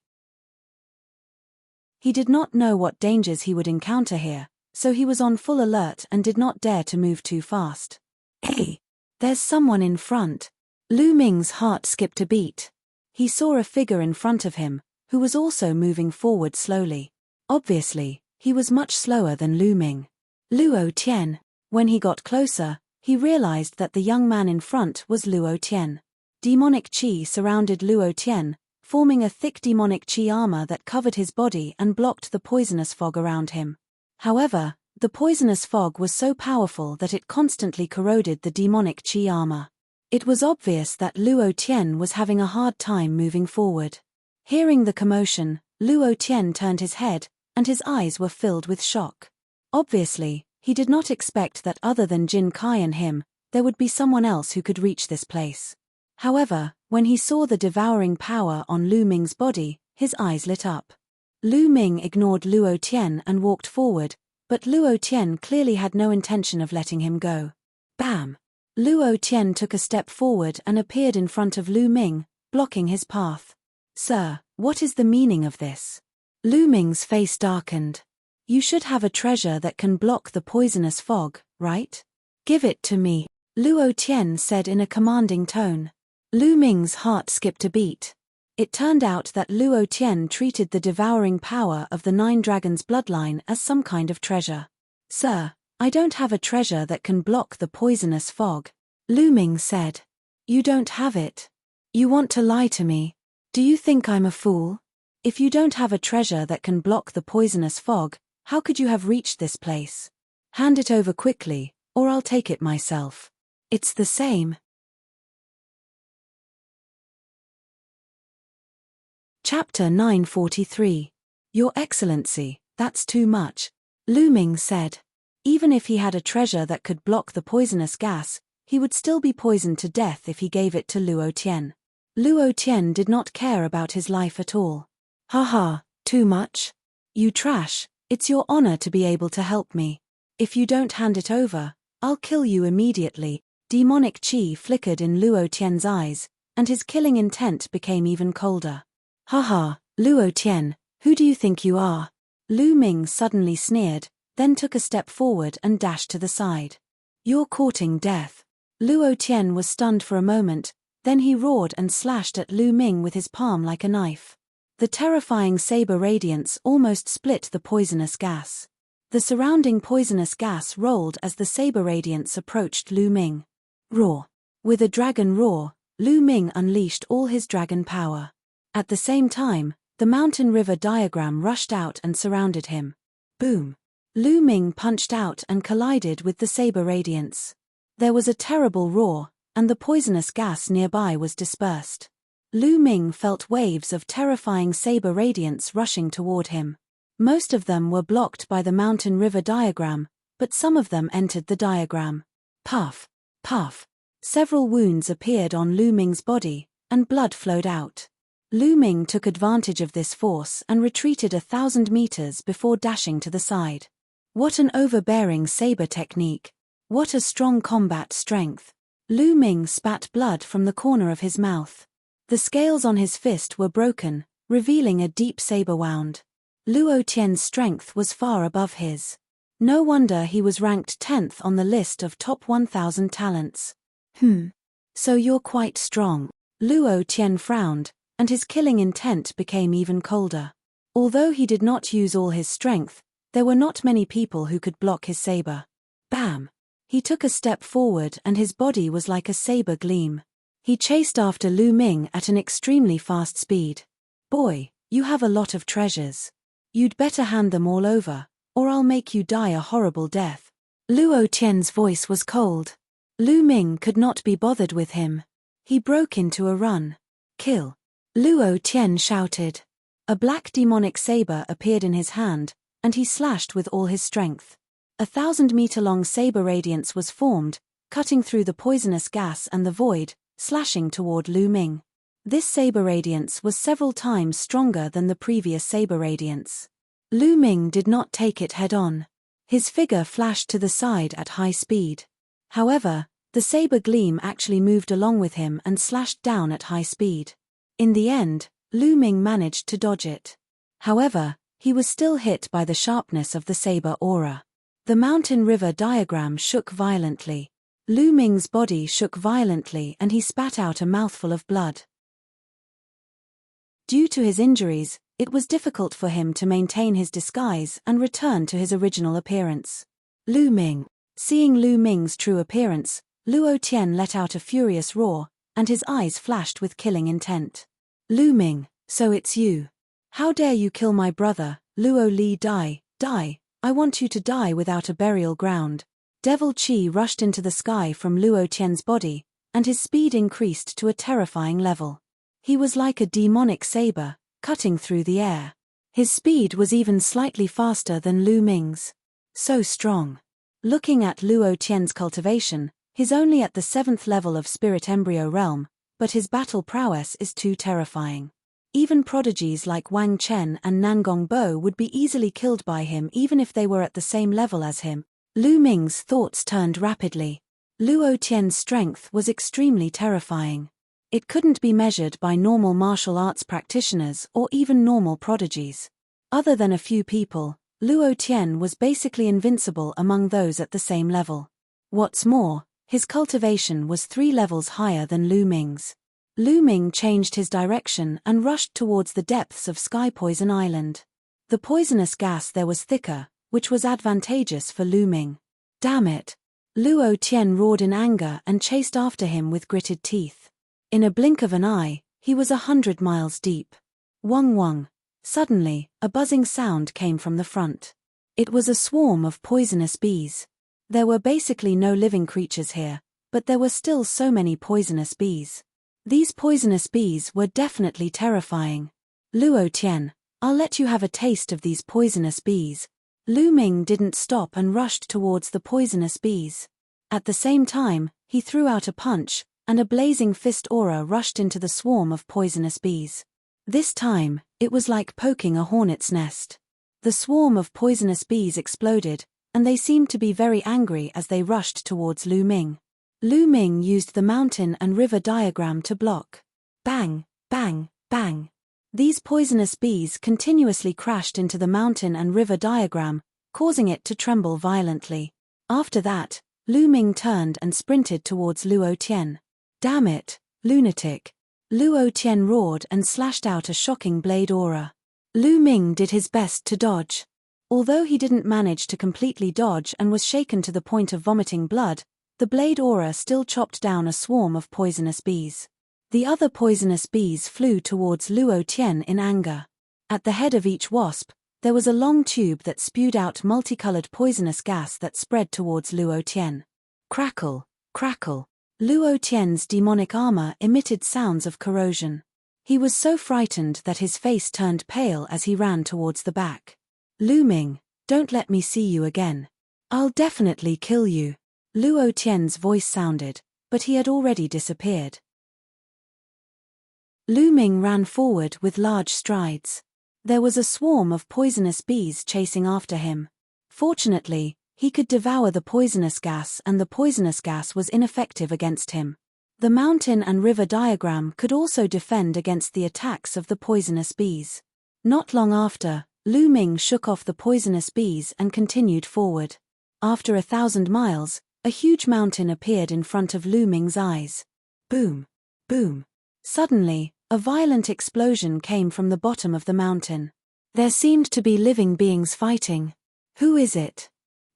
He did not know what dangers he would encounter here, so he was on full alert and did not dare to move too fast. Hey! There's someone in front. Lu Ming's heart skipped a beat. He saw a figure in front of him, who was also moving forward slowly. Obviously, he was much slower than Lu Ming. Luo Tian. When he got closer, he realized that the young man in front was Luo Tian. Demonic qi surrounded Luo Tian, forming a thick demonic qi armor that covered his body and blocked the poisonous fog around him. However, the poisonous fog was so powerful that it constantly corroded the demonic qi armor. It was obvious that Luo Tian was having a hard time moving forward. Hearing the commotion, Luo Tian turned his head, and his eyes were filled with shock. Obviously, he did not expect that other than Jin Kai and him, there would be someone else who could reach this place. However, when he saw the devouring power on Lu Ming's body, his eyes lit up. Lu Ming ignored Luo Tian and walked forward, but Luo Tian clearly had no intention of letting him go. Bam! Luo Tian took a step forward and appeared in front of Lu Ming, blocking his path. Sir, what is the meaning of this? Lu Ming's face darkened. You should have a treasure that can block the poisonous fog, right? Give it to me, Luo Tian said in a commanding tone. Lu Ming's heart skipped a beat. It turned out that Luo Tian treated the devouring power of the 9 dragons bloodline as some kind of treasure. Sir, I don't have a treasure that can block the poisonous fog, Lu Ming said. You don't have it. You want to lie to me. Do you think I'm a fool? If you don't have a treasure that can block the poisonous fog, how could you have reached this place? Hand it over quickly, or I'll take it myself. It's the same. Chapter 943. Your Excellency, that's too much, Lu Ming said. Even if he had a treasure that could block the poisonous gas, he would still be poisoned to death if he gave it to Luo Tian. Luo Tian did not care about his life at all. Haha, too much? You trash, it's your honor to be able to help me. If you don't hand it over, I'll kill you immediately. Demonic qi flickered in Luo Tian's eyes, and his killing intent became even colder. Haha, Luo Tian, who do you think you are? Lu Ming suddenly sneered, then took a step forward and dashed to the side. You're courting death. Luo Tian was stunned for a moment, then he roared and slashed at Lu Ming with his palm like a knife. The terrifying saber radiance almost split the poisonous gas. The surrounding poisonous gas rolled as the saber radiance approached Lu Ming. Roar. With a dragon roar, Lu Ming unleashed all his dragon power. At the same time, the mountain river diagram rushed out and surrounded him. Boom! Lu Ming punched out and collided with the saber radiance. There was a terrible roar, and the poisonous gas nearby was dispersed. Lu Ming felt waves of terrifying saber radiance rushing toward him. Most of them were blocked by the mountain river diagram, but some of them entered the diagram. Puff! Puff! Several wounds appeared on Lu Ming's body, and blood flowed out. Lu Ming took advantage of this force and retreated 1,000 meters before dashing to the side. What an overbearing saber technique! What a strong combat strength! Lu Ming spat blood from the corner of his mouth. The scales on his fist were broken, revealing a deep saber wound. Luo Tian's strength was far above his. No wonder he was ranked 10th on the list of top 1,000 talents. So you're quite strong. Luo Tian frowned, and his killing intent became even colder. Although he did not use all his strength, there were not many people who could block his saber. Bam! He took a step forward and his body was like a saber gleam. He chased after Lu Ming at an extremely fast speed. Boy, you have a lot of treasures. You'd better hand them all over, or I'll make you die a horrible death. Luo Tian's voice was cold. Lu Ming could not be bothered with him. He broke into a run. Kill! Luo Tian shouted. A black demonic saber appeared in his hand, and he slashed with all his strength. 1,000-meter-long saber radiance was formed, cutting through the poisonous gas and the void, slashing toward Lu Ming. This saber radiance was several times stronger than the previous saber radiance. Lu Ming did not take it head-on. His figure flashed to the side at high speed. However, the saber gleam actually moved along with him and slashed down at high speed. In the end, Lu Ming managed to dodge it. However, he was still hit by the sharpness of the saber aura. The mountain-river diagram shook violently. Lu Ming's body shook violently and he spat out a mouthful of blood. Due to his injuries, it was difficult for him to maintain his disguise and return to his original appearance. Lu Ming. Seeing Lu Ming's true appearance, Luo Tian let out a furious roar, and his eyes flashed with killing intent. Lu Ming, so it's you. How dare you kill my brother, Luo Li? Die, die, I want you to die without a burial ground. Devil Qi rushed into the sky from Luo Tian's body, and his speed increased to a terrifying level. He was like a demonic saber, cutting through the air. His speed was even slightly faster than Lu Ming's. So strong. Looking at Luo Tian's cultivation, he's only at the 7th level of Spirit Embryo Realm, but his battle prowess is too terrifying. Even prodigies like Wang Chen and Nangong Bo would be easily killed by him even if they were at the same level as him. Lu Ming's thoughts turned rapidly. Luo Tian's strength was extremely terrifying. It couldn't be measured by normal martial arts practitioners or even normal prodigies. Other than a few people, Luo Tian was basically invincible among those at the same level. What's more, his cultivation was 3 levels higher than Lu Ming's. Lu Ming changed his direction and rushed towards the depths of Sky Poison Island. The poisonous gas there was thicker, which was advantageous for Lu Ming. Damn it! Luo Tian roared in anger and chased after him with gritted teeth. In a blink of an eye, he was 100 miles deep. Wong wong. Suddenly, a buzzing sound came from the front. It was a swarm of poisonous bees. There were basically no living creatures here, but there were still so many poisonous bees. These poisonous bees were definitely terrifying. Luo Tian, I'll let you have a taste of these poisonous bees. Lu Ming didn't stop and rushed towards the poisonous bees. At the same time, he threw out a punch, and a blazing fist aura rushed into the swarm of poisonous bees. This time, it was like poking a hornet's nest. The swarm of poisonous bees exploded, and they seemed to be very angry as they rushed towards Lu Ming. Lu Ming used the mountain and river diagram to block. Bang, bang, bang. These poisonous bees continuously crashed into the mountain and river diagram, causing it to tremble violently. After that, Lu Ming turned and sprinted towards Luo Tian. Damn it, lunatic. Luo Tian roared and slashed out a shocking blade aura. Lu Ming did his best to dodge. Although he didn't manage to completely dodge and was shaken to the point of vomiting blood, the blade aura still chopped down a swarm of poisonous bees. The other poisonous bees flew towards Luo Tian in anger. At the head of each wasp, there was a long tube that spewed out multicolored poisonous gas that spread towards Luo Tian. Crackle, crackle. Luo Tian's demonic armor emitted sounds of corrosion. He was so frightened that his face turned pale as he ran towards the back. Lu Ming, don't let me see you again. I'll definitely kill you. Luo Tian's voice sounded, but he had already disappeared. Lu Ming ran forward with large strides. There was a swarm of poisonous bees chasing after him. Fortunately, he could devour the poisonous gas and the poisonous gas was ineffective against him. The mountain and river diagram could also defend against the attacks of the poisonous bees. Not long after, Lu Ming shook off the poisonous bees and continued forward. After 1,000 miles, a huge mountain appeared in front of Lu Ming's eyes. Boom! Boom! Suddenly, a violent explosion came from the bottom of the mountain. There seemed to be living beings fighting. Who is it?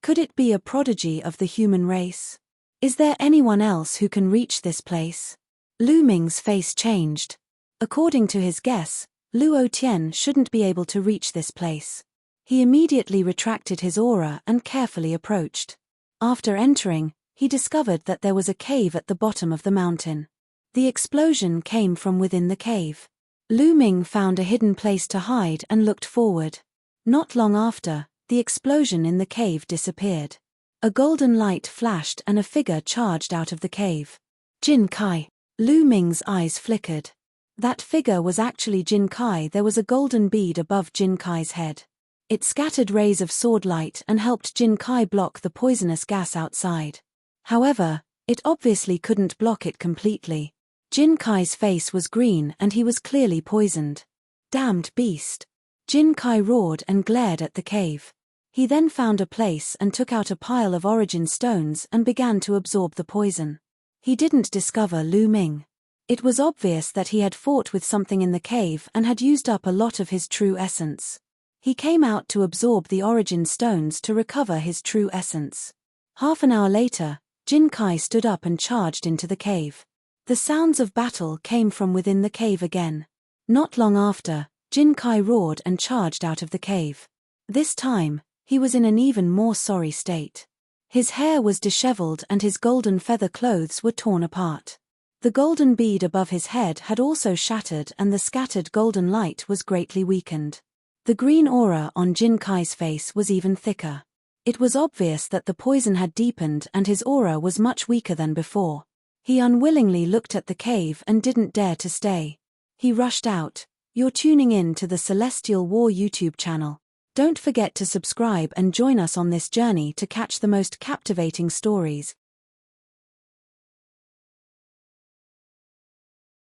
Could it be a prodigy of the human race? Is there anyone else who can reach this place? Lu Ming's face changed. According to his guess, Luo Tian shouldn't be able to reach this place. He immediately retracted his aura and carefully approached. After entering, he discovered that there was a cave at the bottom of the mountain. The explosion came from within the cave. Lu Ming found a hidden place to hide and looked forward. Not long after, the explosion in the cave disappeared. A golden light flashed and a figure charged out of the cave. Jin Kai. Lu Ming's eyes flickered. That figure was actually Jin Kai. There was a golden bead above Jin Kai's head. It scattered rays of sword light and helped Jin Kai block the poisonous gas outside. However, it obviously couldn't block it completely. Jin Kai's face was green and he was clearly poisoned. Damned beast! Jin Kai roared and glared at the cave. He then found a place and took out a pile of origin stones and began to absorb the poison. He didn't discover Lu Ming. It was obvious that he had fought with something in the cave and had used up a lot of his true essence. He came out to absorb the origin stones to recover his true essence. Half an hour later, Jin Kai stood up and charged into the cave. The sounds of battle came from within the cave again. Not long after, Jin Kai roared and charged out of the cave. This time, he was in an even more sorry state. His hair was disheveled and his golden feather clothes were torn apart. The golden bead above his head had also shattered and the scattered golden light was greatly weakened. The green aura on Jin Kai's face was even thicker. It was obvious that the poison had deepened and his aura was much weaker than before. He unwillingly looked at the cave and didn't dare to stay. He rushed out. You're tuning in to the Celestial War YouTube channel. Don't forget to subscribe and join us on this journey to catch the most captivating stories.